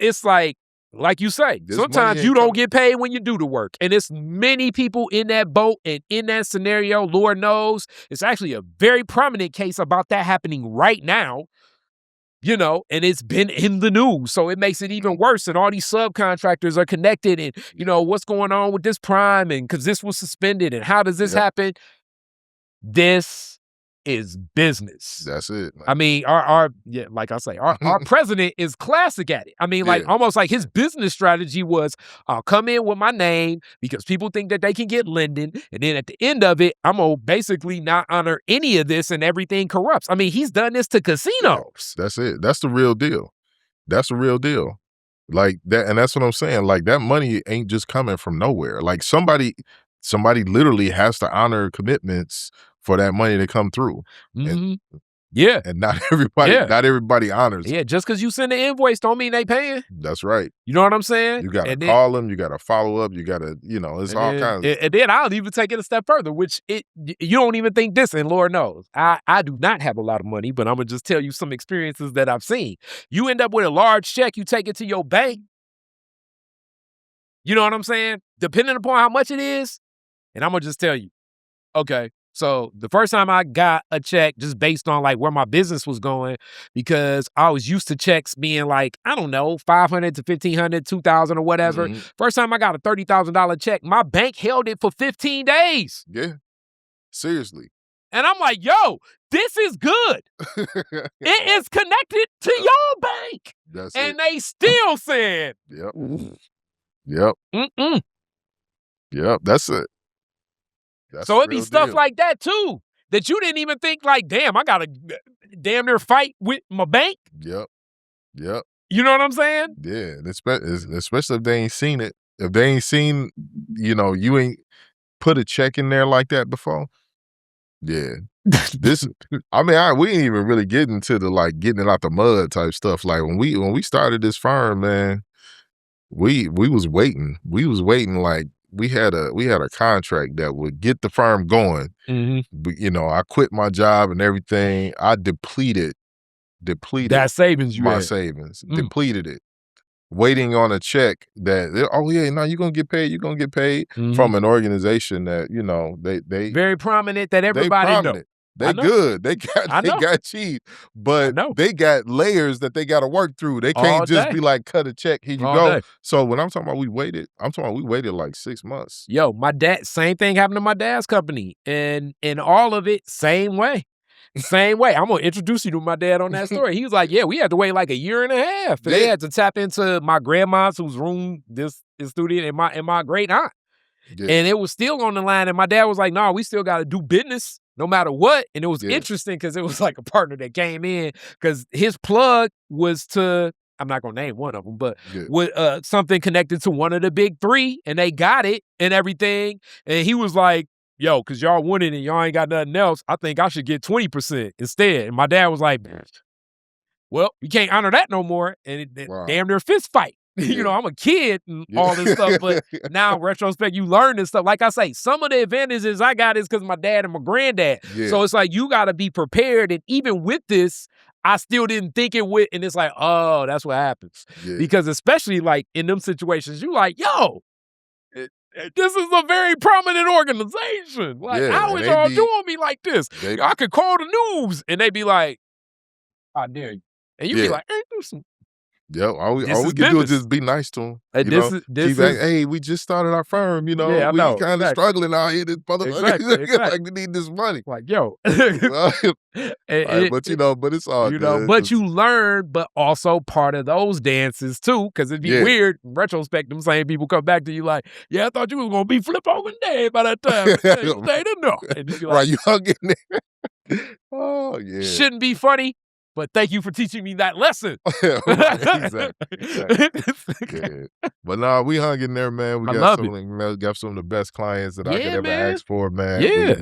It's like like you say, This money sometimes ain't you don't coming. get paid when you do the work. And it's many people in that boat and in that scenario, Lord knows. It's actually a very prominent case about that happening right now, you know, and it's been in the news. So it makes it even worse. And all these subcontractors are connected and, you know, what's going on with this prime and because this was suspended and how does this happen? This is business. That's it. Man. I mean, like I say, our president is classic at it. I mean, like almost like his business strategy was, I'll come in with my name because people think that they can get lending. And then at the end of it, I'm going to basically not honor any of this and everything corrupts. I mean, he's done this to casinos. That's it. That's the real deal. That's the real deal. Like that. And that's what I'm saying. Like that money ain't just coming from nowhere. Like somebody literally has to honor commitments for that money to come through. Mm-hmm. And not everybody honors. Yeah, just because you send an invoice don't mean they paying. That's right. You know what I'm saying? You got to call them. You got to follow up. You got to, you know, it's all kinds of. And then I'll even take it a step further, which you don't even think this, and Lord knows, I do not have a lot of money, but I'm going to just tell you some experiences that I've seen. You end up with a large check, you take it to your bank. You know what I'm saying? Depending upon how much it is, and I'm going to just tell you, okay, so the first time I got a check just based on like where my business was going, because I was used to checks being like, I don't know, $500 to $1,500, $2,000 or whatever. Mm-hmm. First time I got a $30,000 check, my bank held it for 15 days. Yeah, seriously. And I'm like, yo, this is good. It is connected to your bank. That's and they still said, Yep. That's it. That's so it'd be stuff like that too, that you didn't even think like, damn, I gotta damn near fight with my bank. Yep. You know what I'm saying? Yeah, and especially if they ain't seen it. If they ain't seen, you know, you ain't put a check in there like that before. Yeah. I mean, we ain't even really getting to the like getting it out the mud type stuff. Like when we started this firm, man, we was waiting. We was waiting like we had a contract that would get the firm going. Mm-hmm. But, you know, I quit my job and everything. I depleted that savings you my had. savings, depleted it, waiting on a check that you're gonna get paid. You're gonna get paid from an organization that, you know, they very prominent that everybody know. They good. They got cheap, but they got layers that they got to work through. They can't just be like, cut a check, here you go. So when I'm talking about we waited like 6 months. Yo, my dad, same thing happened to my dad's company, and all of it, same way. I'm gonna introduce you to my dad on that story. He was like, yeah, we had to wait like a year and a half. And they had to tap into my grandma's whose room this is studio and my great aunt. Yeah. And it was still on the line. And my dad was like, no, we still got to do business no matter what. And it was interesting because it was like a partner that came in because his plug was to, I'm not going to name one of them, but with something connected to one of the big three. And they got it and everything. And he was like, yo, because y'all won it and y'all ain't got nothing else, I think I should get 20% instead. And my dad was like, well, you can't honor that no more. And it damn near fist fight. You know, I'm a kid and all this stuff, but now in retrospect, you learn this stuff. Like I say, some of the advantages I got is because my dad and my granddad. Yeah. So it's like, you got to be prepared. And even with this, I still didn't think it would. And it's like, oh, that's what happens. Yeah. Because especially like in them situations, you like, yo, this is a very prominent organization. Like, how is y'all doing me like this? I could call the news and they be like, I dare you. And you be like, ain't this some... Yeah, all we can do is just be nice to them. Hey, we just started our firm, you know. Yeah, we kind of struggling out here. This motherfucker, exactly. Like we need this money. Like, yo. But it's all good. But you learn, but also part of those dances too, because it'd be weird. In retrospect, them same people come back to you like, yeah, I thought you was gonna be flip over dead by that time. They didn't know. And you be like, right, you hung in there. Oh yeah. Shouldn't be funny. But thank you for teaching me that lesson. Exactly. But no, we hung in there, man. We got some of the best clients that I could ever ask for, man. Yeah.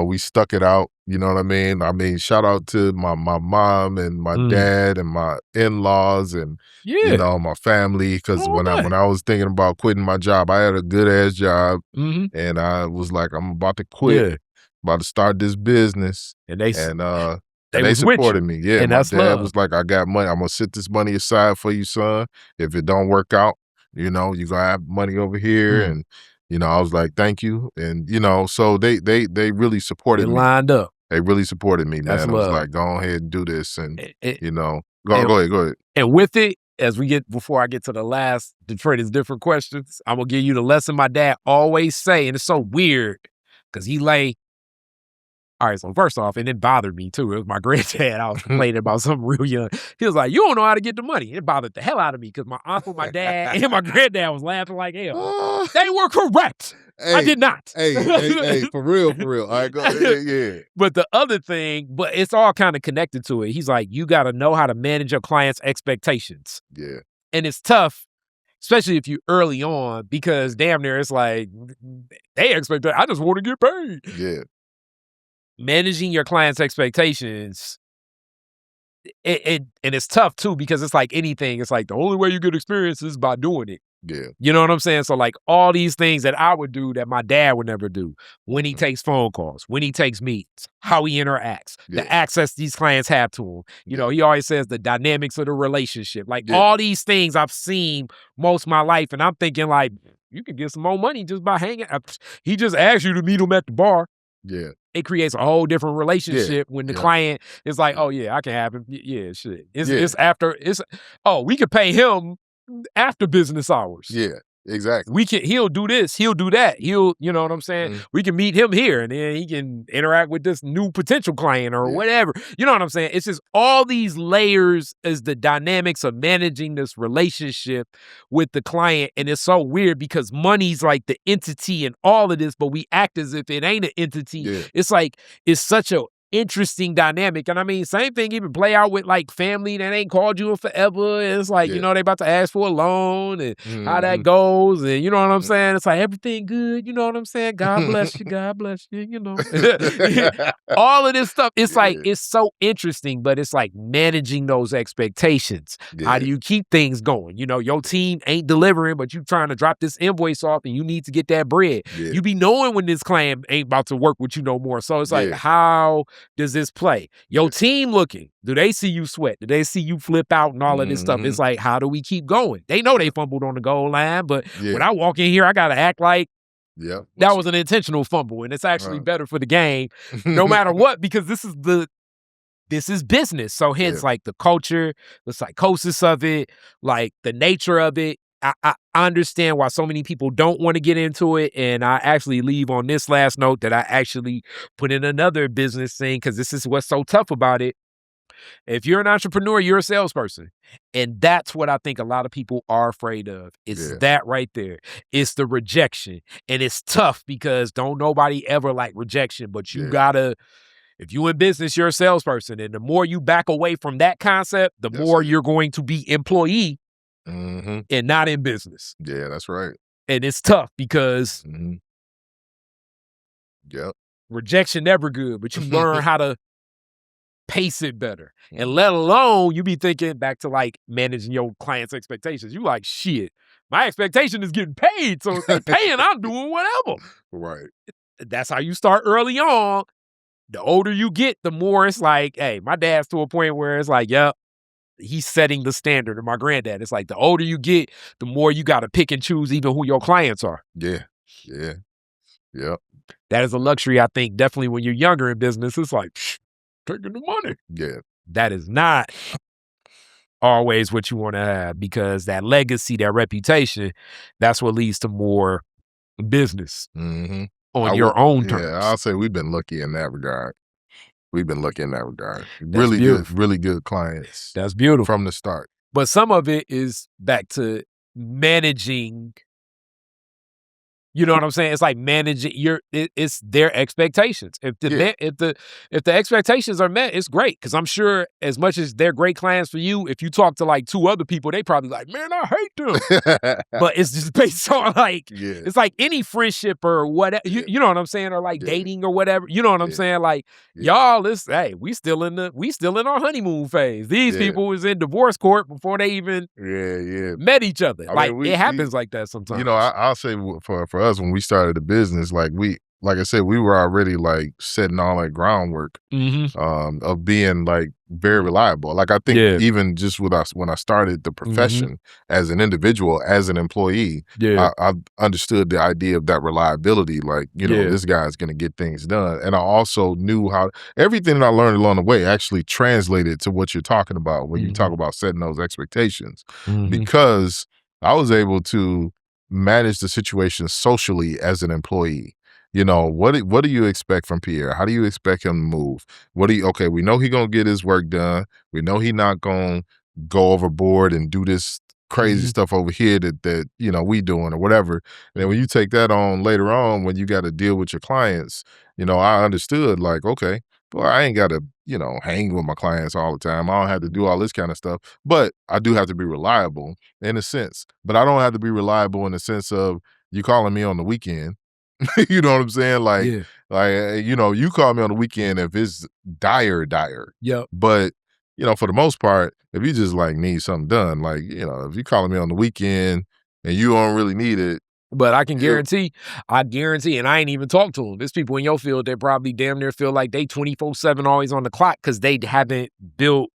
We stuck it out. You know what I mean? I mean, shout out to my mom and my dad and my in-laws and you know, my family. Because when I was thinking about quitting my job, I had a good ass job, and I was like, I'm about to quit. About to start this business, and they They was with you. supported me. Yeah, And my that's dad love. was like, "I got money. I'm gonna set this money aside for you, son. If it don't work out, you know, you gonna have money over here." Mm. And I was like, "Thank you." And so they really They supported me. lined up. They really supported me, That's man. It was love. like, "Go ahead and do this," and And, go ahead. and with it, before I get to the last Detroit is different questions, I'm gonna give you the lesson my dad always say, and it's so weird because he lay. All right, so first off, and it bothered me too. It was my granddad. I was complaining about something real young. He was like, "You don't know how to get the money." It bothered the hell out of me because my uncle, my dad, and my granddad was laughing like hell. They were correct. I did not. Hey, for real. All right, go ahead. Yeah. But the other thing, but it's all kind of connected to it. He's like, you got to know how to manage your clients' expectations. Yeah. And it's tough, especially if you're early on, because damn near it's like, they expect that. I just want to get paid. Yeah. Managing your clients' expectations, and it's tough too, because it's like anything. It's like the only way you get experience is by doing it. Yeah. You know what I'm saying? So like all these things that I would do that my dad would never do, when he takes phone calls, when he takes meetings, how he interacts, the access these clients have to him. You know, he always says the dynamics of the relationship. Like all these things I've seen most of my life, and I'm thinking like, you can get some more money just by hanging. He just asked you to meet him at the bar. Yeah. It creates a whole different relationship when the client is like, oh yeah, I can have him. Yeah, shit. We could pay him after business hours. Yeah, exactly. He'll do this, he'll do that. You know what I'm saying? We can meet him here and then he can interact with this new potential client or whatever. You know what I'm saying? It's just all these layers is the dynamics of managing this relationship with the client. And it's so weird because money's like the entity in all of this, but we act as if it ain't an entity. Yeah. It's like, it's such a interesting dynamic. And I mean, same thing even play out with like family that ain't called you in forever. And it's like, they about to ask for a loan and how that goes. And you know what I'm saying? It's like everything good. You know what I'm saying? God bless you. God bless you. You know, all of this stuff. It's like, it's so interesting, but it's like managing those expectations. How do you keep things going? You know, your team ain't delivering, but you trying to drop this invoice off and you need to get that bread. You be knowing when this client ain't about to work with you no more. So it's like, how does this play? Your team looking, do they see you sweat? Do they see you flip out and all of this stuff? It's like, how do we keep going? They know they fumbled on the goal line, but when I walk in here, I got to act like that was an intentional fumble. And it's actually better for the game, no matter what, because this is business. So hence like the culture, the psychosis of it, like the nature of it. I understand why so many people don't want to get into it. And I actually leave on this last note that I actually put in another business thing because this is what's so tough about it. If you're an entrepreneur, you're a salesperson. And that's what I think a lot of people are afraid of. It's that right there. It's the rejection. And it's tough because don't nobody ever like rejection, but you gotta, if you in business, you're a salesperson. And the more you back away from that concept, the more you're going to be employee and not in business. Yeah, that's right. And it's tough because rejection never good, but you learn how to pace it better. And let alone you be thinking back to like managing your client's expectations. You like, shit, my expectation is getting paid. So if they're paying, I'm doing whatever. Right. That's how you start early on. The older you get, the more it's like, hey, my dad's to a point where it's like, he's setting the standard. And my granddad, it's like the older you get, the more you got to pick and choose even who your clients are. Yeah. That is a luxury, I think, definitely when you're younger in business. It's like, taking the money. Yeah. That is not always what you want to have because that legacy, that reputation, that's what leads to more business on your own terms. Yeah, I'll say we've been lucky in that regard. That's Really beautiful. really good clients. That's beautiful. From the start. But some of it is back to managing. You know what I'm saying? It's like managing it's their expectations. If the expectations are met, it's great. Cause I'm sure as much as they're great clients for you, if you talk to like two other people, they probably like, man, I hate them. But it's just based on like, it's like any friendship or whatever, you know what I'm saying? Or like dating or whatever. You know what I'm saying? Like y'all, we still in our honeymoon phase. These people was in divorce court before they even met each other. It happens like that sometimes. You know, I'll say for us when we started the business, like like I said, we were already like setting all that groundwork of being like very reliable. Like I think even just with us when I started the profession as an individual, as an employee, I understood the idea of that reliability. Like, you know, this guy's going to get things done. And I also knew how everything that I learned along the way actually translated to what you're talking about when you talk about setting those expectations, because I was able to manage the situation socially as an employee. You know, what do you expect from Pierre? How do you expect him to move? Okay, we know he gonna get his work done. We know he not gonna go overboard and do this crazy stuff over here that you know we doing or whatever. And then when you take that on later on, when you got to deal with your clients, you know, I understood like, okay, well, I ain't got to, you know, hang with my clients all the time. I don't have to do all this kind of stuff, but I do have to be reliable in a sense. But I don't have to be reliable in the sense of you calling me on the weekend. You know what I'm saying? Like, you know, you call me on the weekend if it's dire. Yep. But, you know, for the most part, if you just like need something done, like, you know, if you calling me on the weekend and you don't really need it. But I can guarantee, and I ain't even talked to them. There's people in your field that probably damn near feel like they 24/7 always on the clock because they haven't built.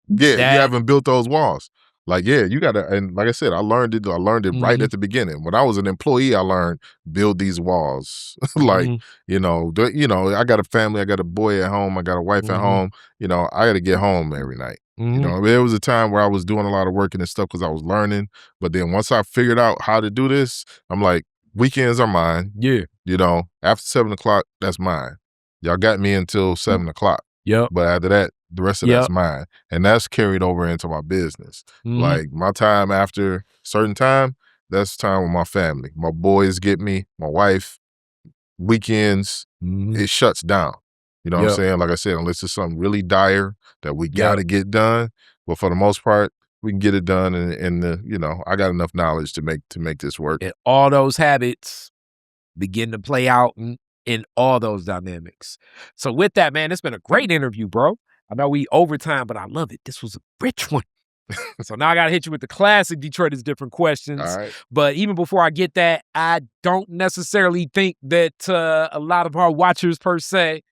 You haven't built those walls. Like, you gotta, and like I said, I learned it right at the beginning. When I was an employee, I learned build these walls. Like, you know, I got a family, I got a boy at home, I got a wife at home, you know, I gotta get home every night. You know, there was a time where I was doing a lot of work and stuff because I was learning. But then once I figured out how to do this, I'm like, weekends are mine. Yeah. You know, after 7 o'clock, that's mine. Y'all got me until 7 o'clock. Yep. But after that, the rest of that's mine. And that's carried over into my business. Like my time after certain time, that's time with my family. My boys get me, my wife, weekends, it shuts down. You know what I'm saying? Like I said, unless it's something really dire that we got to get done. But for the most part, we can get it done. And you know, I got enough knowledge to make this work. And all those habits begin to play out in all those dynamics. So with that, man, it's been a great interview, bro. I know we overtime, but I love it. This was a rich one. So now I got to hit you with the classic Detroit is Different questions. All right. But even before I get that, I don't necessarily think that a lot of our watchers per se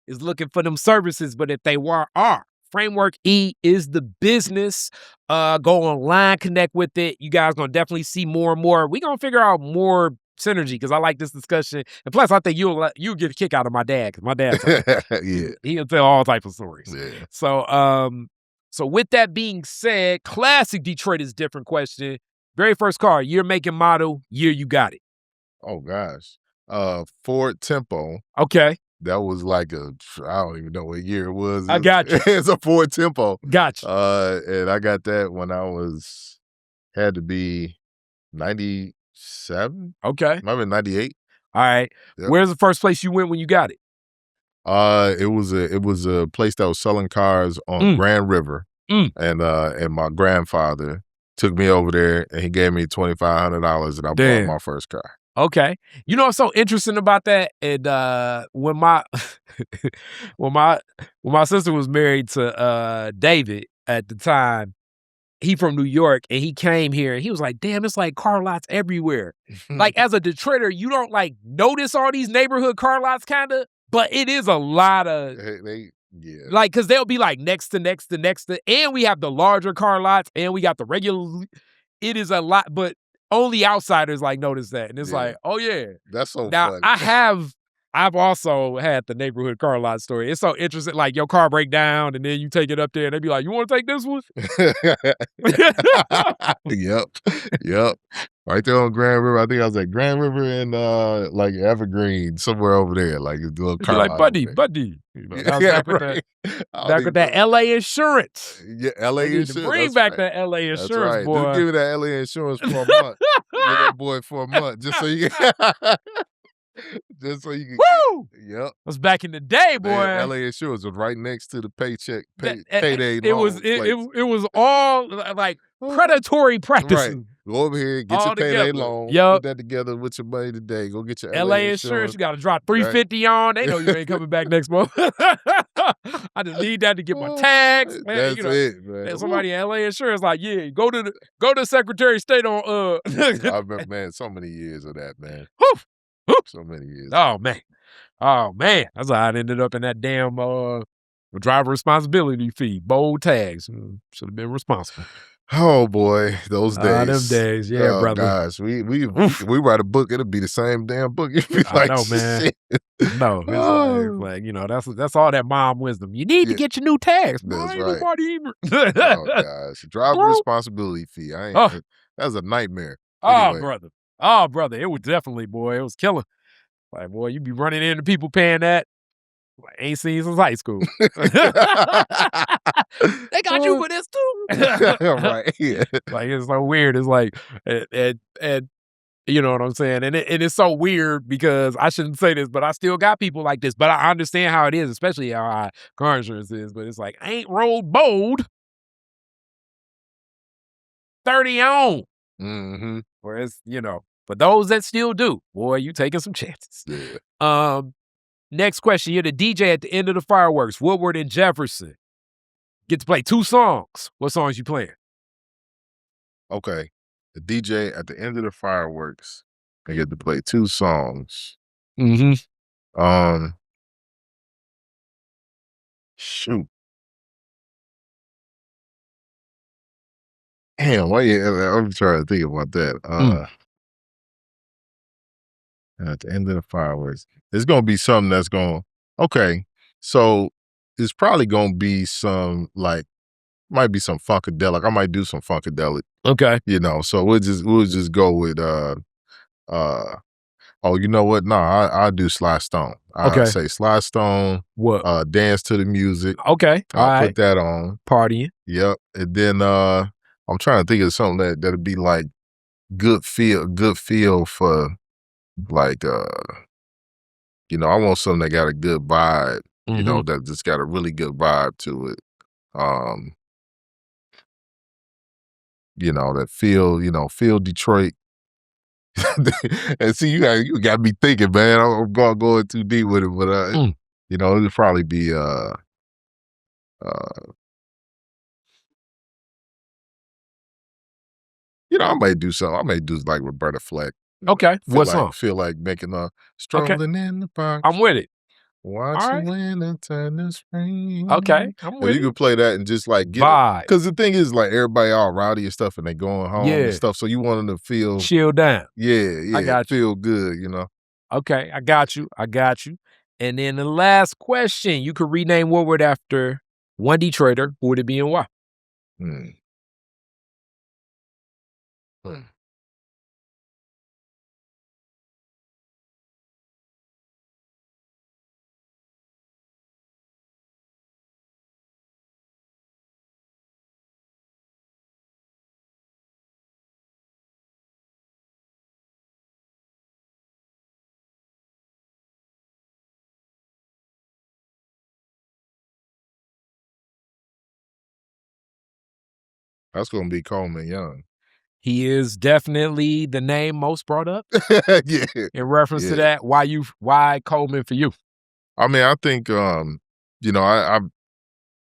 is looking for them services, but if they are, Framework E is the business. Go online, connect with it. You guys going to definitely see more and more. We're going to figure out more synergy because I like this discussion. And plus, I think you'll get a kick out of my dad because my dad's he'll tell all types of stories. Yeah. So with that being said, classic Detroit is Different question. Very first car, year, make, and model, year you got it. Oh, gosh. Ford Tempo. Okay. That was like I don't even know what year it was. I got you. It's a Ford Tempo. Gotcha. And I got that when I had to be 97. Okay. Might have been 98. All right. Yep. Where's the first place you went when you got it? It was a place that was selling cars on Grand River. And my grandfather took me over there and he gave me $2,500 and I bought my first car. Okay. You know what's so interesting about that? And when my when my sister was married to David at the time, he from New York and he came here and he was like, damn, it's like car lots everywhere. Like as a Detroiter, you don't like notice all these neighborhood car lots kind of, but it is a lot of like, cause they'll be like next to, and we have the larger car lots and we got the regular, it is a lot, but only outsiders like notice that. And it's like, oh yeah. That's so now, funny. I've also had the neighborhood car lot story. It's so interesting. Like your car break down and then you take it up there and they be like, you want to take this one? Yep. Right there on Grand River. I think I was at Grand River and like Evergreen, somewhere over there. Like a little car. Like, buddy. You know, I was back with that LA insurance. Yeah, LA insurance. Bring back that LA insurance, boy. Just give me that LA insurance for a month. Give that boy for a month. Just so you can Woo! Yep. That's back in the day, boy. Man, LA insurance was right next to the payday. It was all like predatory practices. Right. Go over here, get your payday loan. Put that together with your money today. Go get your LA insurance. You got to drop $350 on. They know you ain't coming back next month. I just need that to get my tax. Man, that's it, man. And somebody in LA insurance like, yeah, go to Secretary of State on. I remember, man, so many years of that, man. Whew. So many years. Oh, man. Oh, man. That's how I ended up in that damn driver responsibility fee. Bold tags. Should have been responsible. Oh boy, those days. Them days. Yeah, oh, brother. gosh, we Oof. write a book, it'll be the same damn book. You'd be I like, know, man. shit. No, it's Oh. like, you know, that's all that mom wisdom. You need to Yeah, get your new tags. that's Ain't right. nobody even. Oh gosh, driver responsibility fee. I Oh, ain't. That's a nightmare. oh, Anyway, brother. Oh, brother. It was definitely, boy. It was killer. Like, boy, you be running into people paying that. Like, ain't seen since high school. They got you for this too. right. Yeah. Like, it's so weird. It's like, and you know what I'm saying? And it's so weird because I shouldn't say this, but I still got people like this. But I understand how it is, especially how high car insurance is. But it's like, I ain't rolled bold 30 on. Mm-hmm. Whereas, you know, for those that still do, boy, you taking some chances. Yeah. Next question. You're the DJ at the end of the fireworks. Woodward and Jefferson. Get to play 2 songs. What songs you playing? Okay. The DJ at the end of the fireworks. I get to play 2 songs. Mm-hmm. Shoot. Damn, why you I'm trying to think about that. At the end of the fireworks. It's gonna be something that's going okay. So it's probably gonna be some might be some funkadelic. I might do some funkadelic, Okay. you know. So we'll just go with oh, you know what? No, I'll do Sly Stone. Okay. I say Sly Stone, What? Dance to the Music. Okay. All I'll right. put that on. Partying. Yep. And then I'm trying to think of something that'll be like good feel for like you know, I want something that got a good vibe, you know, that just got a really good vibe to it. You know, that feel Detroit. And see, you got me thinking, man. I'm going too deep with it, but you know, it'll probably be you know, I may do something. I may do like Roberta Fleck. Okay. What song? Feel like making Okay. strolling in the park. I'm with it. Watching winter turn to spring. Okay. I'm If with you it. could play that and just like get it. Vibe. Because the thing is, like, everybody all rowdy and stuff and they going home Yeah. and stuff. So you want them to feel, Chill down. yeah, I got you. feel good, you know. Okay. I got you. And then the last question. You could rename Woodward after one Detroiter. Who would it be and why? Hmm. That's gonna be Coleman Young. He is definitely the name most brought up. Yeah. In reference to that, why Coleman for you? I mean, I think you know,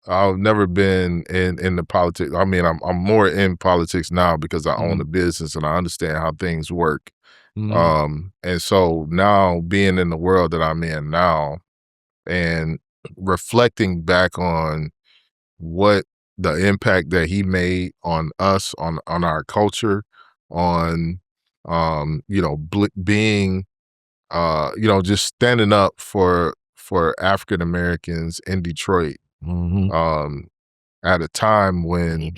I've never been in the politics. I mean, I'm more in politics now because I own a business and I understand how things work. And so now being in the world that I'm in now and reflecting back on what the impact that he made on us, on our culture, on you know, being you know, just standing up for African Americans in Detroit at a time when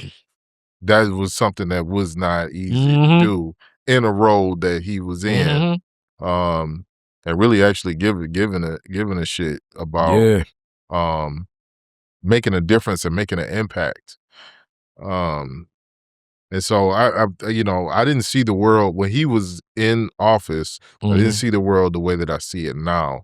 that was something that was not easy to do in a role that he was in. And really actually giving a shit about making a difference and making an impact. And so I you know, I didn't see the world when he was in office. I didn't see the world the way that I see it now.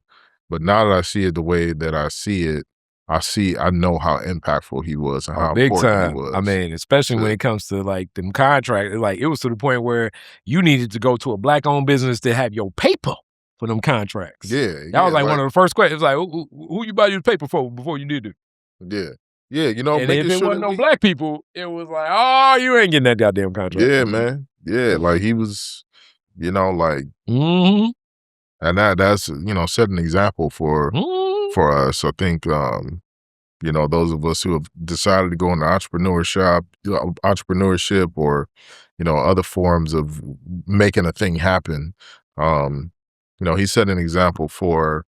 But now that I see it the way that I see it, I know how impactful he was and how Big important time. he was. I mean, especially when it comes to like them contracts. Like it was to the point where you needed to go to a black-owned business to have your paper for them contracts. Yeah. That was like one of the first questions. It was like, who you buy your paper for before you did it? Yeah. Yeah, you know, And making if it sure wasn't that no black people, it was like, oh, you ain't getting that goddamn contract. yeah, man. Yeah, like he was, you know, like And that's, set an example for us. I think, those of us who have decided to go into entrepreneurship or, other forms of making a thing happen. He set an example for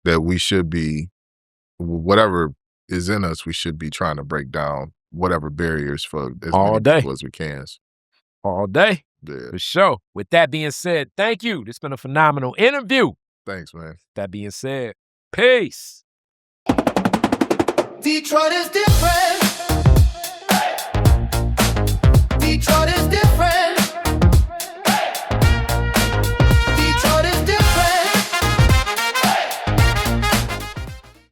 that we should be, whatever is in us, we should be trying to break down whatever barriers for as All many day. people as we can. All day. Yeah. For sure. With that being said, thank you. This has been a phenomenal interview. Thanks, man. That being said, peace. Detroit is different.